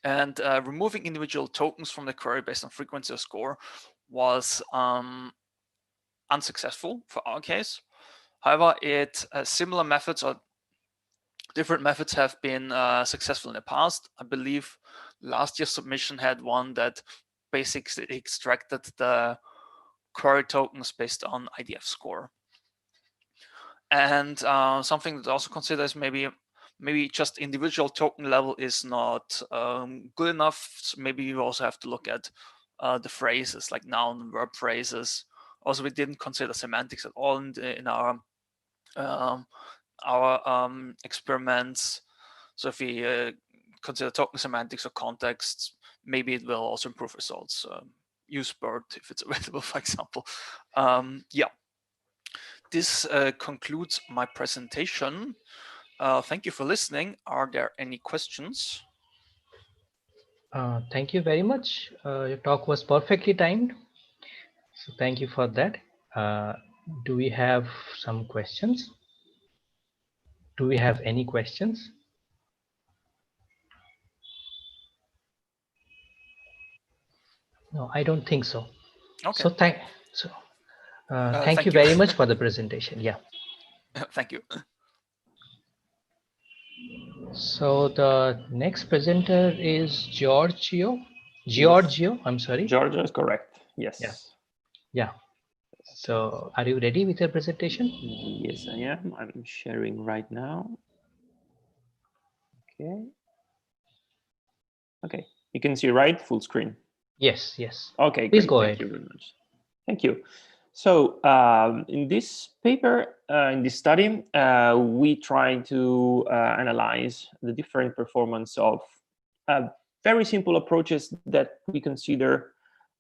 Speaker 15: And removing individual tokens from the query based on frequency or score was unsuccessful for our case. However, similar methods or different methods have been successful in the past. I believe last year's submission had one that basically extracted the query tokens based on IDF score. And something that also considers maybe just individual token level is not good enough. So maybe you also have to look at the phrases like noun and verb phrases. Also, we didn't consider semantics at all in our experiments. So if we consider token semantics or contexts, maybe it will also improve results. Use BERT if it's available, for example. Yeah, this concludes my presentation. Thank you for listening. Are there any questions?
Speaker 5: Thank you very much. Your talk was perfectly timed. So thank you for that. Do we have some questions? Do we have any questions? No, I don't think so.
Speaker 15: Okay.
Speaker 5: So thank you very much for the presentation. Yeah.
Speaker 15: Thank you.
Speaker 5: So the next presenter is Giorgio. I'm sorry.
Speaker 16: Giorgio is correct. Yes.
Speaker 5: Yeah. Yeah. So are you ready with your presentation?
Speaker 16: Yes, I am. I'm sharing right now. Okay. Okay. You can see, right? Full screen.
Speaker 5: Yes. Yes.
Speaker 16: Okay.
Speaker 5: Please
Speaker 16: great.
Speaker 5: go
Speaker 16: Thank
Speaker 5: ahead.
Speaker 16: you very much. Thank you. So in this paper, in this study, we try to analyze the different performance of very simple approaches that we consider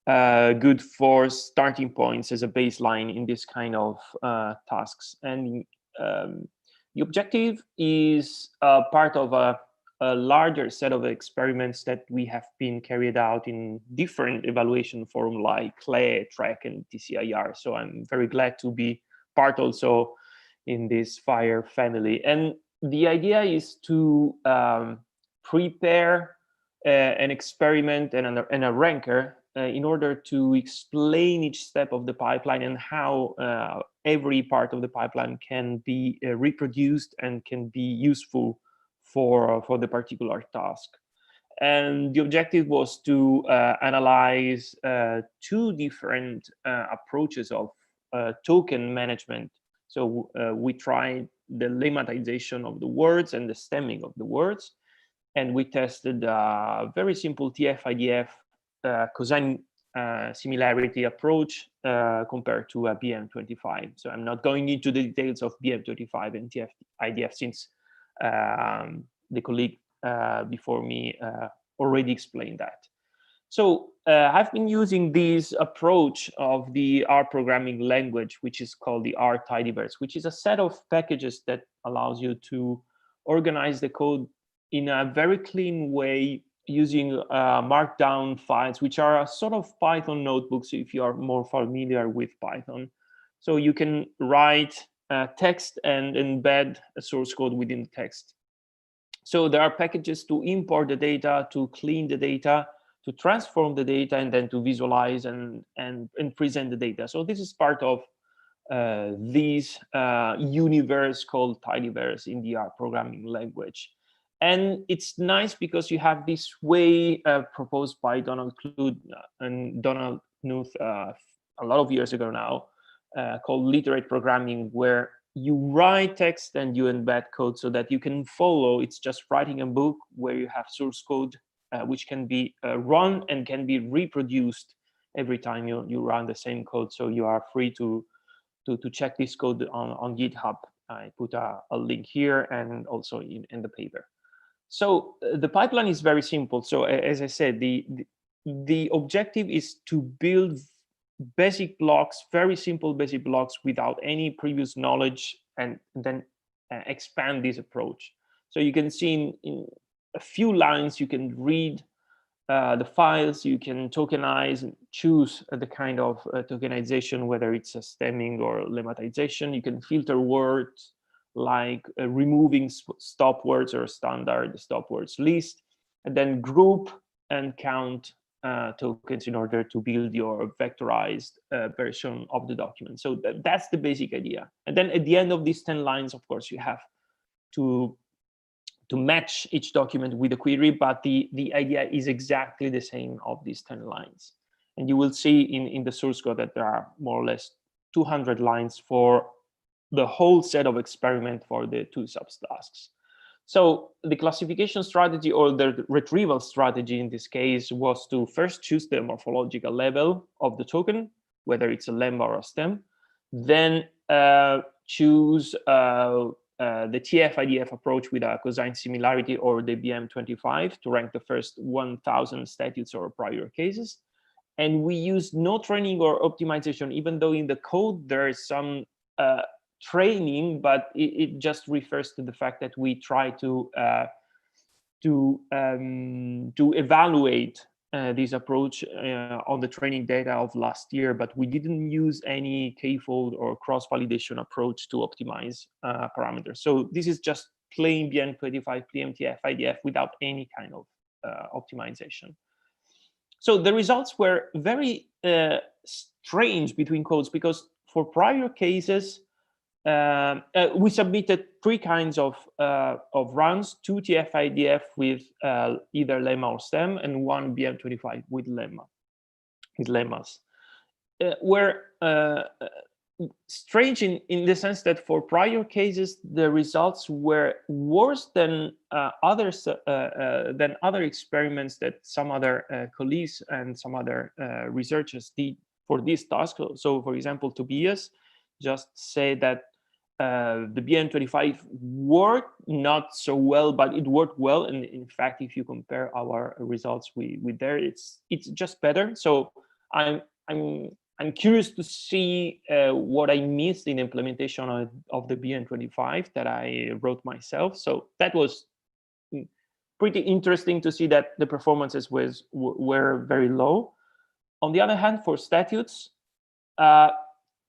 Speaker 16: good for starting points as a baseline in this kind of tasks. And the objective is part of a larger set of experiments that we have been carried out in different evaluation forums like CLEF, TREC, and NTCIR. So I'm very glad to be part also in this FIRE family. And the idea is to prepare an experiment and a ranker in order to explain each step of the pipeline and how every part of the pipeline can be reproduced and can be useful for the particular task. And the objective was to analyze two different approaches of token management. So we tried the lemmatization of the words and the stemming of the words. And we tested a very simple TF-IDF cosine similarity approach compared to a BM25. So I'm not going into the details of BM25 and TF-IDF since the colleague before me already explained that. So I've been using this approach of the R programming language, which is called the R tidyverse, which is a set of packages that allows you to organize the code in a very clean way using markdown files, which are a sort of Python notebooks if you are more familiar with Python. So you can write text and embed a source code within the text. So there are packages to import the data, to clean the data, to transform the data, and then to visualize and present the data. So this is part of this universe called tidyverse in the R programming language. And it's nice because you have this way proposed by Donald Knuth a lot of years ago now, called literate programming, where you write text and you embed code so that you can follow. It's just writing a book where you have source code which can be run and can be reproduced every time you run the same code. So you are free to check this code on GitHub. I put a link here and also in the paper. So the pipeline is very simple. So as I said, the objective is to build basic blocks, very simple basic blocks without any previous knowledge, and then expand this approach. So you can see a few lines, you can read the files, you can tokenize and choose the kind of tokenization, whether it's a stemming or lemmatization. You can filter words like removing stop words or standard stop words list, and then group and count tokens in order to build your vectorized version of the document. So that's the basic idea. And then at the end of these 10 lines, of course, you have to match each document with a query, but the idea is exactly the same of these 10 lines. And you will see in the source code that there are more or less 200 lines for the whole set of experiment for the 2 subtasks. So the classification strategy, or the retrieval strategy in this case, was to first choose the morphological level of the token, whether it's a lemma or a stem, then choose the TF-IDF approach with a cosine similarity or the BM25 to rank the first 1,000 statutes or prior cases. And we use no training or optimization, even though in the code there is some training, but it just refers to the fact that we try to evaluate this approach on the training data of last year, but we didn't use any k-fold or cross-validation approach to optimize parameters. So this is just plain BM25 PMTF IDF without any kind of optimization. So the results were very strange between codes, because for prior cases, we submitted 3 kinds of runs: 2 TF-IDF with either lemma or stem, and 1 BM25 with lemmas. Were strange in the sense that for prior cases, the results were worse than other experiments that some other colleagues and some other researchers did for this task. So, for example, Tobias just said that the BM25 worked not so well, but it worked well. And in fact, if you compare our results with there, it's just better. So I'm curious to see what I missed in implementation of the BM25 that I wrote myself. So that was pretty interesting to see that the performances were very low. On the other hand, for statutes,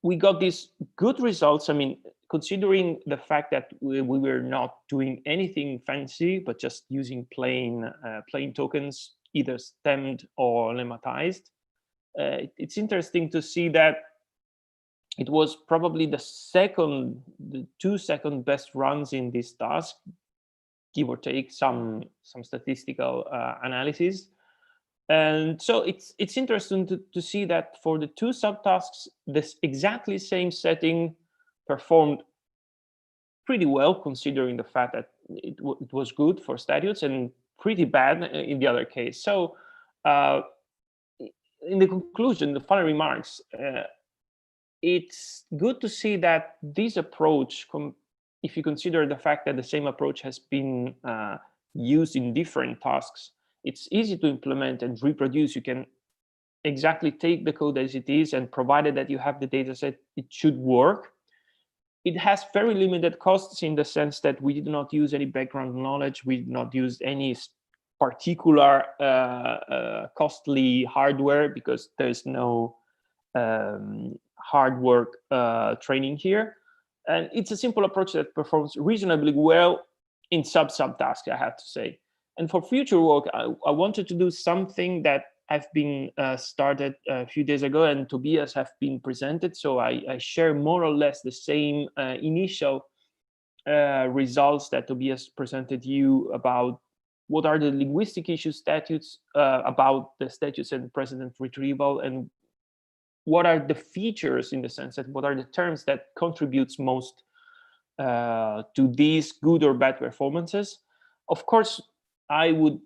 Speaker 16: we got these good results. I mean, considering the fact that we were not doing anything fancy, but just using plain tokens, either stemmed or lemmatized, it's interesting to see that it was probably the 2 second best runs in this task, give or take some statistical analysis. And so it's interesting to see that for the 2 subtasks, this exactly same setting performed pretty well, considering the fact that it was good for statutes and pretty bad in the other case. So in the conclusion, the final remarks, it's good to see that this approach, if you consider the fact that the same approach has been used in different tasks, it's easy to implement and reproduce. You can exactly take the code as it is, and provided that you have the data set, it should work. It has very limited costs in the sense that we did not use any background knowledge. We did not use any particular costly hardware, because there's no hard work training here. And it's a simple approach that performs reasonably well in subtasks, I have to say. And for future work, I wanted to do something that have been started a few days ago, and Tobias have been presented. So I share more or less the same initial results that Tobias presented you about what are the linguistic issue statutes, about the statutes and precedent retrieval, and what are the features, in the sense that what are the terms that contributes most to these good or bad performances. Of course, I would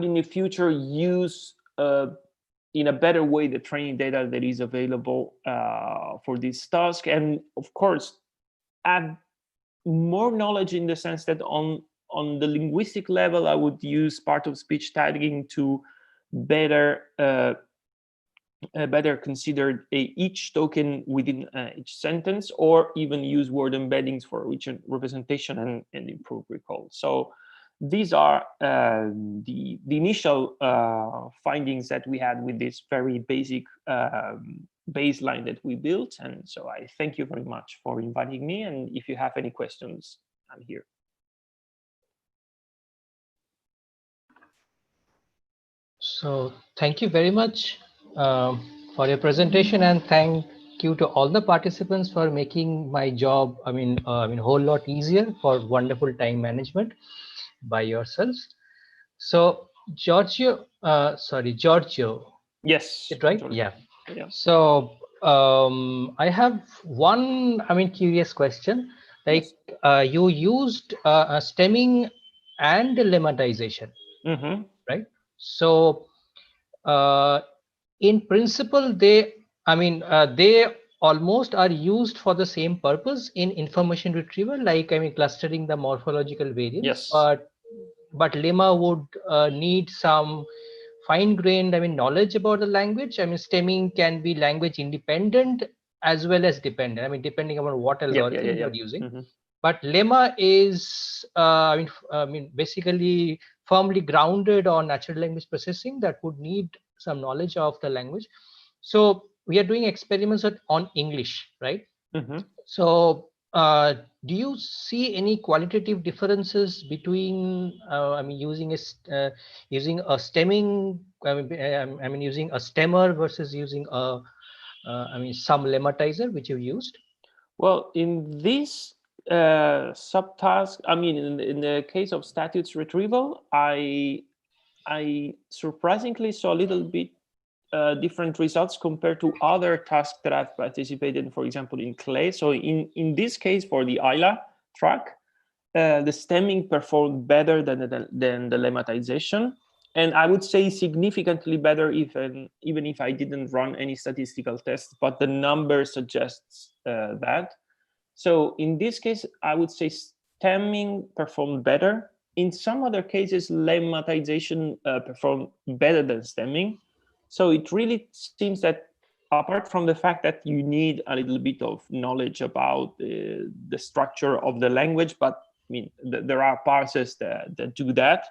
Speaker 16: in the future use in a better way the training data that is available for this task, and of course add more knowledge in the sense that on the linguistic level, I would use part of speech tagging to better consider each token within each sentence, or even use word embeddings for rich representation and improve recall. So these are the initial findings that we had with this very basic baseline that we built. And so I thank you very much for inviting me. And if you have any questions, I'm here.
Speaker 5: So thank you very much for your presentation, and thank you to all the participants for making my job, I mean, a whole lot easier, for wonderful time management by yourselves. So Giorgio,
Speaker 16: Yes.
Speaker 5: Is it right?
Speaker 16: Giorgio.
Speaker 5: Yeah.
Speaker 16: Yeah.
Speaker 5: So I have one, curious question. Like, you used stemming and lemmatization, right? So in principle, they almost are used for the same purpose in information retrieval, like clustering the morphological variants.
Speaker 16: Yes.
Speaker 5: But lemma would need some fine-grained knowledge about the language. Stemming can be language independent as well as dependent, depending on what algorithm you're using. But lemma is basically firmly grounded on natural language processing that would need some knowledge of the language. So we are doing experiments on English, right? So do you see any qualitative differences between using a stemming, using a stemmer versus using a some lemmatizer, which you used?
Speaker 16: Well, in this subtask, in the case of statutes retrieval, I surprisingly saw a little bit different results compared to other tasks that I've participated in, for example, in CLE. So in this case, for the ILA track, the stemming performed better than the lemmatization. And I would say significantly better, even if I didn't run any statistical tests, but the number suggests that. So in this case, I would say stemming performed better. In some other cases, lemmatization performed better than stemming. So it really seems that, apart from the fact that you need a little bit of knowledge about the structure of the language, but there are parsers that do that,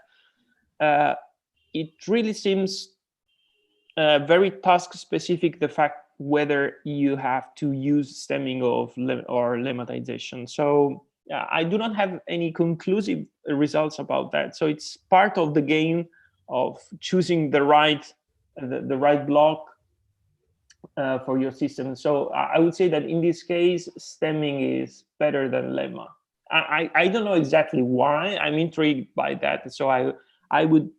Speaker 16: it really seems very task specific, the fact whether you have to use stemming or lemmatization. So I do not have any conclusive results about that. So it's part of the game of choosing the right block for your system. So I would say that in this case, stemming is better than lemma. I don't know exactly why. I'm intrigued by that. So I would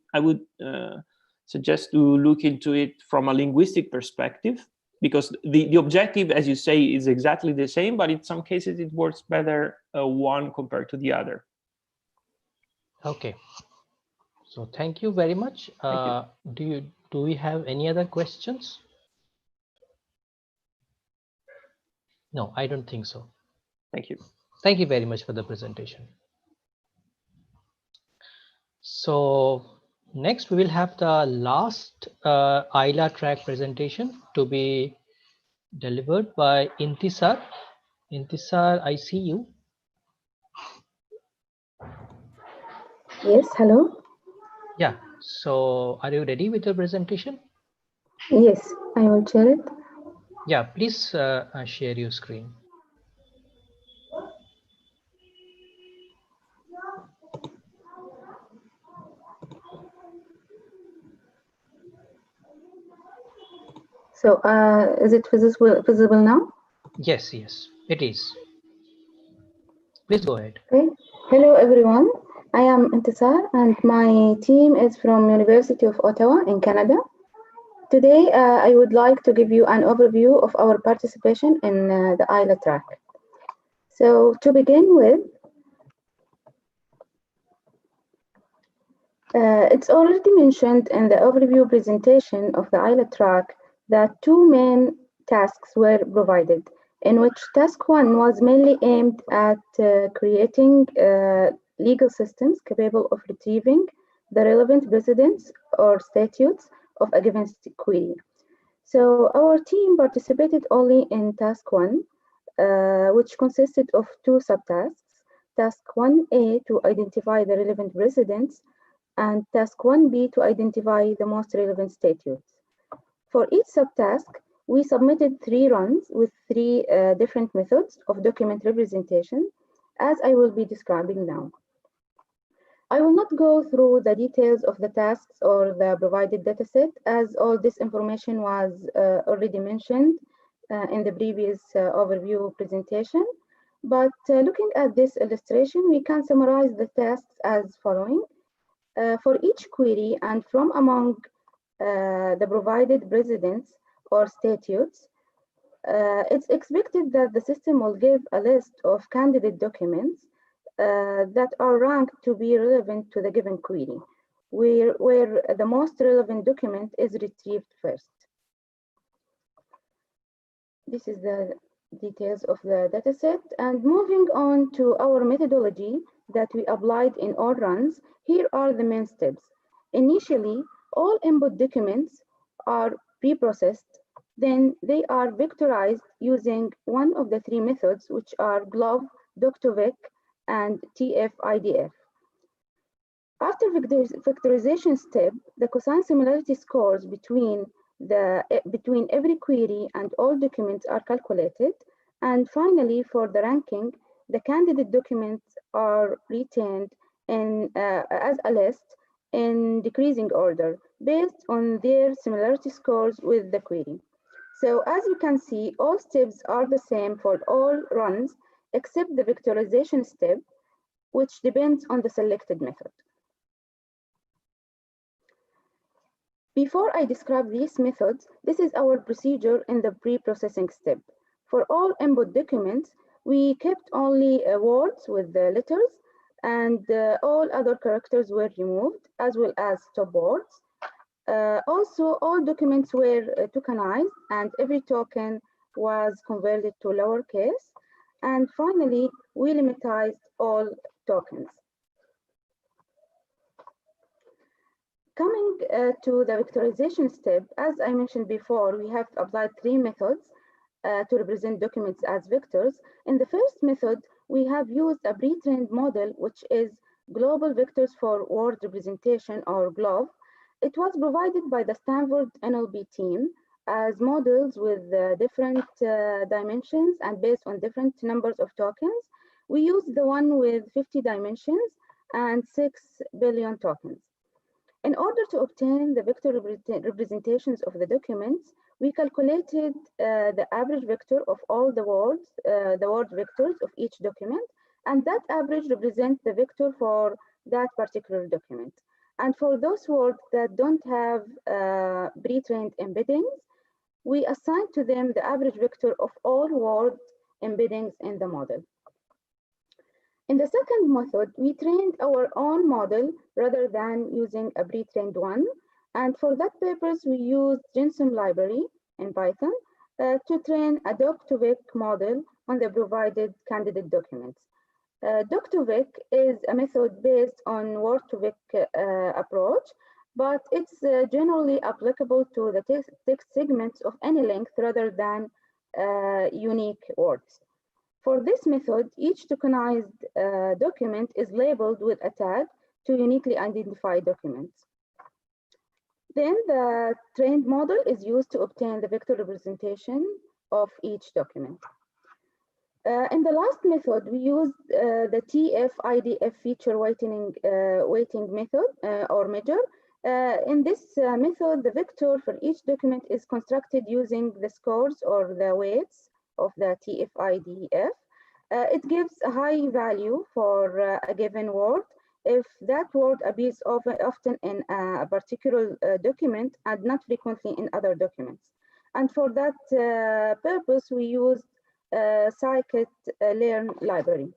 Speaker 16: suggest to look into it from a linguistic perspective, because the objective, as you say, is exactly the same, but in some cases it works better one compared to the other.
Speaker 5: Okay. So thank you very much. Do we have any other questions? No, I don't think so.
Speaker 16: Thank you.
Speaker 5: Thank you very much for the presentation. So next we will have the last ILA track presentation to be delivered by Intisar. Intisar, I see you.
Speaker 17: Yes, hello.
Speaker 5: Yeah, so are you ready with your presentation?
Speaker 17: Yes, I will share it.
Speaker 5: Yeah, please share your screen.
Speaker 17: So is it visible now?
Speaker 5: Yes, it is. Please go ahead.
Speaker 17: Okay. Hello, everyone. I am Intisar, and my team is from University of Ottawa in Canada. Today, I would like to give you an overview of our participation in the ILA track. So to begin with, it's already mentioned in the overview presentation of the ILA track that two main tasks were provided, in which task one was mainly aimed at creating legal systems capable of retrieving the relevant precedents or statutes of a given query. So our team participated only in task one, which consisted of two subtasks. task 1A to identify the relevant precedents, and task 1B to identify the most relevant statutes. For each subtask, we submitted 3 runs with 3 different methods of document representation, as I will be describing now. I will not go through the details of the tasks or the provided dataset, as all this information was already mentioned in the previous overview presentation. But looking at this illustration, we can summarize the tasks as following. For each query and from among the provided precedents or statutes, it's expected that the system will give a list of candidate documents that are ranked to be relevant to the given query, where the most relevant document is retrieved first. This is the details of the dataset. And moving on to our methodology that we applied in all runs, here are the main steps. Initially, all input documents are pre-processed, then they are vectorized using one of the 3 methods, which are GLOV, Doc2Vec, and TF-IDF. After vectorization step, the cosine similarity scores between every query and all documents are calculated. And finally, for the ranking, the candidate documents are retained as a list in decreasing order based on their similarity scores with the query. So as you can see, all steps are the same for all runs except the vectorization step, which depends on the selected method. Before I describe these methods, this is our procedure in the pre-processing step. For all input documents, we kept only words with the letters, and all other characters were removed, as well as stop words. Also, all documents were tokenized, and every token was converted to lowercase. And finally, we limitized all tokens. Coming to the vectorization step, as I mentioned before, we have applied 3 methods to represent documents as vectors. In the first method, we have used a pre-trained model, which is Global Vectors for Word Representation, or GLOV. It was provided by the Stanford NLP team as models with different dimensions and based on different numbers of tokens. We used the one with 50 dimensions and 6 billion tokens. In order to obtain the vector representations of the documents, we calculated the average vector of all the word vectors of each document, and that average represents the vector for that particular document. And for those words that don't have pre-trained embeddings, we assign to them the average vector of all word embeddings in the model. In the second method, we trained our own model rather than using a pre-trained one. And for that purpose, we used Gensum library in Python to train a Doc2Vec model on the provided candidate documents. Doc2Vec is a method based on Word2Vec approach, but it's generally applicable to the text segments of any length rather than unique words. For this method, each tokenized document is labeled with a tag to uniquely identify documents. Then the trained model is used to obtain the vector representation of each document. In the last method, we used the TF-IDF feature weighting method or measure. In this method, the vector for each document is constructed using the scores or the weights of the TF-IDF. It gives a high value for a given word if that word appears often in a particular document and not frequently in other documents. And for that purpose, we used scikit-learn library.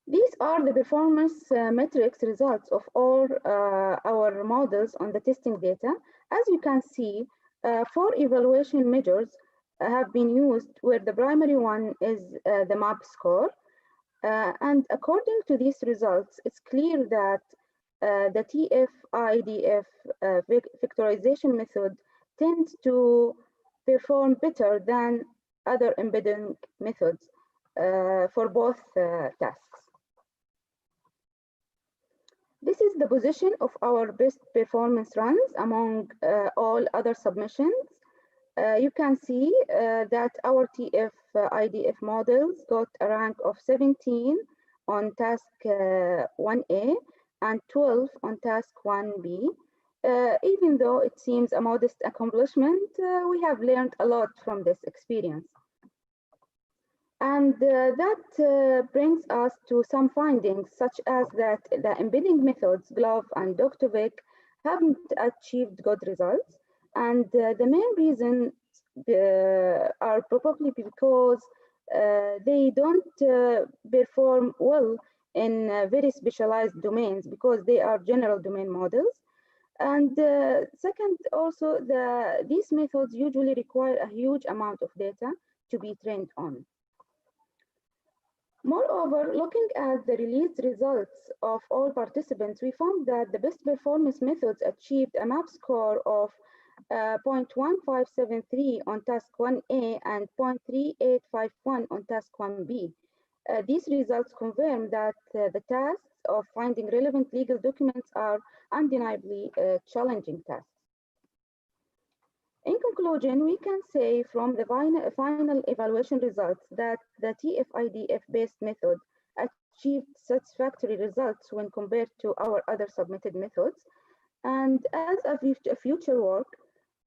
Speaker 17: These are the performance metrics results of all our models on the testing data. As you can see, 4 evaluation measures have been used, where the primary one is the MAP score. And according to these results, it's clear that the TF-IDF vectorization method tends to perform better than other embedding methods for both tasks. This is the position of our best performance runs among all other submissions. You can see that our TF-IDF models got a rank of 17 on task 1A and 12 on task 1B. Even though it seems a modest accomplishment, we have learned a lot from this experience. And that brings us to some findings, such as that the embedding methods, GLOVE and Dr.Vic, haven't achieved good results. And the main reasons are probably because they don't perform well in very specialized domains because they are general domain models. And second, also, these methods usually require a huge amount of data to be trained on. Moreover, looking at the released results of all participants, we found that the best performance methods achieved a MAP score of 0.1573 on task 1A and 0.3851 on task 1B. These results confirm that the tasks of finding relevant legal documents are undeniably challenging tasks. In conclusion, we can say from the final evaluation results that the TF-IDF-based method achieved satisfactory results when compared to our other submitted methods. And as a future work,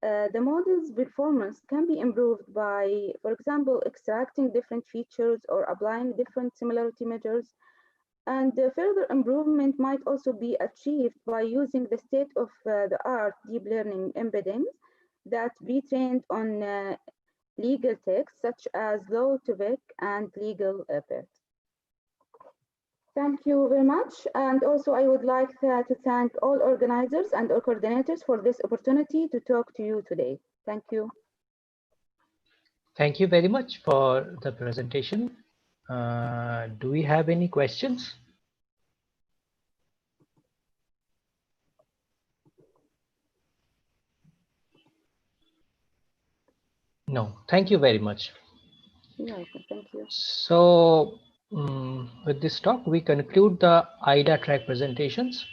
Speaker 17: the model's performance can be improved by, for example, extracting different features or applying different similarity measures. And further improvement might also be achieved by using the state-of-the-art deep learning embeddings that be trained on legal texts such as law to vic and legal PERT. Thank you very much. And also I would like to thank all organizers and all coordinators for this opportunity to talk to you today. Thank you.
Speaker 5: Thank you very much for the presentation. Do we have any questions? No, thank you very much.
Speaker 17: You're welcome. Thank you.
Speaker 5: So with this talk, we conclude the IDA track presentations.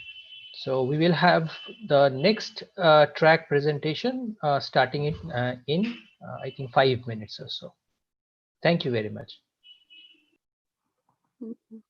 Speaker 5: So we will have the next track presentation starting in I think 5 minutes or so. Thank you very much.
Speaker 17: Thank you.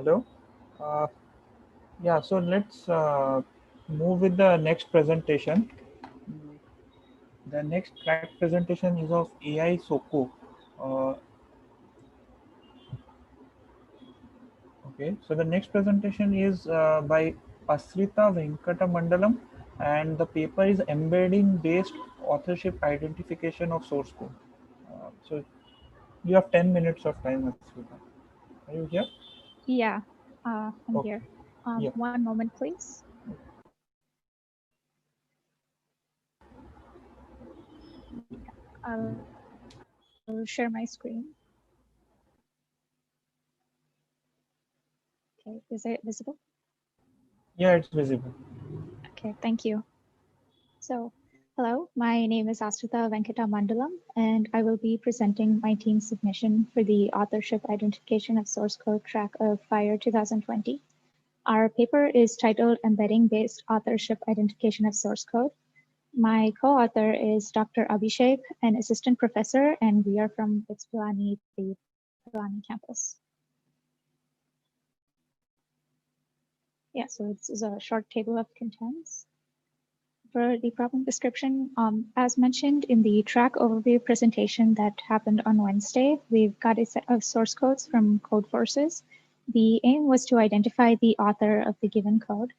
Speaker 1: Hello. Yeah, so let's move with the next presentation. The next track presentation is of AI Soko. Okay, so the next presentation is by Asrita Venkatamandalam, and the paper is embedding based authorship identification of source code. So you have 10 minutes of time, Asrita. Are you here?
Speaker 18: Yeah, I'm
Speaker 1: Okay.
Speaker 18: here.
Speaker 1: Yeah.
Speaker 18: One moment, please. I'll share my screen. Okay, is it visible?
Speaker 1: Yeah, it's visible.
Speaker 18: Okay, thank you. So, hello, my name is Asrita Venkatamandalam, and I will be presenting my team's submission for the authorship identification of source code track of FIRE 2020. Our paper is titled Embedding Based Authorship Identification of Source Code. My co-author is Dr. Abhishek, an assistant professor, and we are from its Pilani, the Pilani campus. Yeah, so this is a short table of contents. For the problem description, as mentioned in the track overview presentation that happened on Wednesday, we've got a set of source codes from Codeforces. The aim was to identify the author of the given code.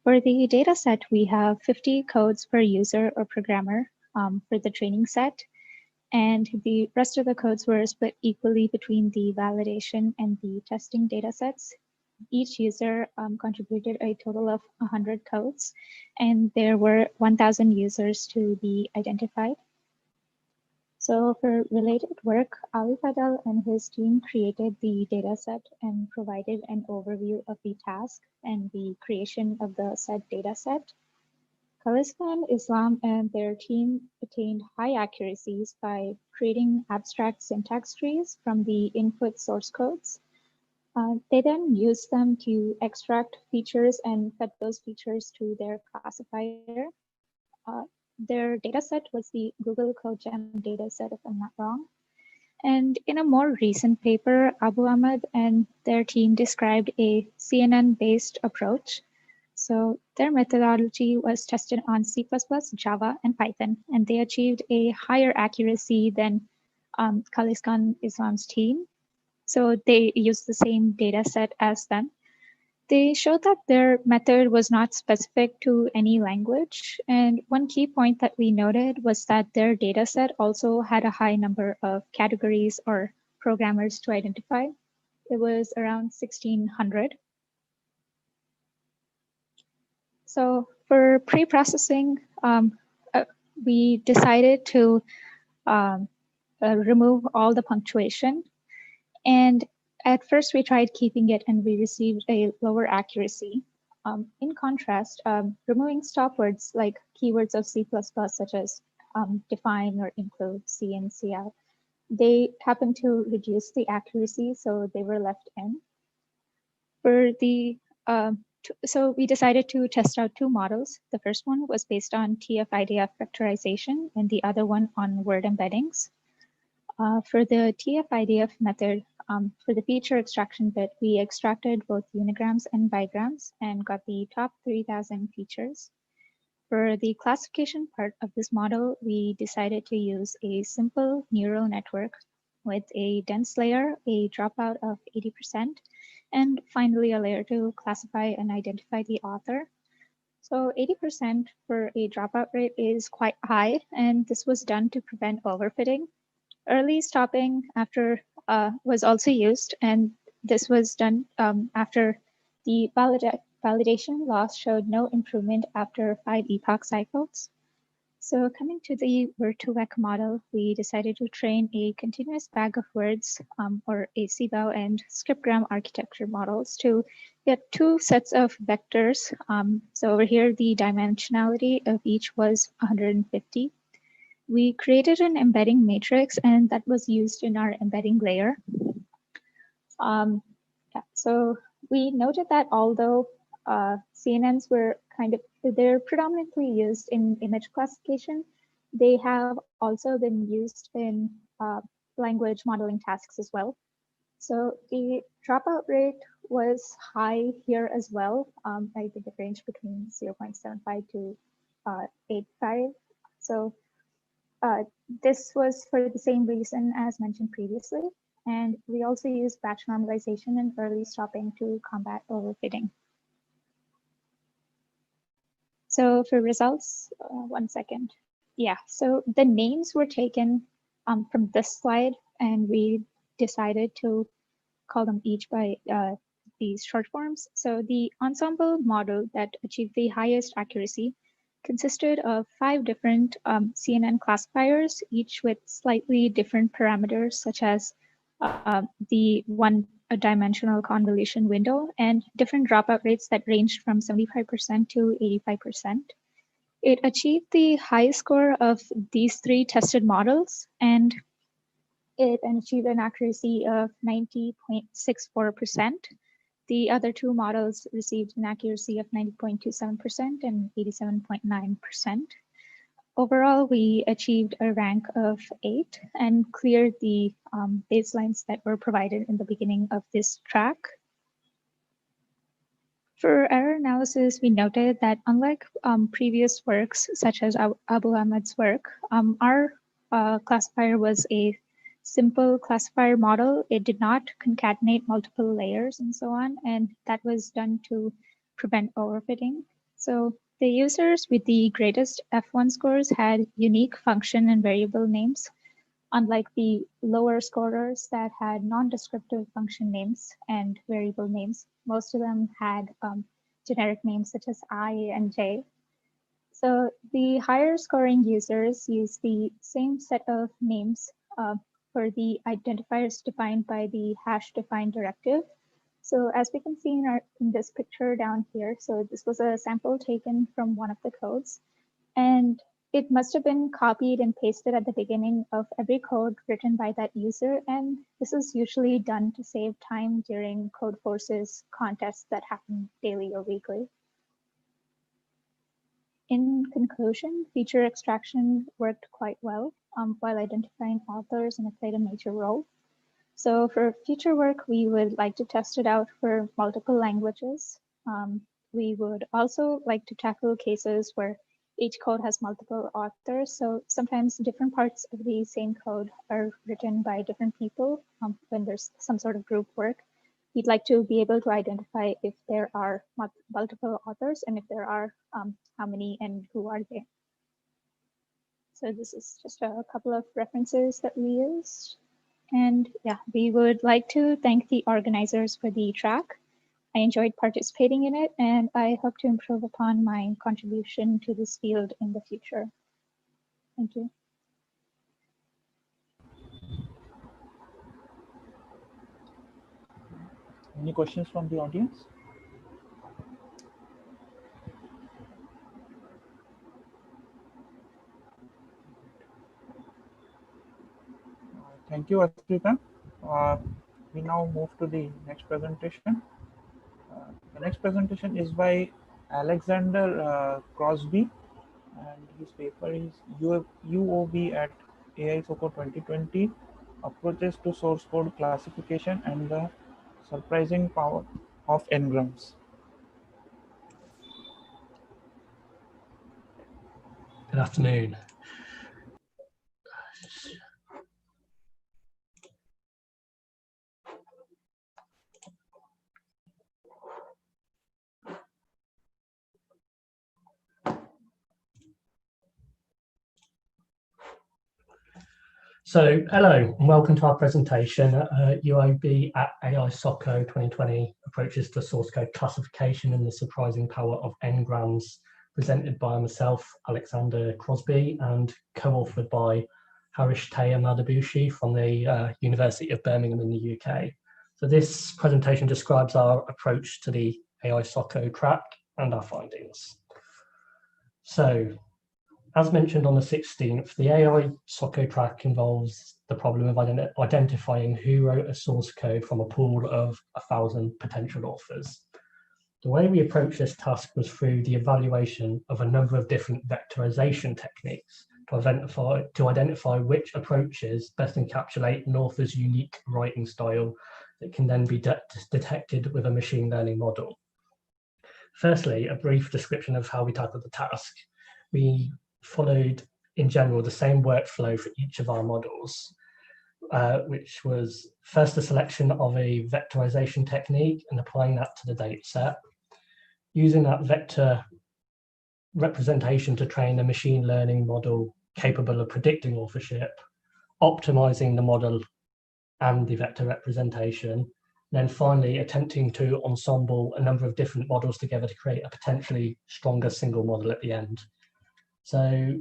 Speaker 18: For the data set, we have 50 codes per user or programmer for the training set, and the rest of the codes were split equally between the validation and the testing data sets. Each user contributed a total of 100 codes, and there were 1,000 users to be identified. So for related work, Ali Fadel and his team created the dataset and provided an overview of the task and the creation of the said dataset. Khalistan Islam and their team attained high accuracies by creating abstract syntax trees from the input source codes. They then used them to extract features and fed those features to their classifier. Their dataset was the Google CodeGem dataset, if I'm not wrong. And in a more recent paper, Abu Ahmed and their team described a CNN-based approach. So their methodology was tested on C++, Java, and Python, and they achieved a higher accuracy than Khalistan Islam's team. So they used the same data set as them. They showed that their method was not specific to any language. And one key point that we noted was that their data set also had a high number of categories or programmers to identify. It was around 1,600. So for pre-processing, we decided to remove all the punctuation. And at first we tried keeping it and we received a lower accuracy. In contrast, removing stop words like keywords of C++ such as define or include, C and CL, they happen to reduce the accuracy, so they were left in. For the so we decided to test out two models. The first one was based on TF-IDF vectorization and the other one on word embeddings. For the TF-IDF method, for the feature extraction bit, we extracted both unigrams and bigrams and got the top 3,000 features. For the classification part of this model, we decided to use a simple neural network with a dense layer, a dropout of 80%, and finally a layer to classify and identify the author. So 80% for a dropout rate is quite high, and this was done to prevent overfitting. Early stopping after was also used, and this was done after the validation loss showed no improvement after 5 epoch cycles. So coming to the word-to-vec model, we decided to train a continuous bag of words or a CBOW and scriptgram architecture models to get two sets of vectors. So over here, the dimensionality of each was 150. We created an embedding matrix, and that was used in our embedding layer. So we noted that although CNNs were they're predominantly used in image classification, they have also been used in language modeling tasks as well. So the dropout rate was high here as well. I think it ranged between 0.75 to 0.85. So this was for the same reason as mentioned previously. And we also use batch normalization and early stopping to combat overfitting. So for results, 1 second. Yeah, so the names were taken from this slide, and we decided to call them each by these short forms. So the ensemble model that achieved the highest accuracy consisted of 5 different CNN classifiers, each with slightly different parameters, such as the one-dimensional convolution window and different dropout rates that ranged from 75% to 85%. It achieved the highest score of these 3 tested models, and it achieved an accuracy of 90.64%. The other 2 models received an accuracy of 90.27% and 87.9%. Overall, we achieved a rank of 8 and cleared the baselines that were provided in the beginning of this track. For error analysis, we noted that unlike previous works, such as Abu Ahmed's work, our classifier was a simple classifier model. It did not concatenate multiple layers and so on, and that was done to prevent overfitting. So the users with the greatest F1 scores had unique function and variable names, unlike the lower scorers that had non-descriptive function names and variable names. Most of them had generic names such as I and J. So the higher scoring users use the same set of names for the identifiers defined by the hash defined directive. So as we can see in this picture down here, so this was a sample taken from one of the codes, and it must have been copied and pasted at the beginning of every code written by that user. And this is usually done to save time during Codeforce's contests that happen daily or weekly. In conclusion, feature extraction worked quite well while identifying authors, and it played a major role. So for future work, we would like to test it out for multiple languages. We would also like to tackle cases where each code has multiple authors. So sometimes different parts of the same code are written by different people when there's some sort of group work. We'd like to be able to identify if there are multiple authors, and if there are, how many and who are they. So this is just a couple of references that we used. And yeah, we would like to thank the organizers for the track. I enjoyed participating in it, and I hope to improve upon my contribution to this field in the future. Thank you.
Speaker 1: Any questions from the audience? Thank you, Asrita. We now move to the next presentation. The next presentation is by Alexander Crosby, and his paper is UOB at AI SOCO 2020, Approaches to Source Code Classification and the Surprising Power of N-grams.
Speaker 19: Good afternoon. So hello and welcome to our presentation at UOB at AI SOCO 2020, Approaches to Source Code Classification and the Surprising Power of N-grams, presented by myself, Alexander Crosby, and co-authored by Harish Madabushi from the University of Birmingham in the UK. So this presentation describes our approach to the AI SOCO track and our findings. So, as mentioned on the 16th, the AI SOCO track involves the problem of identifying who wrote a source code from a pool of 1,000 potential authors. The way we approached this task was through the evaluation of a number of different vectorization techniques to identify which approaches best encapsulate an author's unique writing style that can then be detected with a machine learning model. Firstly, a brief description of how we tackled the task. We followed, in general, the same workflow for each of our models, which was first a selection of a vectorization technique and applying that to the data set. Using that vector representation to train a machine learning model capable of predicting authorship, optimizing the model and the vector representation, then finally attempting to ensemble a number of different models together to create a potentially stronger single model at the end. So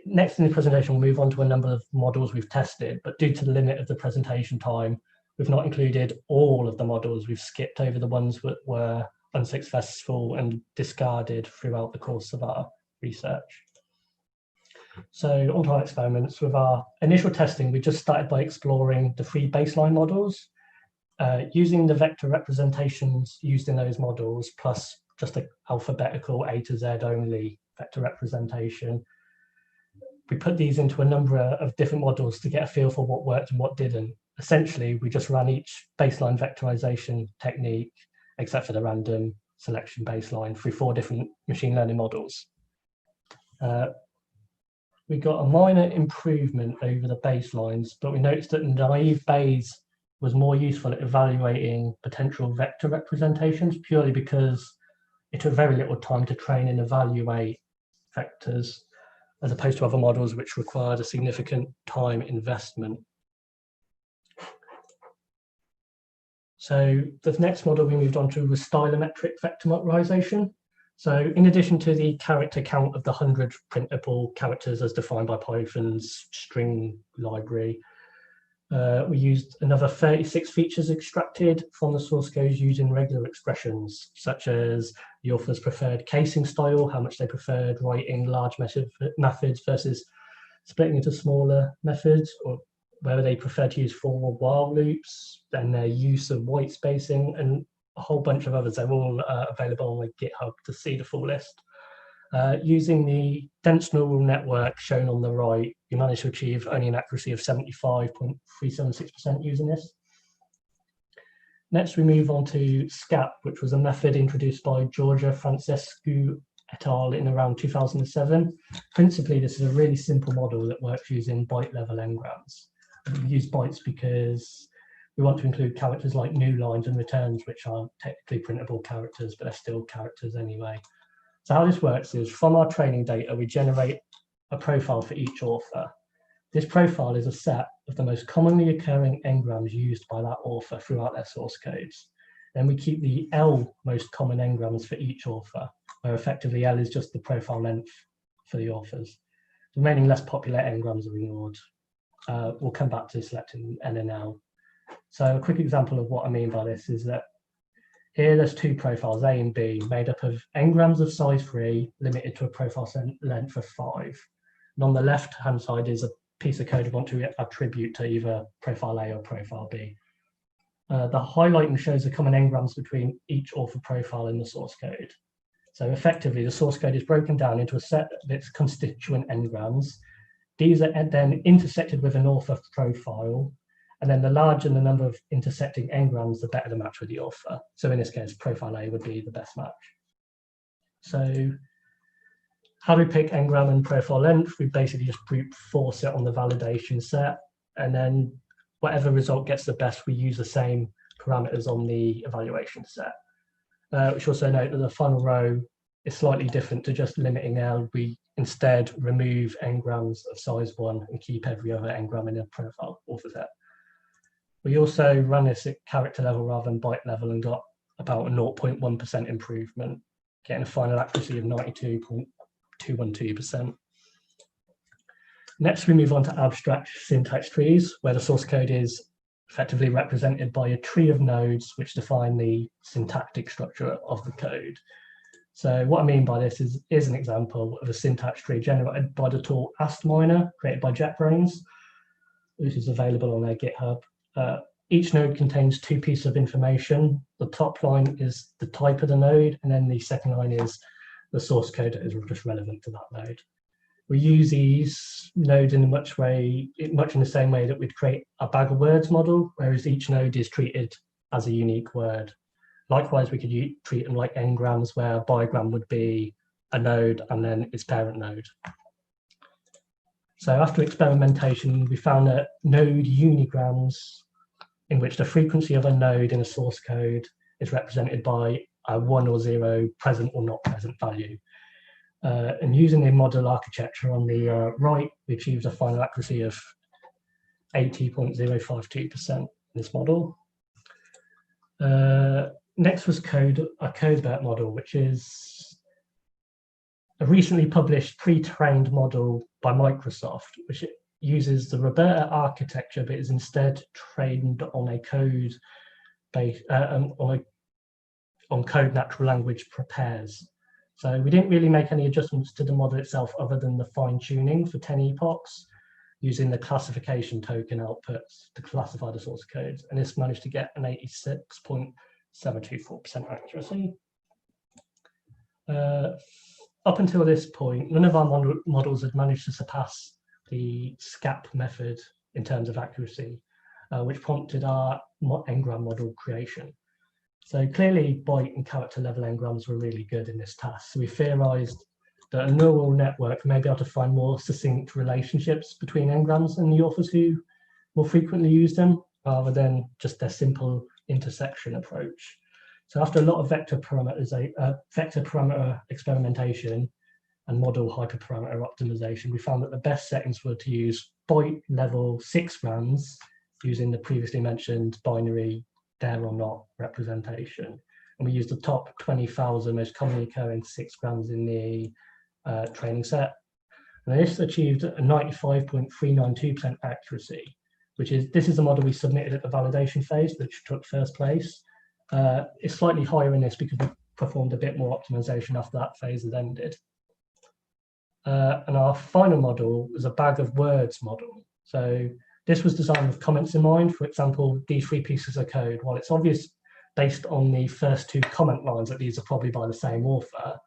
Speaker 19: next in the presentation, we'll move on to a number of models we've tested, but due to the limit of the presentation time, we've not included all of the models. We've skipped over the ones that were unsuccessful and discarded throughout the course of our research. So onto our experiments. With our initial testing, we just started by exploring the 3 baseline models. Using the vector representations used in those models, plus just an alphabetical A to Z only vector representation, we put these into a number of different models to get a feel for what worked and what didn't. Essentially, we just ran each baseline vectorization technique, except for the random selection baseline, through 4 different machine learning models. We got a minor improvement over the baselines, but we noticed that naive Bayes was more useful at evaluating potential vector representations, purely because it took very little time to train and evaluate vectors, as opposed to other models which required a significant time investment. So the next model we moved on to was stylometric vector modularization. So in addition to the character count of the 100 printable characters as defined by Python's string library, we used another 36 features extracted from the source code using regular expressions, such as the author's preferred casing style, how much they preferred writing large methods versus splitting into smaller methods, or whether they prefer to use for or while loops, then their use of white spacing, and a whole bunch of others. They're all available on my GitHub to see the full list. Using the dense neural network shown on the right, we managed to achieve only an accuracy of 75.376% using this. Next, we move on to SCAP, which was a method introduced by Georgia Francescu et al. In around 2007. Principally, this is a really simple model that works using byte-level n-grams. We use bytes because we want to include characters like new lines and returns, which aren't technically printable characters, but they're still characters anyway. So how this works is, from our training data, we generate a profile for each author. This profile is a set of the most commonly occurring n-grams used by that author throughout their source codes. Then we keep the L most common n-grams for each author, where effectively L is just the profile length for the authors. The remaining less popular n-grams are ignored. We'll come back to selecting N and L. So a quick example of what I mean by this is that here there's 2 profiles, A and B, made up of n-grams of size 3, limited to a profile length of 5. And on the left-hand side is a piece of code we want to attribute to either profile A or profile B. The highlighting shows the common n-grams between each author profile in the source code. So effectively, the source code is broken down into a set of its constituent n-grams. These are then intersected with an author profile, and then the larger the number of intersecting n-grams, the better the match with the author. So in this case, profile A would be the best match. So how do we pick n-gram and profile length? We basically just brute force it on the validation set, and then whatever result gets the best, we use the same parameters on the evaluation set. We should also note that the final row is slightly different to just limiting L. We instead remove n-grams of size 1 and keep every other n-gram in a profile author set. We also ran this at character level rather than byte level and got about a 0.1% improvement, getting a final accuracy of 92.212%. Next, we move on to abstract syntax trees, where the source code is effectively represented by a tree of nodes which define the syntactic structure of the code. So what I mean by this is an example of a syntax tree generated by the tool AskMiner, created by JetBrains, which is available on their GitHub. Each node contains 2 pieces of information. The top line is the type of the node, and then the second line is the source code that is just relevant to that node. We use these nodes in much in the same way that we'd create a bag of words model, whereas each node is treated as a unique word. Likewise, we could treat them like n-grams, where a bigram would be a node and then its parent node. So after experimentation, we found that node unigrams, in which the frequency of a node in a source code is represented by a 1 or 0 present or not present value. And using the model architecture on the right, we achieved a final accuracy of 80.052% in this model. Next was a CodeBERT model, which is a recently published pre-trained model by Microsoft, which uses the Roberta architecture, but is instead trained on a code based on code natural language prepares. So we didn't really make any adjustments to the model itself other than the fine tuning for 10 epochs using the classification token outputs to classify the source codes. And this managed to get an 86.724% accuracy. Up until this point, none of our models had managed to surpass the SCAP method in terms of accuracy, which prompted our n-gram model creation. So clearly, byte and character level n-grams were really good in this task. So we theorized that a neural network may be able to find more succinct relationships between n-grams and the authors who more frequently use them, rather than just their simple intersection approach. So after a lot of vector parameter experimentation and model hyperparameter optimization, we found that the best settings were to use byte level 6 grams using the previously mentioned binary there or not representation. And we used the top 20,000 most commonly occurring 6 grams in the training set. And this achieved a 95.392% accuracy, this is the model we submitted at the validation phase, which took first place. It's slightly higher in this because we performed a bit more optimization after that phase had ended. And our final model was a bag of words model. So this was designed with comments in mind. For example, these 3 pieces of code, while it's obvious based on the first 2 comment lines that these are probably by the same author,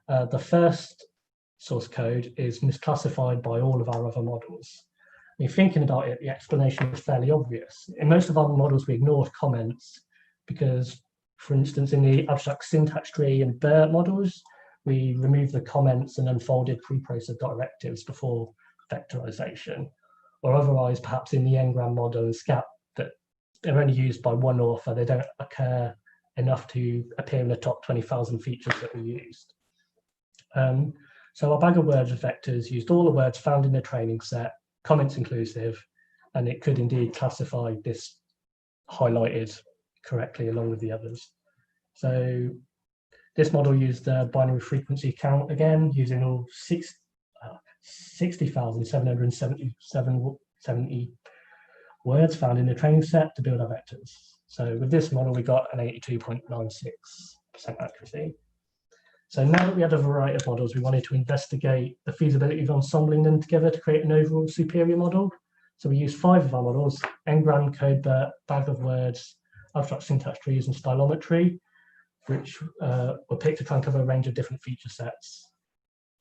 Speaker 19: the first source code is misclassified by all of our other models. I mean, thinking about it, the explanation is fairly obvious. In most of our models, we ignored comments because, for instance, in the abstract syntax tree and BERT models, we removed the comments and unfolded preprocessor directives before vectorization. Or otherwise, perhaps in the n-gram model and SCAP, that they're only used by one author, they don't occur enough to appear in the top 20,000 features that we used. So our bag of words vectors used all the words found in the training set, comments inclusive, and it could indeed classify this highlighted correctly along with the others. So this model used the binary frequency count again, using all 60,770 words found in the training set to build our vectors. So with this model, we got an 82.96% accuracy. So now that we had a variety of models, we wanted to investigate the feasibility of ensembling them together to create an overall superior model. So we used 5 of our models: n-gram, CodeBERT, bag of words, abstract syntax trees, and stylometry, which were picked to try and cover a range of different feature sets.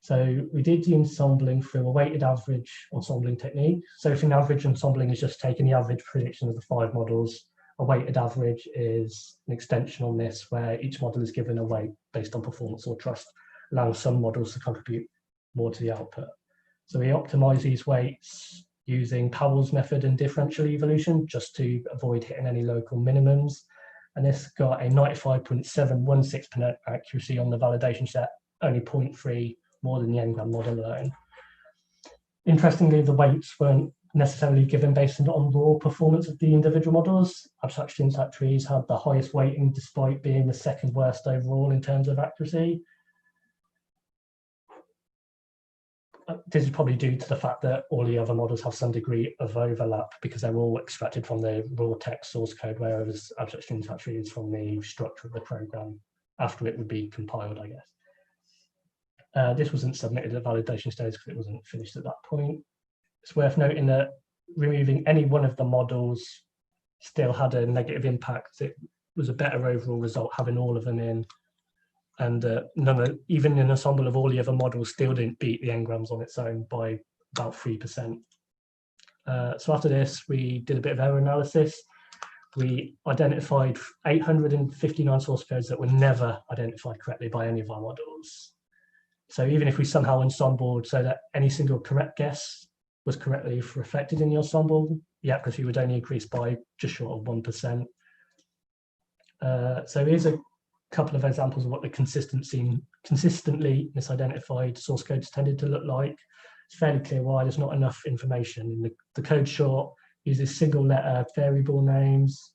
Speaker 19: So we did the ensembling through a weighted average ensembling technique. So if an average ensembling is just taking the average prediction of the 5 models, a weighted average is an extension on this where each model is given a weight based on performance or trust, allowing some models to contribute more to the output. So we optimize these weights using Powell's method and differential evolution just to avoid hitting any local minimums. And this got a 95.716% accuracy on the validation set, only 0.3 more than the n-gram model alone. Interestingly, the weights weren't necessarily given based on raw performance of the individual models. Abstract syntax trees had the highest weighting despite being the second worst overall in terms of accuracy. This is probably due to the fact that all the other models have some degree of overlap because they're all extracted from the raw text source code, whereas abstract syntax tree is from the structure of the program after it would be compiled, I guess. This wasn't submitted at validation stage because it wasn't finished at that point. It's worth noting that removing any one of the models still had a negative impact. It was a better overall result having all of them in And even an ensemble of all the other models still didn't beat the n-grams on its own by about 3%. So after this, we did a bit of error analysis. We identified 859 source codes that were never identified correctly by any of our models. So even if we somehow ensembled so that any single correct guess was correctly reflected in the ensemble, the accuracy would only increase by just short of 1%. So here's a couple of examples of what the consistently misidentified source codes tended to look like. It's fairly clear why there's not enough information. The code short uses single letter variable names.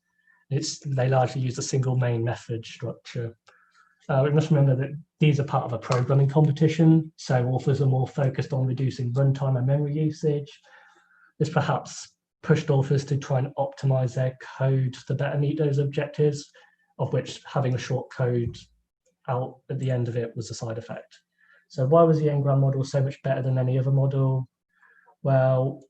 Speaker 19: They largely use a single main method structure. We must remember that these are part of a programming competition, so authors are more focused on reducing runtime and memory usage. This perhaps pushed authors to try and optimize their code to better meet those objectives, of which having a short code out at the end of it was a side effect. So why was the n-gram model so much better than any other model? Well,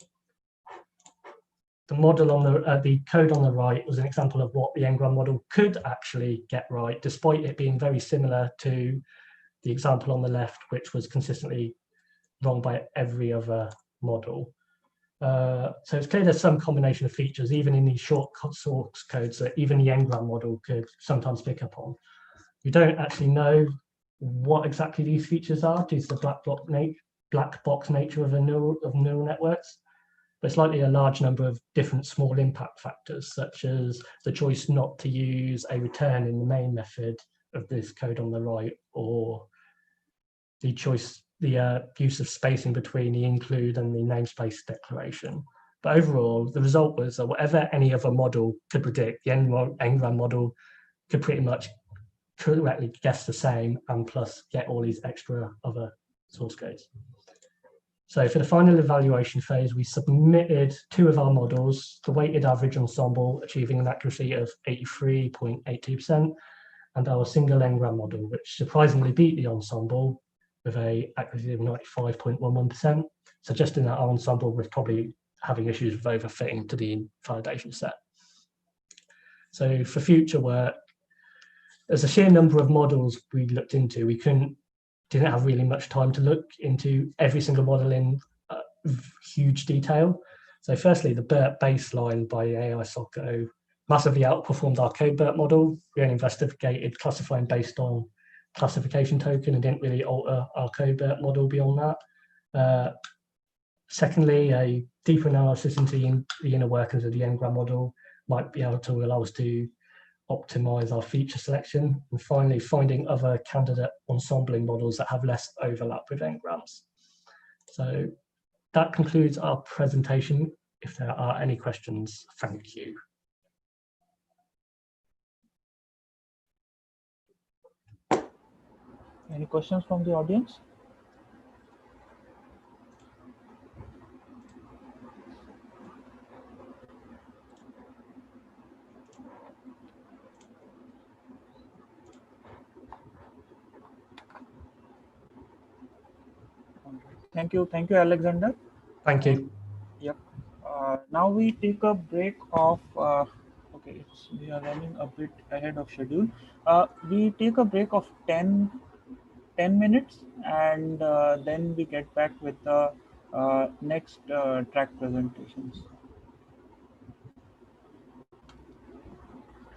Speaker 19: the model on the code on the right was an example of what the n-gram model could actually get right, despite it being very similar to the example on the left, which was consistently wrong by every other model. So it's clear there's some combination of features, even in these short source codes, that even the n-gram model could sometimes pick up on. We don't actually know what exactly these features are due to the black box nature of neural networks. But it's likely a large number of different small impact factors, such as the choice not to use a return in the main method of this code on the right, or the use of spacing between the include and the namespace declaration. But overall, the result was that whatever any other model could predict, the n-gram model could pretty much correctly guess the same and plus get all these extra other source codes. So for the final evaluation phase, we submitted 2 of our models, the weighted average ensemble achieving an accuracy of 83.82%, and our single n-gram model, which surprisingly beat the ensemble with an accuracy of 95.11%, suggesting that our ensemble was probably having issues with overfitting to the validation set. So for future work, as a sheer number of models we looked into, we didn't have really much time to look into every single model in huge detail. So firstly, the BERT baseline by AI Socko massively outperformed our CodeBERT model. We only investigated classifying based on classification token and didn't really alter our CodeBERT model beyond that. Secondly, a deeper analysis into the inner workings of the n-gram model might be able to allow us to optimize our feature selection, and finally finding other candidate ensembling models that have less overlap with n-grams. So that concludes our presentation. If there are any questions, thank you.
Speaker 1: Any questions from the audience? Thank you, Alexander.
Speaker 19: Thank you.
Speaker 1: Yep. Now we take a break of. Okay, we are running a bit ahead of schedule. We take a break of 10 minutes, and then we get back with the next track presentations.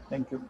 Speaker 1: Thank you.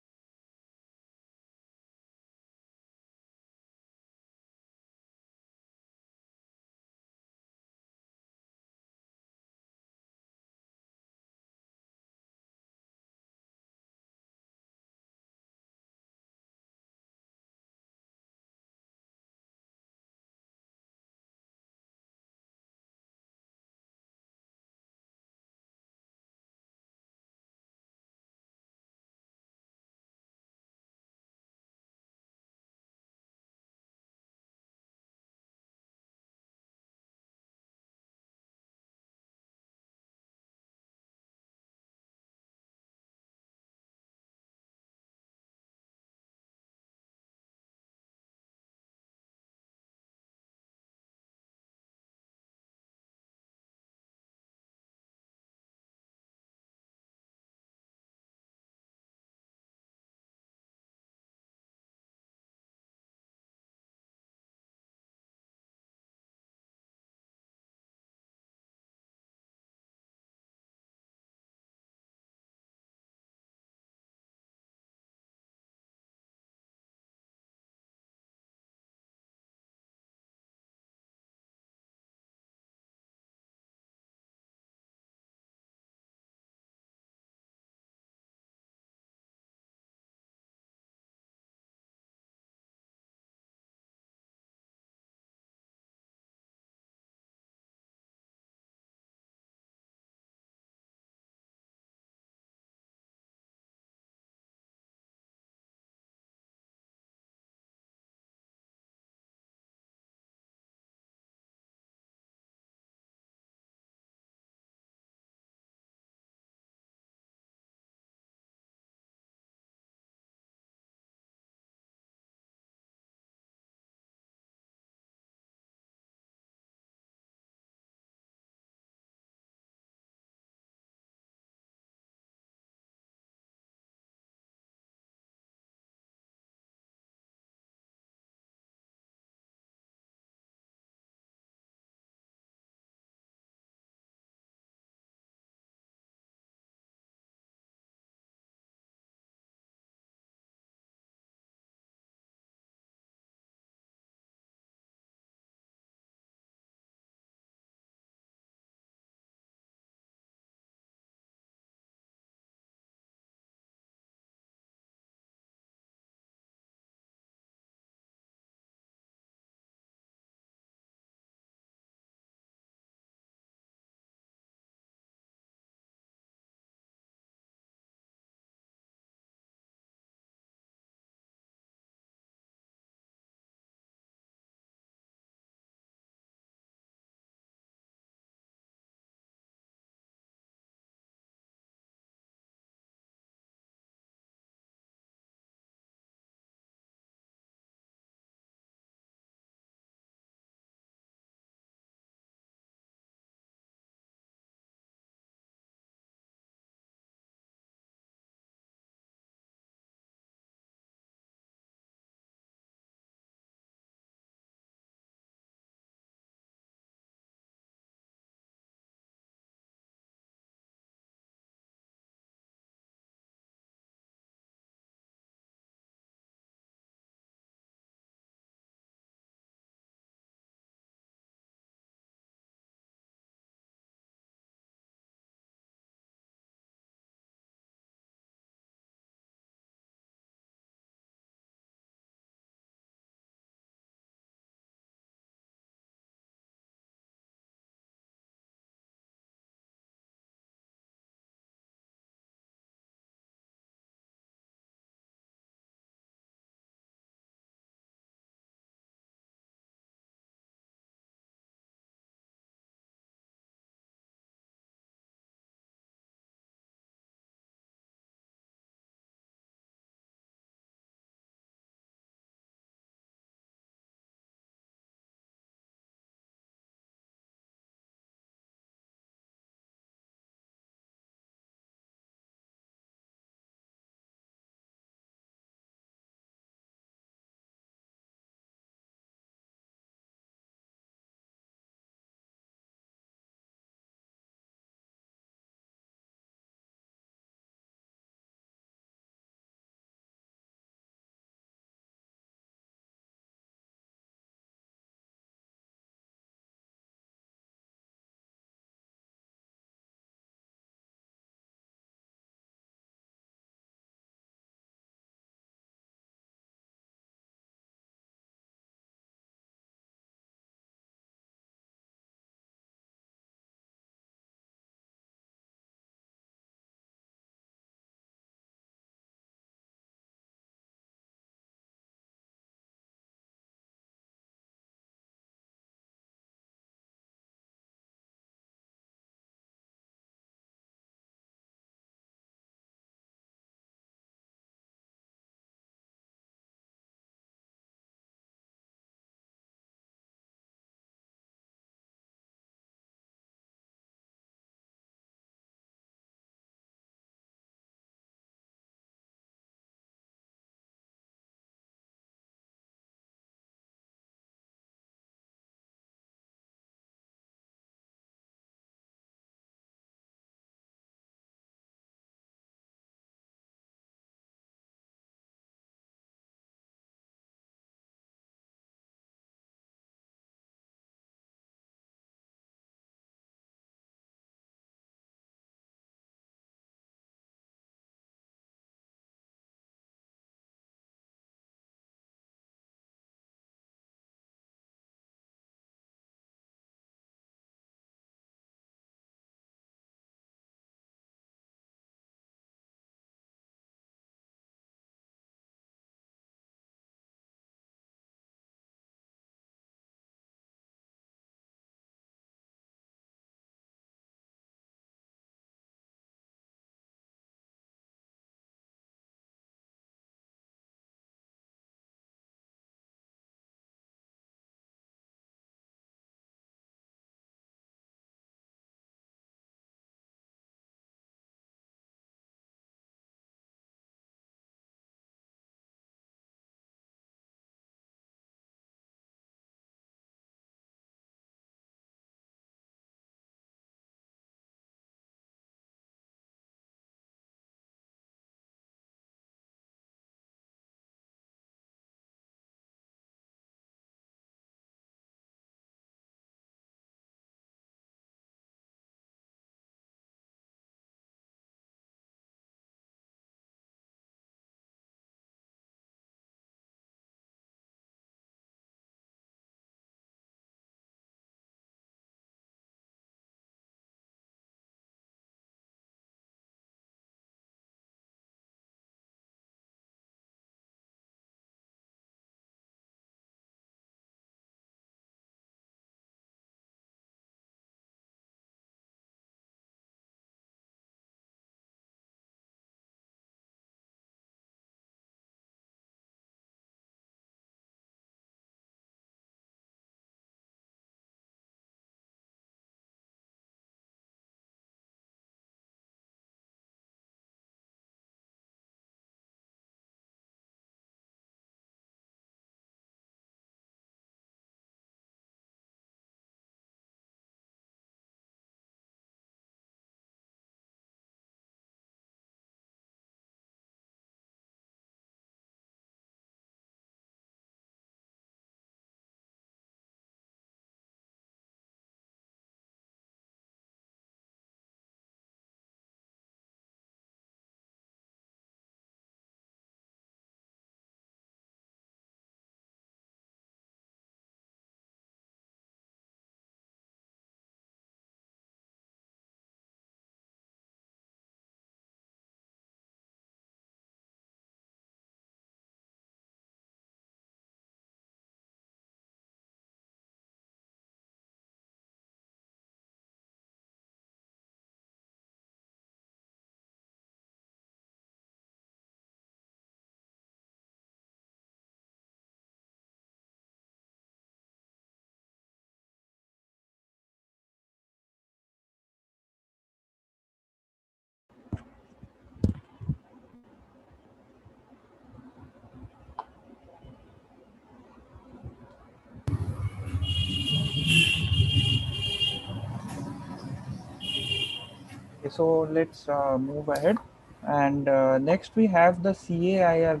Speaker 1: so let's move ahead. And next we have the CAIR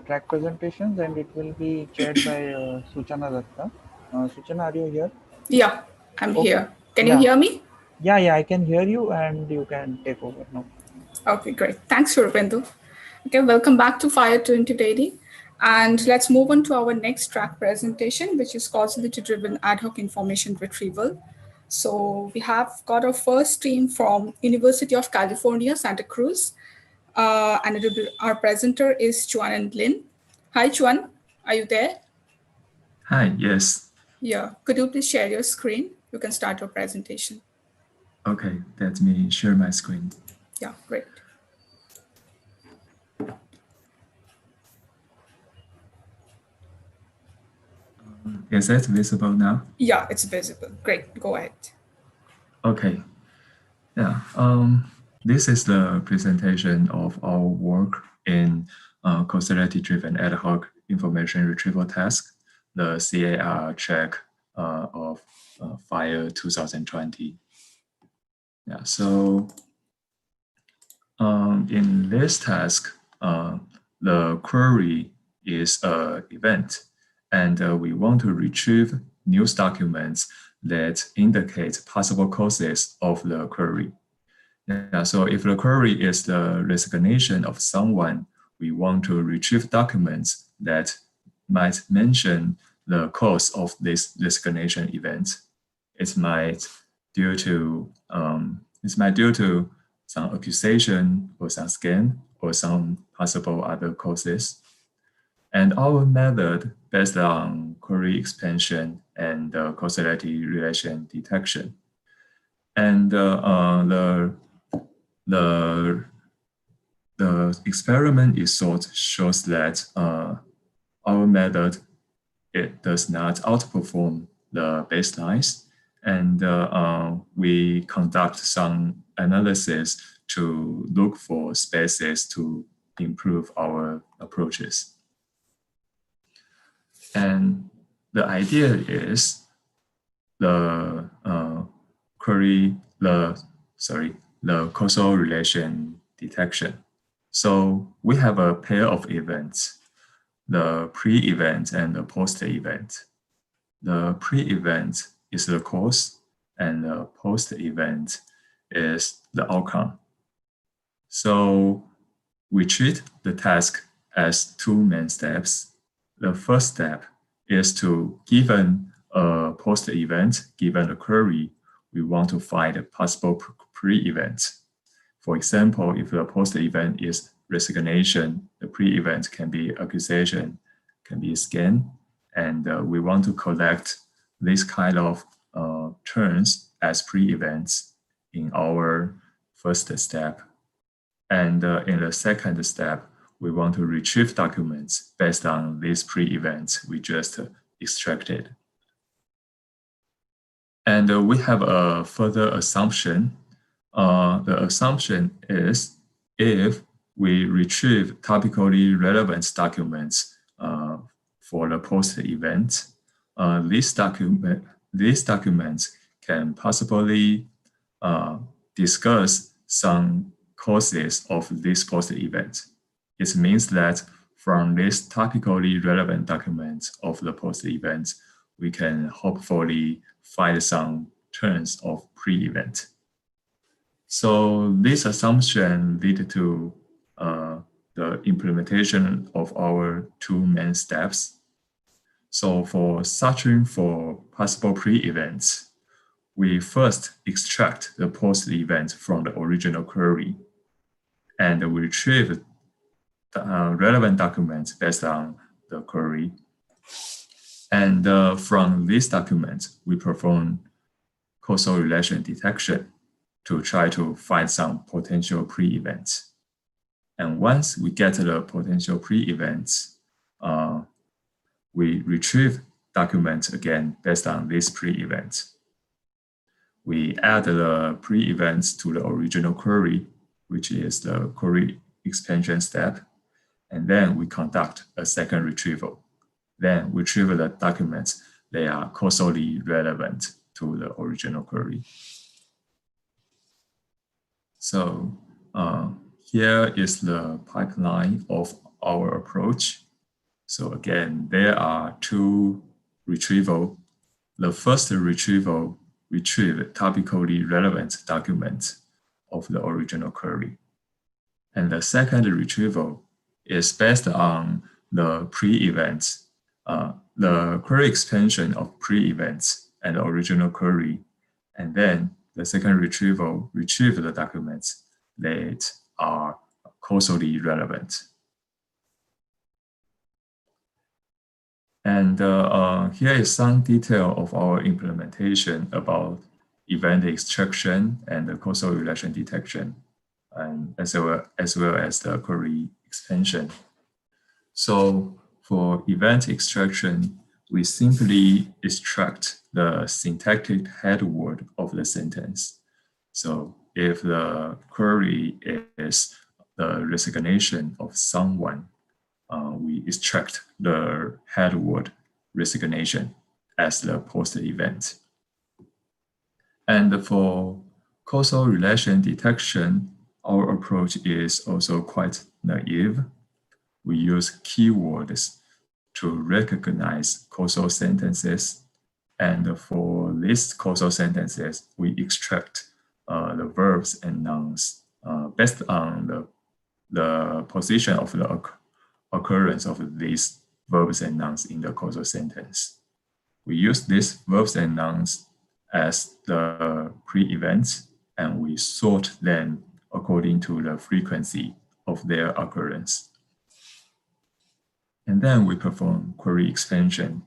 Speaker 1: track presentations, and it will be chaired by Suchana Datta. Suchana, are you here?
Speaker 20: Yeah, I'm
Speaker 1: Okay.
Speaker 20: here. Can you
Speaker 1: Yeah.
Speaker 20: hear me?
Speaker 1: Yeah, I can hear you, and you can take over now.
Speaker 20: Okay, great. Thanks, Rupendu. Okay, welcome back to Fire to Integrity. And let's move on to our next track presentation, which is causality-driven ad hoc information retrieval. So we have got our first team from University of California, Santa Cruz. And our presenter is Chuan and Lin. Hi, Chuan. Are you there?
Speaker 21: Hi, yes.
Speaker 20: Yeah. Could you please share your screen? You can start your presentation.
Speaker 21: Okay, let me share my screen.
Speaker 20: Yeah, great.
Speaker 21: Is that visible now?
Speaker 20: Yeah, it's visible. Great, go ahead.
Speaker 21: Okay. Yeah. This is the presentation of our work in causality-driven ad hoc information retrieval task, the CAIR check of FIRE 2020. Yeah. So in this task, the query is an event, and we want to retrieve news documents that indicate possible causes of the query. Yeah, so if the query is the resignation of someone, we want to retrieve documents that might mention the cause of this resignation event. It might due to some accusation or some scam or some possible other causes. And our method based on query expansion and causality relation detection. And the experiment result shows that our method, it does not outperform the baselines, and we conduct some analysis to look for spaces to improve our approaches. And the idea is the causal relation detection. So we have a pair of events, the pre-event and the post-event. The pre-event is the cause, and the post-event is the outcome. So we treat the task as two main steps. The first step is to, given a post-event, given a query, we want to find a possible pre-event. For example, if the post-event is resignation, the pre-event can be accusation, can be scam, and we want to collect this kind of terms as pre-events in our first step. And in the second step, we want to retrieve documents based on these pre-events we just extracted. And we have a further assumption. The assumption is if we retrieve topically relevant documents for the post-event, these documents can possibly discuss some causes of this post-event. It means that from these topically relevant documents of the post-event, we can hopefully find some terms of pre-event. So this assumption lead to the implementation of our two main steps. So for searching for possible pre-events, we first extract the post-event from the original query, and we retrieve the relevant documents based on the query. And from these documents, we perform causal relation detection to try to find some potential pre-events. And once we get the potential pre-events, we retrieve documents again based on these pre-events. We add the pre-events to the original query, which is the query expansion step, and then we conduct a second retrieval. Then we retrieve the documents that are causally relevant to the original query. So here is the pipeline of our approach. So again, there are two retrieval. The first retrieval retrieve topically relevant documents of the original query. And the second retrieval is based on the pre-events, the query expansion of pre-events and the original query. And then the second retrieval retrieve the documents that are causally relevant. And here is some detail of our implementation about event extraction and the causal relation detection, and as well as the query expansion. So for event extraction, we simply extract the syntactic head word of the sentence. So if the query is the resignation of someone, we extract the head word resignation as the post event. And for causal relation detection, our approach is also quite naive. We use keywords to recognize causal sentences. And for these causal sentences, we extract the verbs and nouns based on the position of the occurrence of these verbs and nouns in the causal sentence. We use these verbs and nouns as the pre-events, and we sort them according to the frequency of their occurrence. And then we perform query expansion.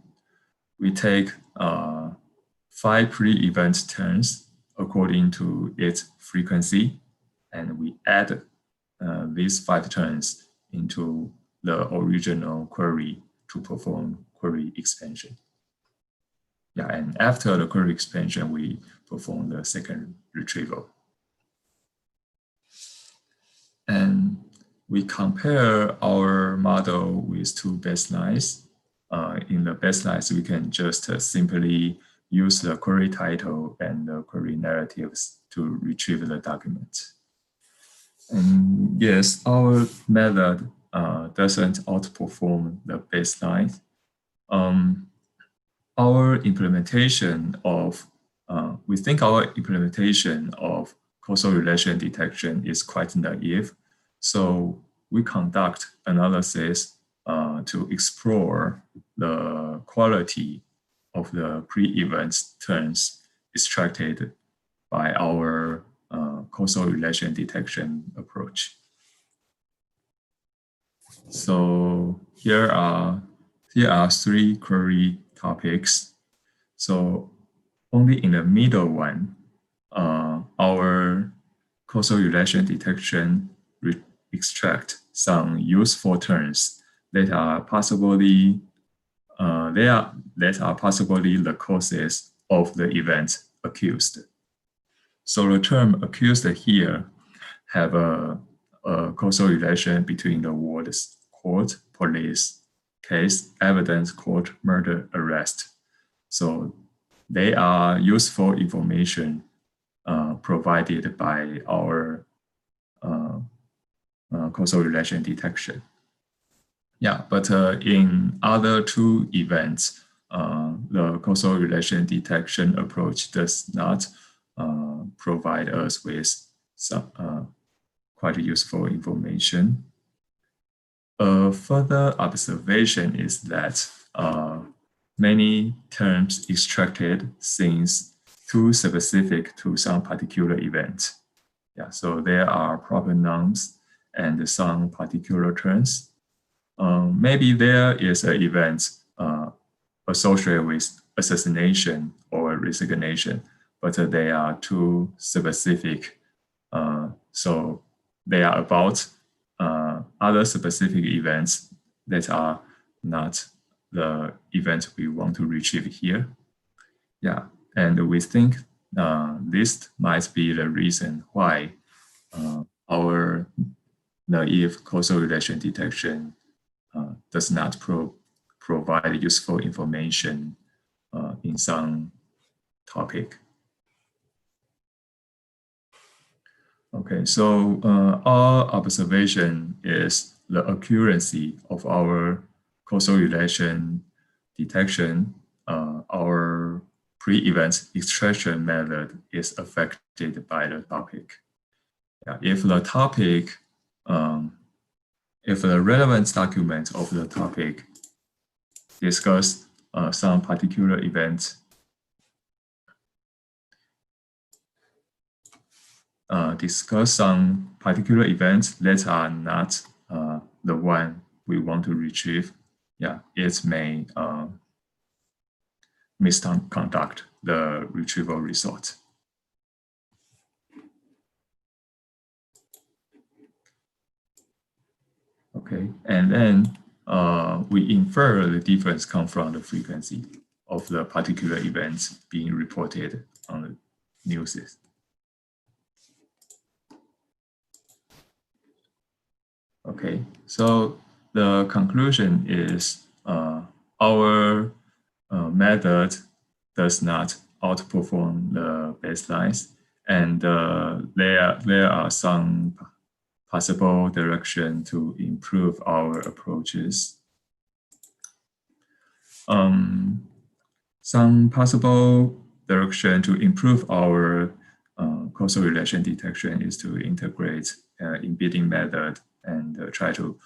Speaker 21: We take 5 pre-event terms according to its frequency, and we add these 5 terms into the original query to perform query expansion. Yeah, and after the query expansion, we perform the second retrieval. And we compare our model with 2 baselines. In the baselines, we can just simply use the query title and the query narratives to retrieve the document. And yes, our method doesn't outperform the baseline. Our implementation of, we think our implementation of causal relation detection is quite naive. So we conduct analysis to explore the quality of the pre-event terms extracted by our causal relation detection approach. So here are 3 query topics. So only in the middle one, our causal relation detection extract some useful terms that are possibly the causes of the event accused. So the term accused here have a causal relation between the words court, police, case, evidence, court, murder, arrest. So they are useful information provided by our causal relation detection. Yeah, but in other 2 events, the causal relation detection approach does not provide us with some quite useful information. A further observation is that many terms extracted seems too specific to some particular event. Yeah, so there are proper nouns and some particular terms. Maybe there is an event associated with assassination or resignation, but they are too specific. So they are about other specific events that are not the event we want to retrieve here. Yeah, and we think this might be the reason why our naive causal relation detection does not provide useful information in some topic. Okay, so our observation is the accuracy of our causal relation detection. Our pre-event extraction method is affected by the topic. Yeah, if the topic, if the relevant document of the topic discuss some particular event, discuss some particular events that are not the one we want to retrieve, yeah, it may misconduct the retrieval result. Okay, and then we infer the difference comes from the frequency of the particular events being reported on the news. Okay, so the conclusion is our method does not outperform the baselines, and there are some possible direction to improve our approaches. Some possible direction to improve our causal relation detection is to integrate embedding method and try to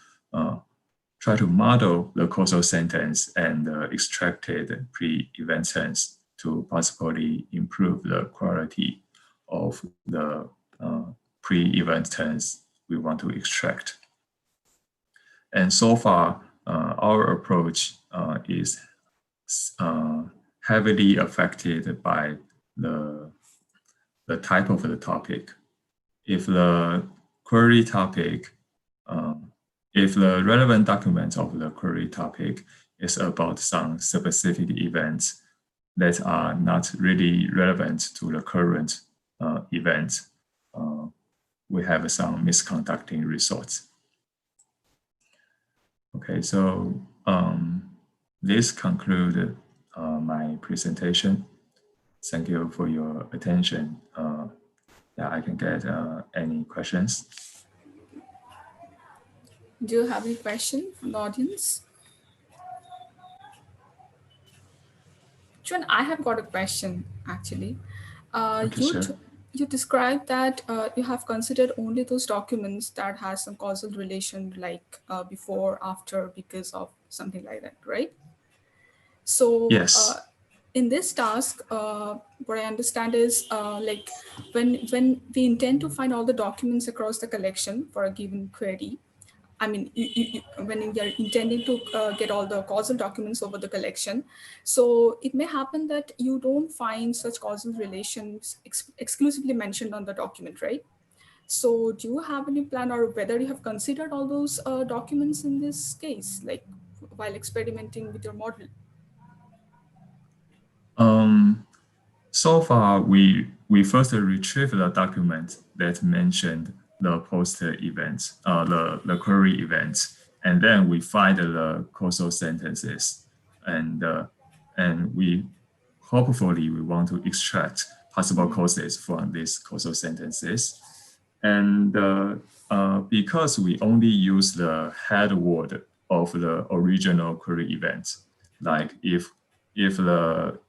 Speaker 21: model the causal sentence and extracted pre-event tense to possibly improve the quality of the pre-event tense we want to extract. And so far, our approach is heavily affected by the type of the topic. If the query topic, if the relevant document of the query topic is about some specific events that are not really relevant to the current event, we have some misconducting results. Okay, so this concludes my presentation. Thank you for your attention. Yeah, I can get any questions.
Speaker 20: Do you have any question from the audience? John, I have got a question actually.
Speaker 21: Okay, sure.
Speaker 20: You described that you have considered only those documents that has some causal relation, like before, after, because of, something like that, right? So
Speaker 21: yes.
Speaker 20: In this task, what I understand is like when we intend to find all the documents across the collection for a given query, I mean, when you're intending to get all the causal documents over the collection, so it may happen that you don't find such causal relations exclusively mentioned on the document, right? So do you have any plan, or whether you have considered all those documents in this case, like while experimenting with your model?
Speaker 21: So far, we first retrieve the document that mentioned the post events, the query events, and then we find the causal sentences, and we hopefully we want to extract possible causes from these causal sentences, and because we only use the head word of the original query event, like if the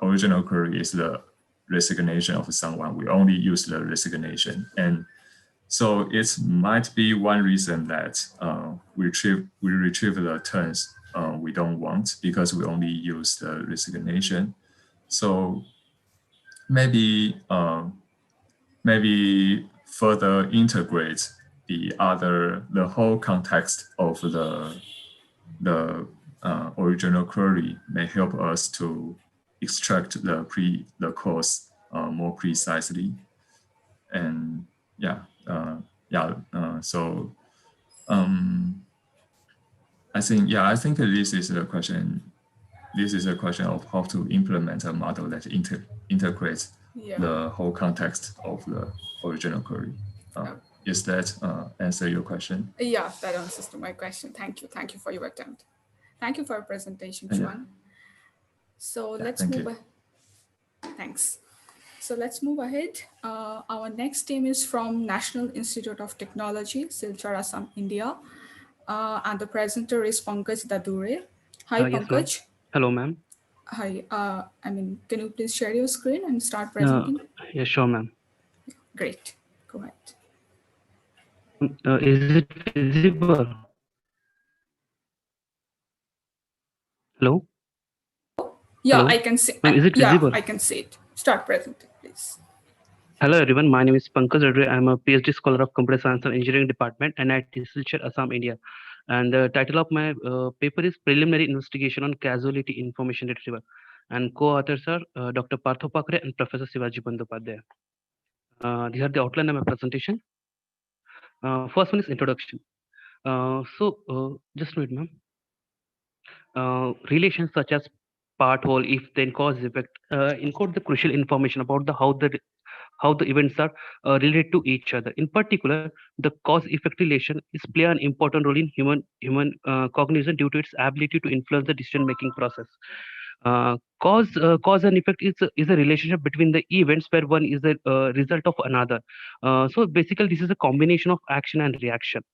Speaker 21: original query is the resignation of someone, we only use the resignation. And so it might be one reason that we retrieve the terms we don't want, because we only use the resignation. So maybe further integrate the whole context of the original query may help us to extract the cause more precisely. And so I think this is a question. This is a question of how to implement a model that integrates the whole context of the original query. Does that answer your question?
Speaker 20: Yeah, that answers to my question. Thank you. Thank you for your attempt. Thank you for your presentation, Chuan. So let's move on. Thanks. So let's move ahead. Our next team is from National Institute of Technology, Silchar, Assam, India. And the presenter is Pankaj Dadure. Hi,
Speaker 3: Yes, ma'am.
Speaker 20: Pankaj.
Speaker 3: Hello, ma'am.
Speaker 20: Hi. Can you please share your screen and start presenting?
Speaker 3: Yes, sure, ma'am.
Speaker 20: Great. Go ahead.
Speaker 3: Is it visible? Hello?
Speaker 20: Yeah,
Speaker 3: Hello?
Speaker 20: I can see.
Speaker 3: Ma'am, is it visible?
Speaker 20: I can see it. Start presenting, please.
Speaker 3: Hello, everyone. My name is Pankaj Dadure. I'm a PhD scholar of Computer Science and Engineering Department and at Silchar, Assam, India. And the title of my paper is Preliminary Investigation on Casualty Information Retrieval. And co-authors are Dr. Partho Pakre and Professor Sivaji Bandyopadhyay. These are the outline of my presentation. First one is introduction. Just wait, ma'am. Relations such as part, whole, if, then, cause, effect encode the crucial information about how the events are related to each other. In particular, the cause-effect relation is play an important role in human cognition due to its ability to influence the decision-making process. Cause and effect is a relationship between the events where one is the result of another. So basically, this is a combination of action and reaction.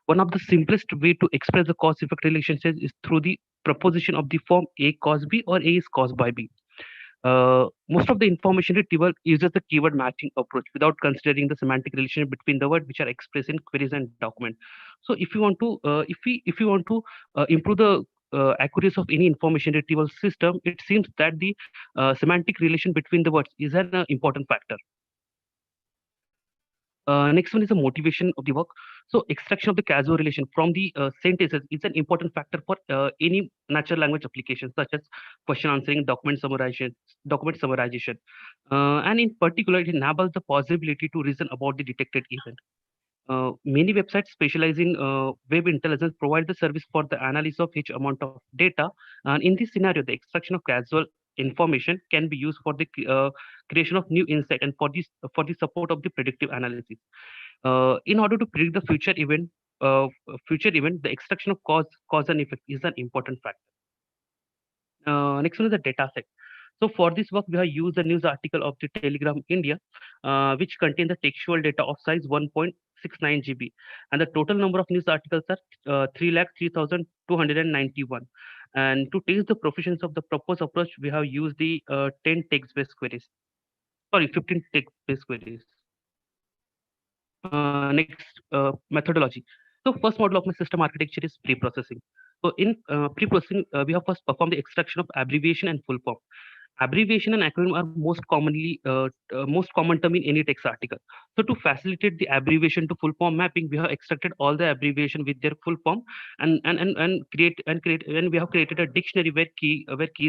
Speaker 3: One of the simplest way to express the cause-effect relationship is through the proposition of the form A cause B or A is caused by B. Most of the information retrieval uses the keyword matching approach without considering the semantic relationship between the words which are expressed in queries and document. So if you want to improve the accuracy of any information retrieval system, it seems that the semantic relation between the words is an important factor. Next one is the motivation of the work. So extraction of the causal relation from the sentences is an important factor for any natural language application, such as question answering, document summarization. And in particular, it enables the possibility to reason about the detected event. Many websites specialize in web intelligence provide the service for the analysis of each amount of data. And in this scenario, the extraction of causal information can be used for the creation of new insight and for the support of the predictive analysis. In order to predict the future event, the extraction of cause and effect is an important factor. Next one is the data set. So for this work, we have used the news article of the Telegram India, which contain the textual data of size 1.69 GB, and the total number of news articles are 3,03,291. And to test the proficiency of the proposed approach, we have used the 10 text-based queries. Sorry, 15 text-based queries. Next, methodology. So first model of my system architecture is pre-processing. So in pre-processing, we have first performed the extraction of abbreviation and full form. Abbreviation and acronym are most common term in any text article. So to facilitate the abbreviation to full form mapping, we have extracted all the abbreviation with their full form and we have created a dictionary where keys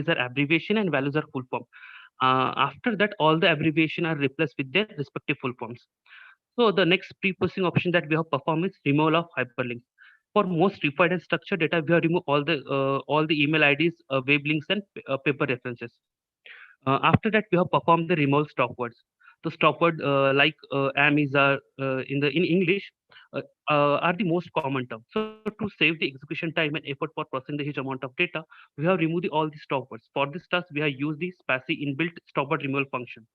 Speaker 3: are abbreviation and values are full form. After that, all the abbreviation are replaced with their respective full forms. So the next pre-processing option that we have performed is removal of hyperlinks. For most refined and structured data, we have removed all the email IDs, web links, and paper references. After that, we have performed the removal stop words. The stop word like am, is, are in English are the most common term. So to save the execution time and effort for processing the huge amount of data, we have removed all the stop words. For this task, we have used the SPACY inbuilt stop word removal function.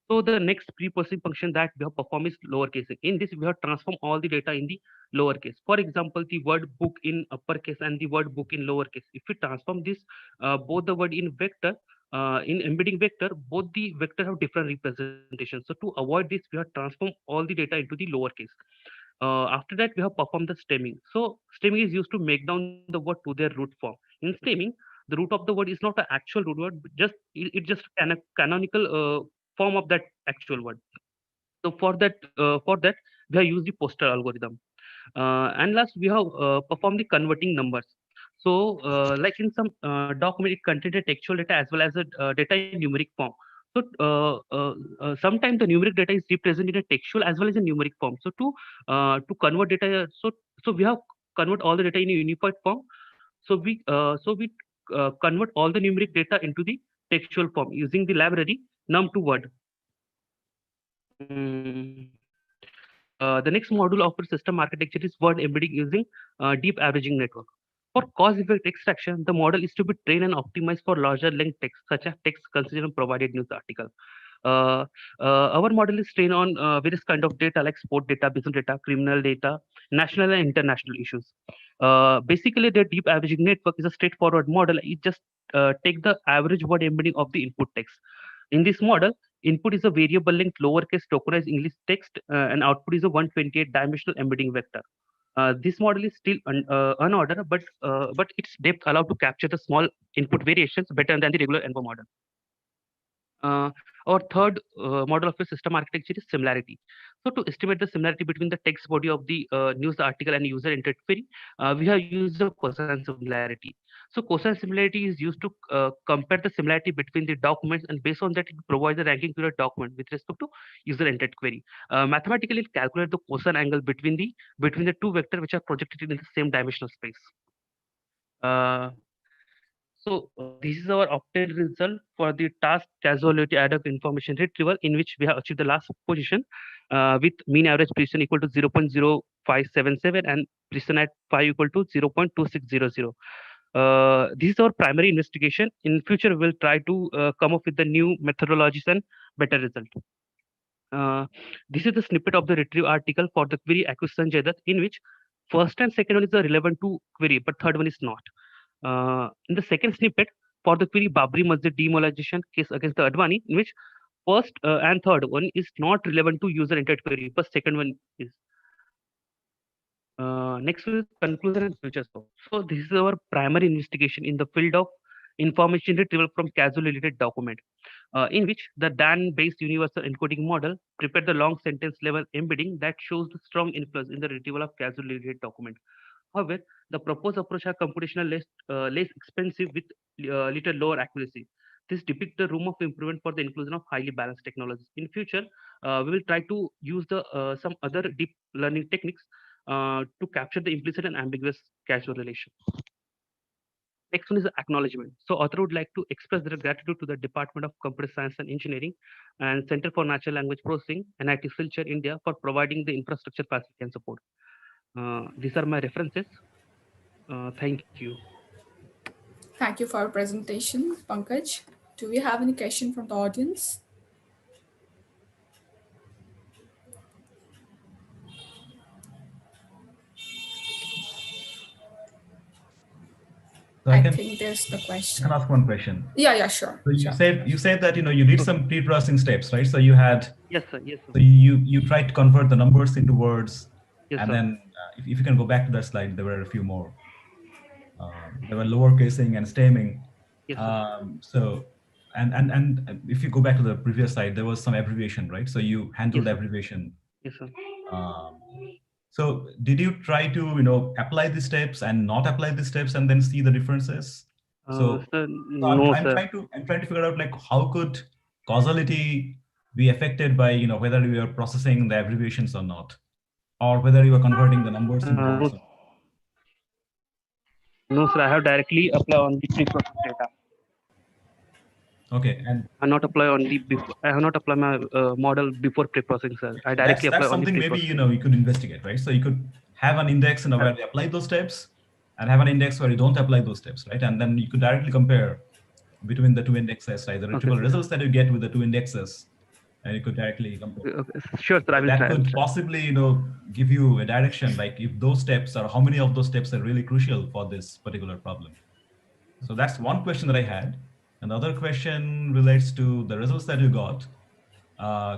Speaker 3: So the next pre-processing function that we have performed is lowercase. In this, we have transformed all the data in the lowercase. For example, the word book in uppercase and the word book in lowercase. If we transform this, both the word in vector, in embedding vector, both the vector have different representations. So to avoid this, we have transformed all the data into the lowercase. After that, we have performed the stemming. So stemming is used to make down the word to their root form. In stemming, the root of the word is not an actual root word, it's just a canonical form of that actual word. So for that, we have used the poster algorithm. And last, we have performed the converting numbers. So like in some document, it contains a textual data as well as a data in numeric form. So sometimes the numeric data is represented in a textual as well as a numeric form. So to convert data, so we have convert all the data in a unified form. So we convert all the numeric data into the textual form using the library num2word. The next module of our system architecture is word embedding using deep averaging network. For cause effect extraction, the model is to be trained and optimized for larger length text, such as text considered provided news article. Our model is trained on various kind of data like sport data, business data, criminal data, national and international issues. Basically, the deep averaging network is a straightforward model. It just take the average word embedding of the input text. In this model, input is a variable length lowercase tokenized English text, and output is a 128 dimensional embedding vector. This model is still unordered, but its depth allowed to capture the small input variations better than the regular ENVO model. Our third model of a system architecture is similarity. So to estimate the similarity between the text body of the news article and user entered query, we have used a cosine similarity. So cosine similarity is used to compare the similarity between the documents, and based on that, it provides a ranking to the document with respect to user entered query. Mathematically, it calculates the cosine angle between the two vectors which are projected in the same dimensional space. This is our obtained result for the task causality ad hoc information retrieval, in which we have achieved the last position with mean average precision equal to 0.0577 and precision at 5 equal to 0.2600. This is our primary investigation. In future, we will try to come up with the new methodologies and better result. This is the snippet of the retrieve article for the query acquisition Jaidat, in which first and second one is relevant to query, but third one is not. In the second snippet, for the query Babri Masjid demoralization case against the Advani, in which first and third one is not relevant to user entered query, but second one is. Next is conclusion and future scope. So this is our primary investigation in the field of information retrieval from causal related document, in which the DAN-based universal encoding model prepared the long sentence level embedding that shows the strong influence in the retrieval of causal related document. However, the proposed approach are computational less expensive with little lower accuracy. This depicts the room of improvement for the inclusion of highly balanced technologies. In future, we will try to use some other deep learning techniques to capture the implicit and ambiguous causal relation. Next one is acknowledgement. So author would like to express their gratitude to the Department of Computer Science and Engineering and Center for Natural Language Processing, NIT Silchar, India, for providing the infrastructure facility and support. These are my references. Thank you.
Speaker 20: Thank you for your presentation, Pankaj. Do we have any question from the audience?
Speaker 4: So
Speaker 20: I think there's the question.
Speaker 4: I can ask one question.
Speaker 20: Yeah, sure.
Speaker 4: So you said that you did some pre-processing steps, right? So you had
Speaker 3: yes, sir.
Speaker 4: So you tried to convert the numbers into words,
Speaker 3: yes,
Speaker 4: and
Speaker 3: sir.
Speaker 4: then if you can go back to that slide, there were a few more. There were lowercasing and stemming.
Speaker 3: Yes, sir.
Speaker 4: So and if you go back to the previous slide, there was some abbreviation, right? So you handled abbreviation.
Speaker 3: Yes, sir.
Speaker 4: So did you try to apply the steps and not apply the steps and then see the differences? So,
Speaker 3: sir,
Speaker 4: I'm trying to figure out like how could causality be affected by whether you are processing the abbreviations or not, or whether you are converting the numbers into words.
Speaker 3: No, sir. I have directly applied on the pre-processed data.
Speaker 4: Okay, and
Speaker 3: I not apply on the before. I have not applied my model before pre-processing, sir. I directly apply
Speaker 4: that's
Speaker 3: on the
Speaker 4: something maybe
Speaker 3: pre-processing.
Speaker 4: you could investigate, right? So you could have an index where they apply those steps, and have an index where you don't apply those steps, right? And then you could directly compare between the two indexes, right? The retrieval results that you get with the two indexes, and you could directly compare.
Speaker 3: Okay. Sure, sir. I will
Speaker 4: that
Speaker 3: try.
Speaker 4: could possibly give you a direction, like if those steps or how many of those steps are really crucial for this particular problem. So that's one question that I had. And the other question relates to the results that you got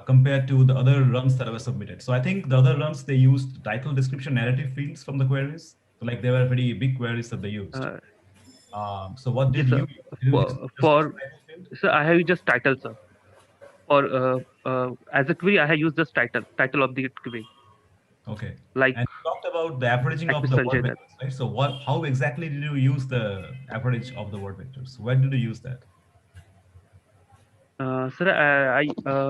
Speaker 4: compared to the other runs that were submitted. So I think the other runs, they used title, description, narrative fields from the queries. So like they were pretty big queries that they used. So what did
Speaker 3: Yes,
Speaker 4: you
Speaker 3: so I have used just title, sir. For as a query, I have used just title of the query.
Speaker 4: Okay.
Speaker 3: Like,
Speaker 4: and you talked about the averaging of the word vectors, right? So how exactly did you use the average of the word vectors? Where did you use that?
Speaker 3: Sir,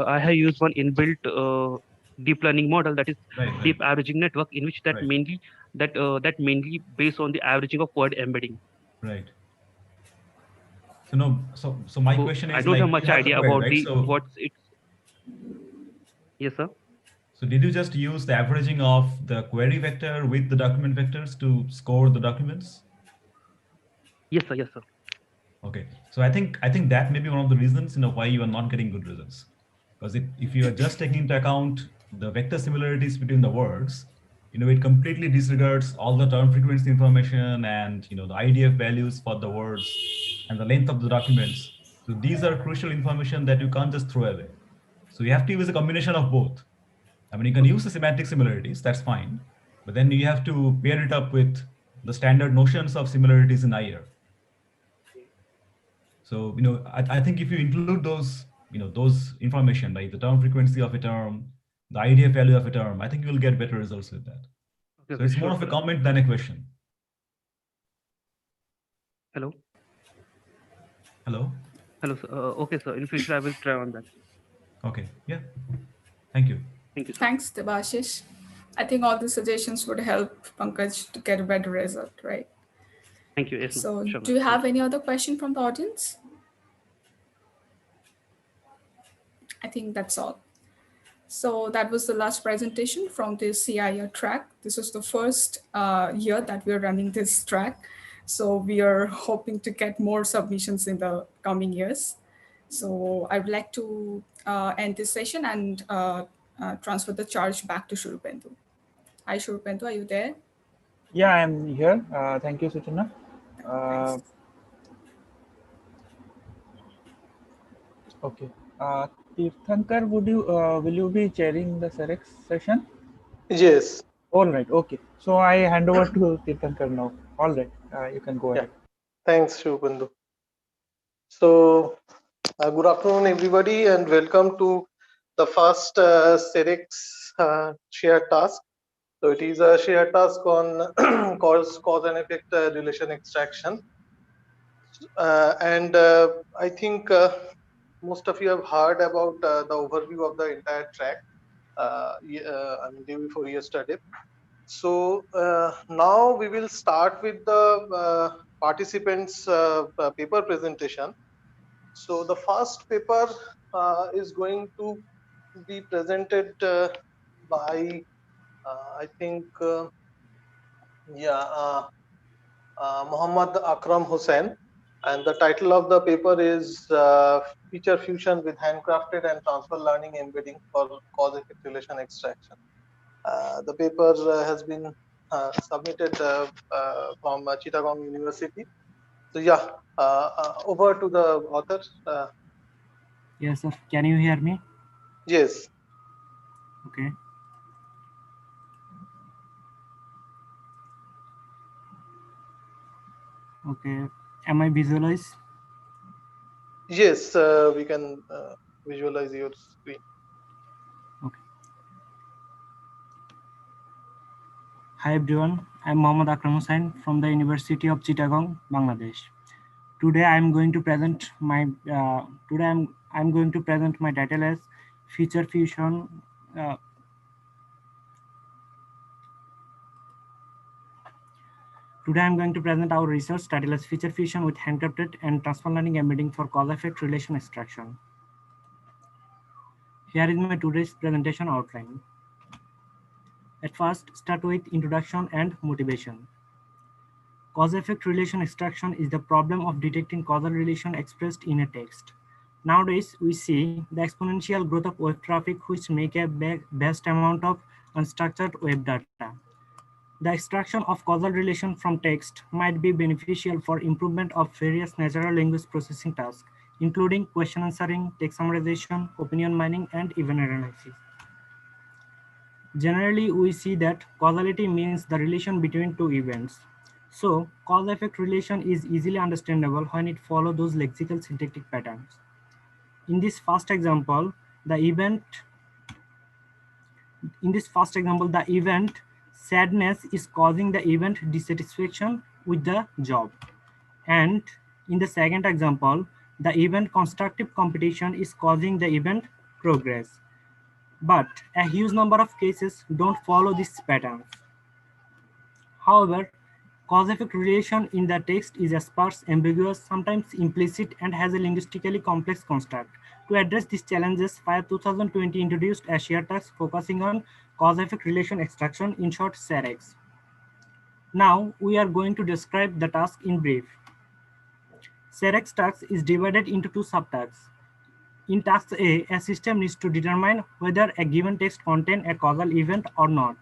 Speaker 3: I have used one inbuilt deep learning model, that is deep averaging network, in which that mainly based on the averaging of word embedding.
Speaker 4: Right. So no. So my question is,
Speaker 3: I don't have much idea
Speaker 4: query,
Speaker 3: about
Speaker 4: right?
Speaker 3: the what's it's. Yes, sir.
Speaker 4: So did you just use the averaging of the query vector with the document vectors to score the documents?
Speaker 3: Yes, sir. Yes, sir.
Speaker 4: Okay. So I think that may be one of the reasons why you are not getting good results. Because if you are just taking into account the vector similarities between the words, it completely disregards all the term frequency information and the IDF values for the words and the length of the documents. So these are crucial information that you can't just throw away. So you have to use a combination of both. I mean, you can use the semantic similarities, that's fine, but then you have to pair it up with the standard notions of similarities in IR. So, I think if you include those information, like the term frequency of a term, the IDF value of a term, I think you'll get better results with that.
Speaker 3: Okay,
Speaker 4: So it's more of a comment than a question.
Speaker 3: Hello.
Speaker 4: Hello.
Speaker 3: Hello. Okay, sir. In future, I will try on that.
Speaker 4: Okay. Yeah. Thank you.
Speaker 3: Thank you, sir.
Speaker 20: Thanks, Debashish. I think all the suggestions would help Pankaj to get a better result, right?
Speaker 3: Thank you. Yes,
Speaker 20: So
Speaker 3: sure,
Speaker 20: do you have any other question from the audience? I think that's all. So that was the last presentation from the CIR track. This was the first year that we're running this track. So we are hoping to get more submissions in the coming years. So I would like to end this session and transfer the charge back to Shurupendu. Hi, Shurupendu, are you there?
Speaker 1: Yeah, I'm here. Thank you, Suchana. Okay. Tirthankar, will you be chairing the CEREX session?
Speaker 2: Yes.
Speaker 1: All right. Okay. So I hand over to Tirthankar now. All right. You can go ahead.
Speaker 2: Thanks, Shubhendu. So, good afternoon, everybody, and welcome to the first CEREX shared task. So, it is a shared task on cause and effect relation extraction. And I think most of you have heard about the overview of the entire track day before yesterday. So now we will start with the participants' paper presentation. So the first paper is going to be presented by I think Muhammad Akram Hussain, and the title of the paper is Feature Fusion with Handcrafted and Transfer Learning Embedding for Cause-Effect Relation Extraction. The paper has been submitted from Chittagong University. So yeah, over to the author.
Speaker 22: Yes, sir. Can you hear me?
Speaker 2: Yes.
Speaker 22: Okay. Okay. Am I visualized?
Speaker 2: Yes, we can visualize your screen.
Speaker 22: Okay. Hi everyone. I'm Muhammad Akram Hussain from the University of Chittagong, Bangladesh. Today I'm going to present my I'm going to present my title as Feature Fusion. Today I'm going to present our research title as Feature Fusion with Handcrafted and Transfer Learning Embedding for Cause-Effect Relation Extraction. Here is my today's presentation outline. At first, start with introduction and motivation. Cause-effect relation extraction is the problem of detecting causal relation expressed in a text. Nowadays, we see the exponential growth of web traffic which make a vast amount of unstructured web data. The extraction of causal relation from text might be beneficial for improvement of various natural language processing tasks, including question answering, text summarization, opinion mining, and event analysis. Generally, we see that causality means the relation between two events. So, cause-effect relation is easily understandable when it follows those lexical syntactic patterns. In this first example, the event sadness is causing the event dissatisfaction with the job. And in the second example, the event constructive competition is causing the event progress. But a huge number of cases don't follow these patterns. However, cause-effect relation in the text is sparse, ambiguous, sometimes implicit, and has a linguistically complex construct. To address these challenges, FIRE 2020 introduced a shared task focusing on cause-effect relation extraction, in short, CEREX. Now, we are going to describe the task in brief. CEREX task is divided into two subtasks. In task A system needs to determine whether a given text contains a causal event or not.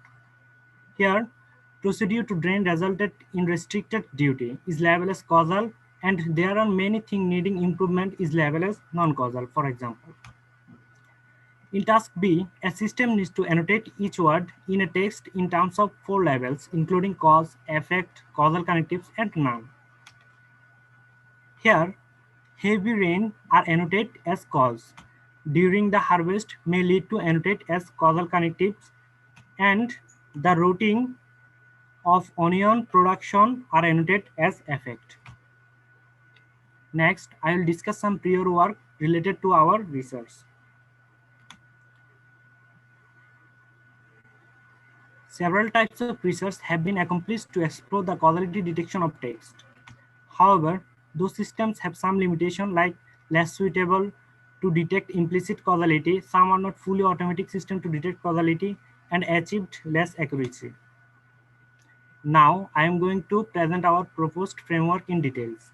Speaker 22: Here, procedure to drain resulted in restricted duty is labeled as causal, and there are many things needing improvement is labeled as non-causal, for example. In task B, a system needs to annotate each word in a text in terms of 4 labels, including cause, effect, causal connectives, and noun. Here, heavy rain are annotated as cause. During the harvest may lead to annotate as causal connectives, and the rotting of onion production are annotated as effect. Next, I will discuss some prior work related to our research. Several types of research have been accomplished to explore the causality detection of text. However, those systems have some limitation, like less suitable to detect implicit causality, some are not fully automatic systems to detect causality, and achieved less accuracy. Now, I am going to present our proposed framework in details.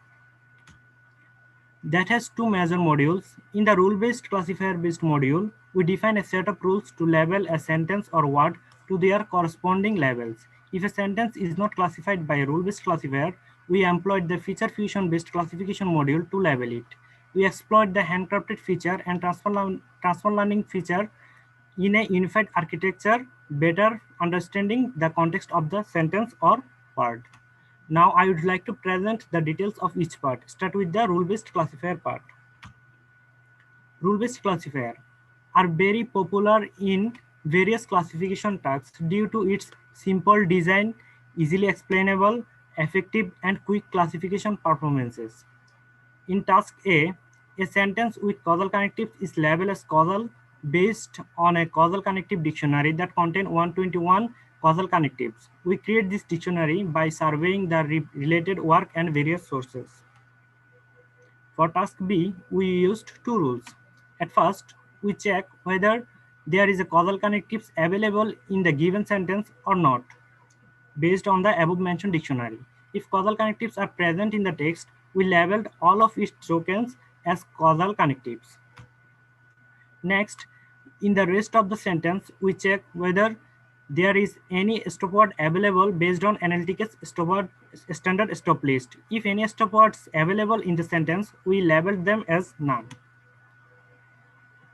Speaker 22: That has 2 major modules. In the rule-based classifier-based module, we define a set of rules to label a sentence or word to their corresponding labels. If a sentence is not classified by a rule-based classifier, we employed the feature fusion-based classification module to label it. We exploit the handcrafted feature and transfer learning feature in a unified architecture, better understanding the context of the sentence or word. Now I would like to present the details of each part. Start with the rule-based classifier part. Rule-based classifier are very popular in various classification tasks due to its simple design, easily explainable, effective, and quick classification performances. In task A sentence with causal connectives is labeled as causal based on a causal connective dictionary that contains 121 causal connectives. We create this dictionary by surveying the related work and various sources. For task B, we used 2 rules. At first, we check whether there is a causal connectives available in the given sentence or not, based on the above mentioned dictionary. If causal connectives are present in the text, we labeled all of its tokens as causal connectives. Next, in the rest of the sentence, we check whether there is any stop word available based on analytics standard stop list. If any stop words available in the sentence, we label them as none.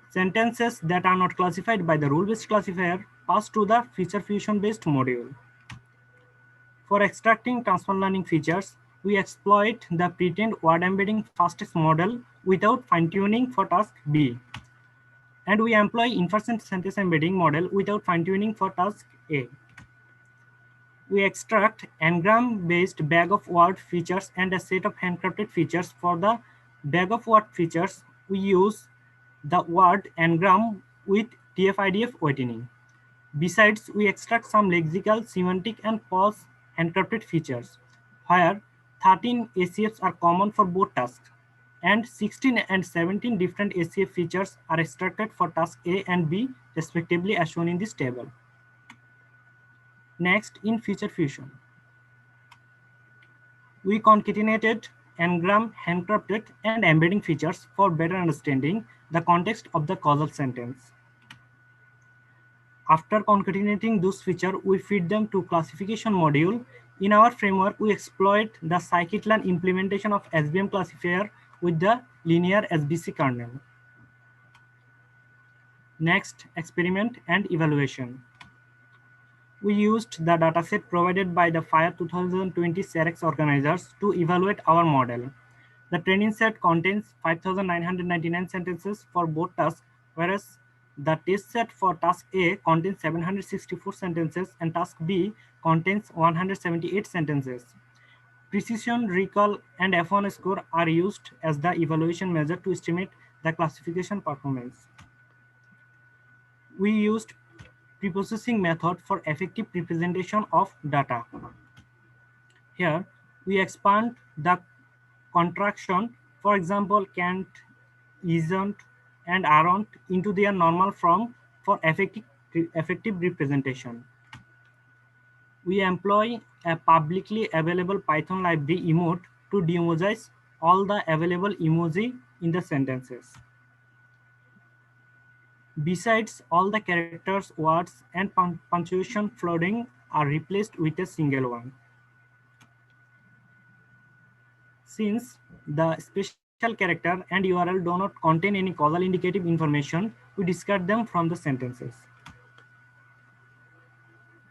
Speaker 22: Sentences that are not classified by the rule-based classifier pass to the feature fusion-based module. For extracting transfer learning features, we exploit the pretend word embedding fastest model without fine-tuning for task B. And we employ inference sentence embedding model without fine-tuning for task A. We extract n-gram-based bag of word features and a set of handcrafted features. For the bag of word features, we use the word n-gram with TF-IDF weighting. Besides, we extract some lexical, semantic, and pause handcrafted features, where 13 ACFs are common for both tasks, and 16 and 17 different ACF features are extracted for task A and B, respectively, as shown in this table. Next, in feature fusion, we concatenated n-gram, handcrafted, and embedding features for better understanding the context of the causal sentence. After concatenating those features, we feed them to classification module. In our framework, we exploit the scikit-learn implementation of SVM classifier with the linear SBC kernel. Next, experiment and evaluation. We used the dataset provided by the FIRE 2020 CREX organizers to evaluate our model. The training set contains 5,999 sentences for both tasks, whereas the test set for task A contains 764 sentences and task B contains 178 sentences. Precision, recall, and F1 score are used as the evaluation measure to estimate the classification performance. We used preprocessing method for effective representation of data. Here, we expand the contraction, for example, can't, isn't, and aren't, into their normal form for effective representation. We employ a publicly available Python library emote to deemojize all the available emoji in the sentences. Besides, all the characters, words, and punctuation flooding are replaced with a single one. Since the special character and URL do not contain any causal indicative information, we discard them from the sentences.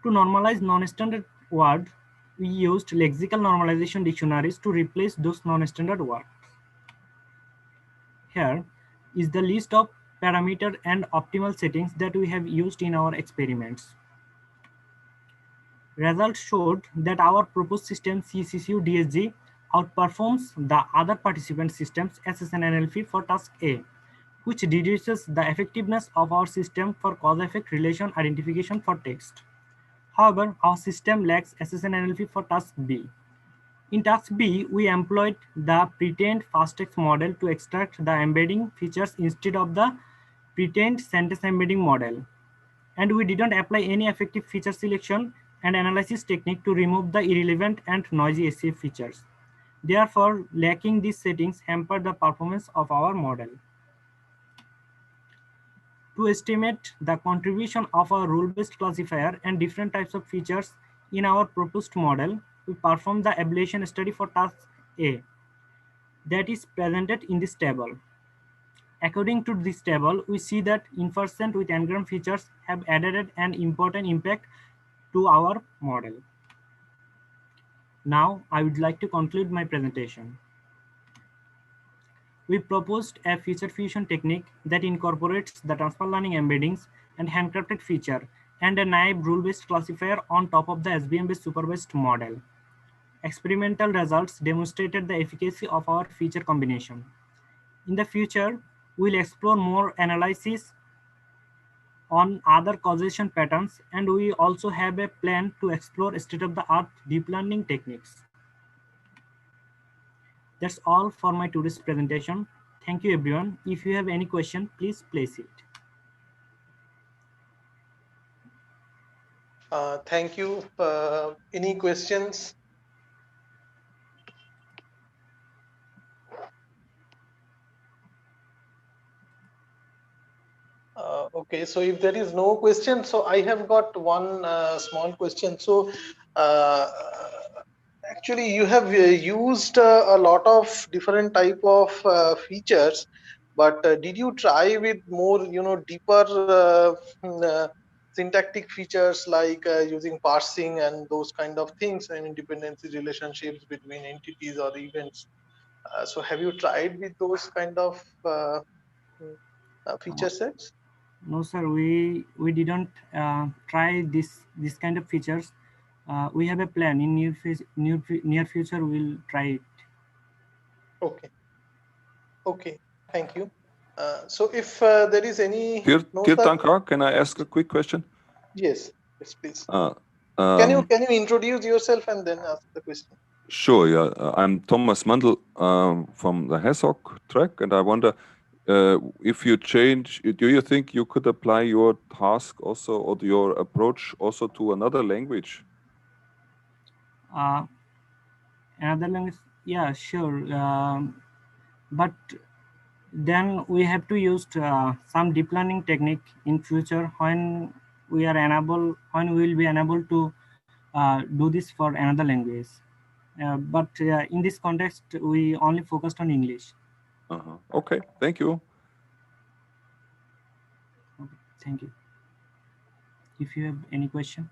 Speaker 22: To normalize non-standard words, we used lexical normalization dictionaries to replace those non-standard words. Here is the list of parameter and optimal settings that we have used in our experiments. Results showed that our proposed system CCCU DSG outperforms the other participant systems SSN NLP for task A, which reduces the effectiveness of our system for cause-effect relation identification for text. However, our system lacks SSN NLP for task B. In task B, we employed the pretend fast text model to extract the embedding features instead of the pretend sentence embedding model. And we didn't apply any effective feature selection and analysis technique to remove the irrelevant and noisy SCF features. Therefore, lacking these settings hampered the performance of our model. To estimate the contribution of our rule-based classifier and different types of features in our proposed model, we performed the evaluation study for task A that is presented in this table. According to this table, we see that inference with n-gram features have added an important impact to our model. Now, I would like to conclude my presentation. We proposed a feature fusion technique that incorporates the transfer learning embeddings and handcrafted feature and a naive rule-based classifier on top of the SVM-based supervised model. Experimental results demonstrated the efficacy of our feature combination. In the future, we'll explore more analysis on other causation patterns, and we also have a plan to explore state-of-the-art deep learning techniques. That's all for my today's presentation. Thank you, everyone. If you have any question, please place it.
Speaker 2: Thank you. Any questions? Okay, so if there is no question, so I have got one small question. So actually you have used a lot of different type of features, but did you try with more, deeper syntactic features like using parsing and those kind of things, I mean, dependency relationships between entities or events? So have you tried with those kind of feature sets?
Speaker 22: No, sir, we didn't try this kind of features. We have a plan in near future. We'll try it.
Speaker 2: Okay. Okay. Thank you. So if there is any
Speaker 14: Tirthankar, can I ask a quick question?
Speaker 2: Yes, yes, please. Can you introduce yourself and then ask the question?
Speaker 14: Sure. Yeah, I'm Thomas Mandl from the HESOC TREC, and I wonder if you change. Do you think you could apply your task also or your approach also to another language?
Speaker 22: Another language, yeah, sure. But then we have to use some deep learning technique in future when we will be unable to do this for another language. But in this context, we only focused on English.
Speaker 14: Okay, thank you.
Speaker 22: Okay, thank you. If you have any question.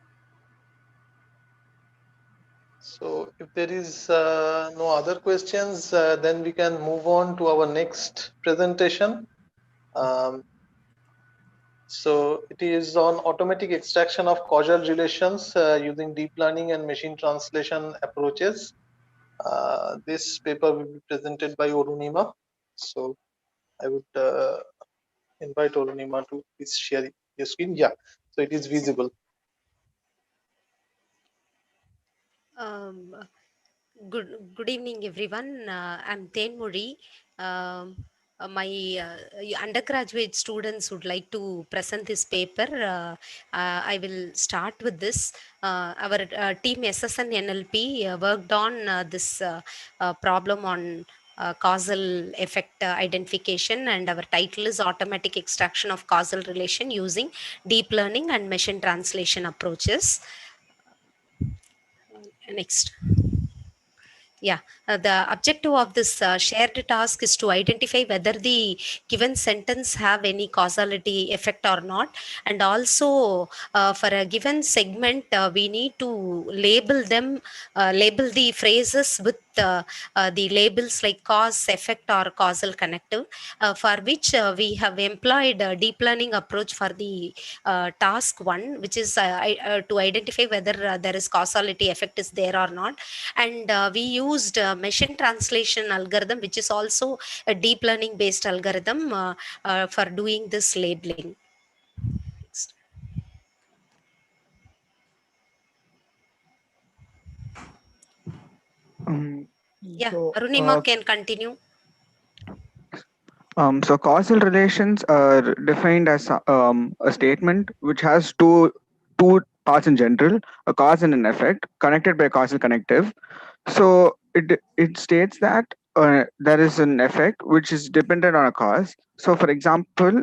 Speaker 2: So if there is no other questions, then we can move on to our next presentation. So it is on automatic extraction of causal relations using deep learning and machine translation approaches. This paper will be presented by Arunima. So I would invite Arunima to please share your screen. Yeah, so it is visible.
Speaker 12: Good evening, everyone. I'm Tenmuri. My undergraduate students would like to present this paper. I will start with this. Our team SSN NLP worked on this problem on causal effect identification, and our title is automatic extraction of causal relation using deep learning and machine translation approaches. Next. Yeah, the objective of this shared task is to identify whether the given sentence have any causality effect or not, and also for a given segment we need to label them, label the phrases with the labels like cause, effect, or causal connective, for which we have employed a deep learning approach for the task 1, which is to identify whether there is causality effect is there or not. And we used machine translation algorithm, which is also a deep learning based algorithm for doing this labeling. Next. Yeah,
Speaker 1: So,
Speaker 12: Arunima can continue.
Speaker 1: So causal relations are defined as a statement which has two parts in general: a cause and an effect, connected by a causal connective. So it states that there is an effect which is dependent on a cause. So, for example,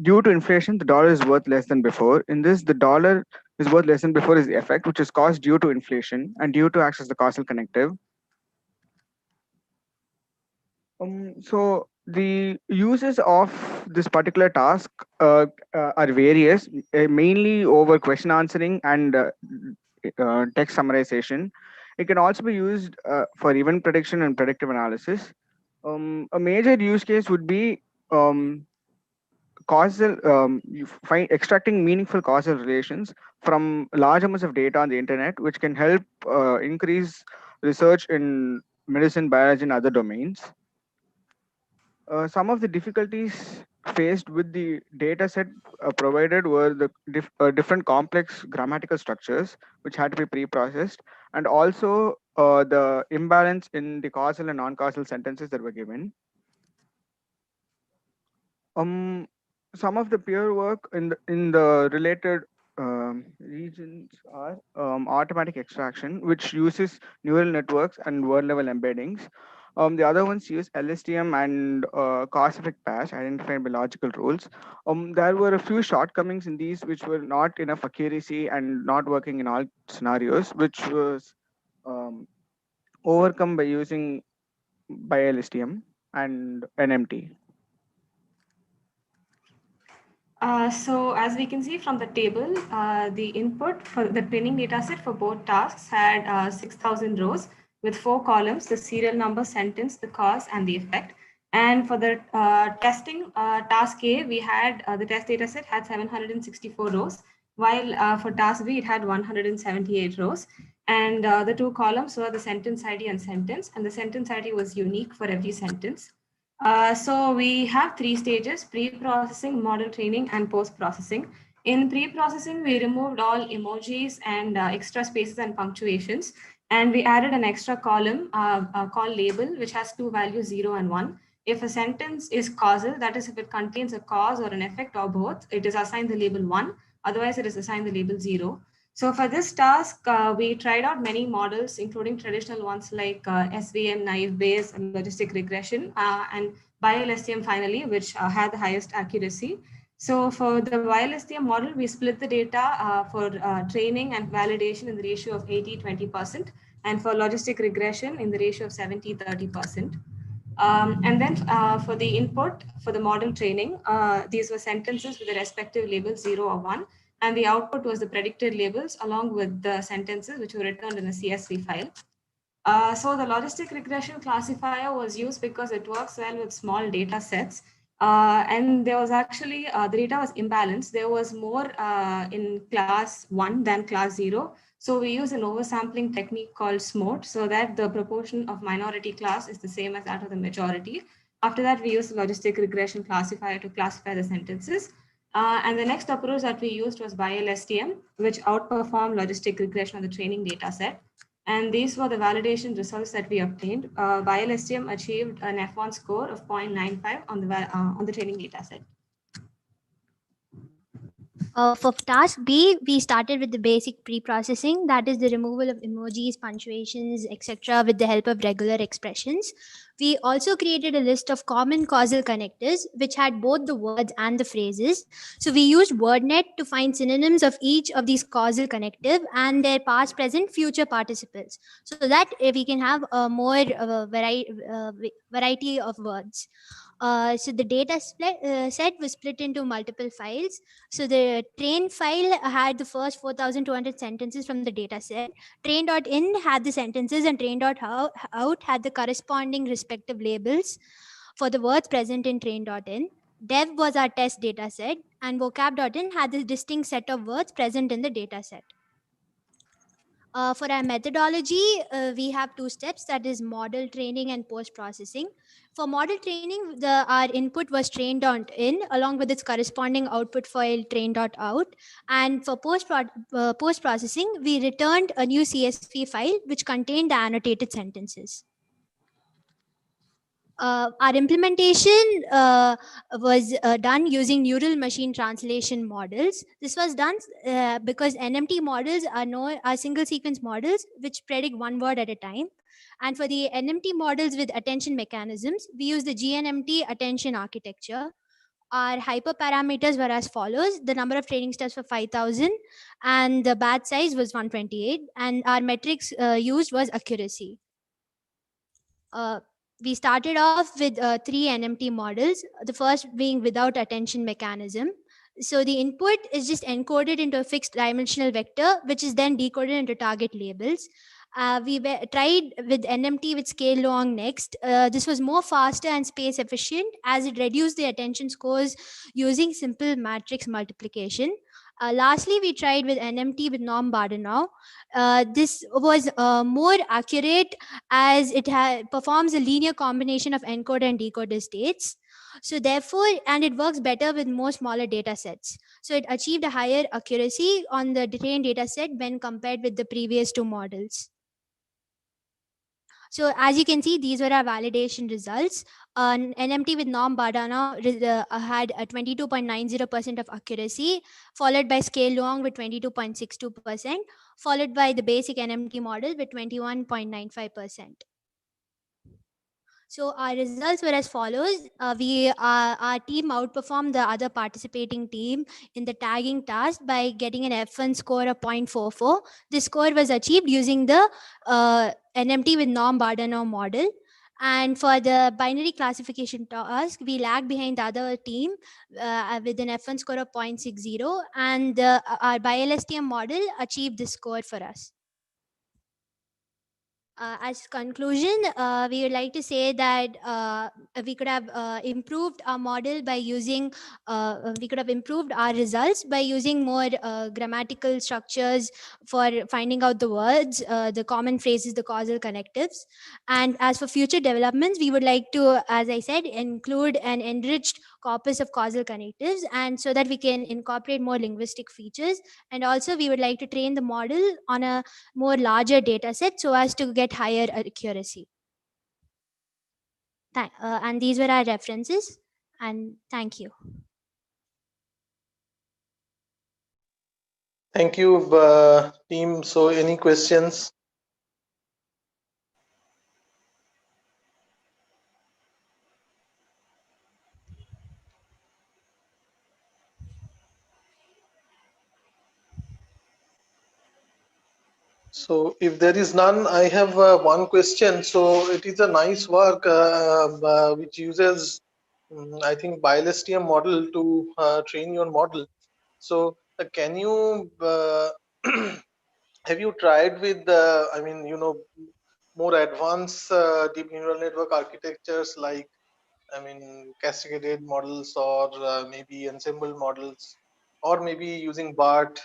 Speaker 1: due to inflation, the dollar is worth less than before. In this, the dollar is worth less than before is the effect, which is caused due to inflation, and due to acts as the causal connective. So the uses of this particular task are various, mainly over question answering and text summarization. It can also be used for event prediction and predictive analysis. A major use case would be causal, you find extracting meaningful causal relations from large amounts of data on the internet, which can help increase research in medicine, biology, and other domains. Some of the difficulties faced with the data set provided were the different complex grammatical structures which had to be pre-processed, and also the imbalance in the causal and non-causal sentences that were given. Some of the peer work in the related regions are automatic extraction, which uses neural networks and word-level embeddings. The other ones use LSTM and cause-effect pairs identified by logical rules. There were a few shortcomings in these, which were not enough accuracy and not working in all scenarios, which was overcome by using by LSTM and NMT.
Speaker 6: So as we can see from the table, the input for the training data set for both tasks had 6,000 rows with 4 columns: the serial number, sentence, the cause, and the effect. And for the testing task A, we had the test data set had 764 rows, while for task B, it had 178 rows. And the 2 columns were the sentence ID and sentence, and the sentence ID was unique for every sentence. So we have 3 stages: pre-processing, model training, and post-processing. In pre-processing, we removed all emojis and extra spaces and punctuations, and we added an extra column called label, which has 2 values, 0 and 1. If a sentence is causal, that is if it contains a cause or an effect or both, it is assigned the label 1. Otherwise, it is assigned the label 0. So for this task, we tried out many models, including traditional ones like SVM, naive Bayes, and logistic regression, and BioLSTM finally, which had the highest accuracy. So for the BioLSTM model, we split the data for training and validation in the ratio of 80-20%, and for logistic regression in the ratio of 70-30%. And then for the input for the model training, these were sentences with the respective labels 0 or 1. And the output was the predicted labels along with the sentences which were returned in a CSV file. So the logistic regression classifier was used because it works well with small data sets. And there was actually, the data was imbalanced. There was more in class 1 than class 0. So we use an oversampling technique called SMOT, so that the proportion of minority class is the same as that of the majority. After that, we use the logistic regression classifier to classify the sentences. And the next approach that we used was BioLSTM, which outperformed logistic regression on the training data set. And these were the validation results that we obtained. BioLSTM achieved an F1 score of 0.95 on the training data set.
Speaker 7: For task B, we started with the basic pre-processing, that is the removal of emojis, punctuations, etc. with the help of regular expressions. We also created a list of common causal connectors which had both the words and the phrases. So we used WordNet to find synonyms of each of these causal connective and their past, present, future participles, so that we can have a more variety of words. So the data set was split into multiple files. So the train file had the first 4,200 sentences from the data set. Train.in had the sentences and train.out had the corresponding respective labels for the words present in train.in. Dev was our test data set, and vocab.in had the distinct set of words present in the data set. For our methodology, we have two steps, that is model training and post-processing. For model training, our input was train.in along with its corresponding output file train.out. And for post-processing, we returned a new CSV file which contained the annotated sentences. Our implementation was done using neural machine translation models. This was done because NMT models are single sequence models which predict one word at a time. And for the NMT models with attention mechanisms, we use the GNMT attention architecture. Our hyperparameters were as follows. The number of training steps were 5,000 and the batch size was 128. And our metrics used was accuracy. We started off with 3 NMT models, the first being without attention mechanism. So the input is just encoded into a fixed dimensional vector, which is then decoded into target labels. We tried with NMT with scale long next. This was more faster and space efficient as it reduced the attention scores using simple matrix multiplication. Lastly, we tried with NMT with norm Bardenow. This was more accurate as it performs a linear combination of encoder and decoder states. So therefore, and it works better with more smaller data sets. So it achieved a higher accuracy on the trained data set when compared with the previous two models. So as you can see, these were our validation results. NMT with norm Bardana had a 22.90% of accuracy, followed by scale long with 22.62%, followed by the basic NMT model with 21.95%. So our results were as follows. Our team outperformed the other participating team in the tagging task by getting an F1 score of 0.44. This score was achieved using the NMT with norm Bardanow model. And for the binary classification task, we lagged behind the other team with an F1 score of 0.60. And our BiLSTM model achieved this score for us. As conclusion, we would like to say that we could have improved our model by using, we could have improved our results by using more grammatical structures for finding out the words, the common phrases, the causal connectives. And as for future developments, we would like to, as I said, include an enriched corpus of causal connectives, and so that we can incorporate more linguistic features. And also we would like to train the model on a more larger data set so as to get higher accuracy. And these were our references, and thank you.
Speaker 2: Thank you, team. So any questions? So if there is none, I have one question. So it is a nice work which uses, I think, BiLSTM model to train your model. So can you, have you tried with, I mean, you know, more advanced deep neural network architectures like, I mean, cascaded models or maybe ensemble models, or maybe using BART?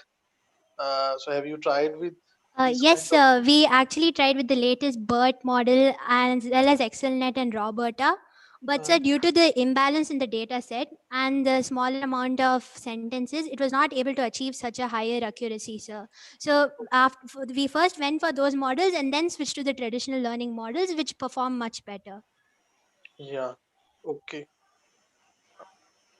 Speaker 2: So have you tried with
Speaker 7: Yes, we actually tried with the latest BERT model as well as ExcelNet and Roberta. But sir, due to the imbalance in the data set and the small amount of sentences, it was not able to achieve such a higher accuracy, sir. So we first went for those models and then switched to the traditional learning models, which perform much better.
Speaker 2: Yeah. Okay.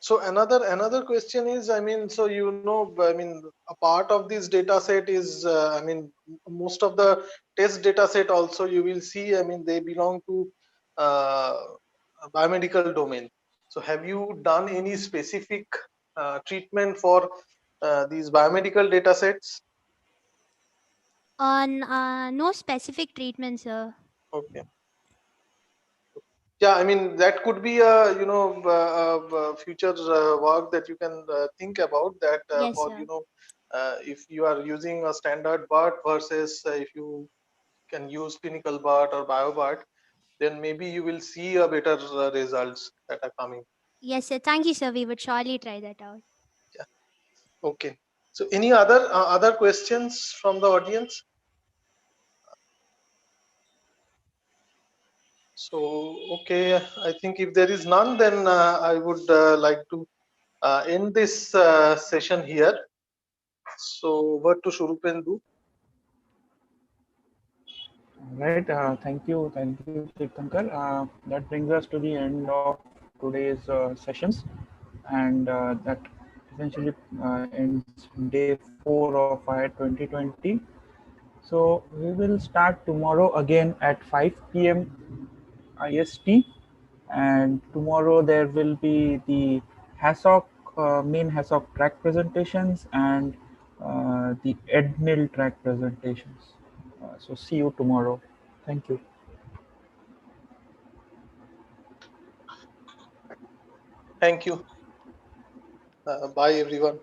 Speaker 2: So another question is, I mean, so you know, I mean, a part of this data set is, I mean, most of the test data set also you will see, I mean, they belong to biomedical domain. So have you done any specific treatment for these biomedical data sets?
Speaker 7: On no specific treatment, sir.
Speaker 2: Okay. Yeah, I mean that could be a future work that you can think about, that
Speaker 7: Yes,
Speaker 2: for
Speaker 7: sir.
Speaker 2: if you are using a standard BERT versus if you can use clinical BERT or BioBERT, then maybe you will see a better results that are coming.
Speaker 7: Yes, sir. Thank you, sir. We would surely try that out.
Speaker 2: Yeah. Okay. So any other questions from the audience? So okay, I think if there is none, then I would like to end this session here. So over to Shurupendu.
Speaker 1: Right. Thank you, Tirthankar. That brings us to the end of today's sessions, and that essentially ends day 4 of IIT 2020. So we will start tomorrow again at 5 p.m. IST, and tomorrow there will be the HASOC main HASOC track presentations and the EdMil track presentations. So see you tomorrow. Thank you.
Speaker 2: Thank you. Bye everyone.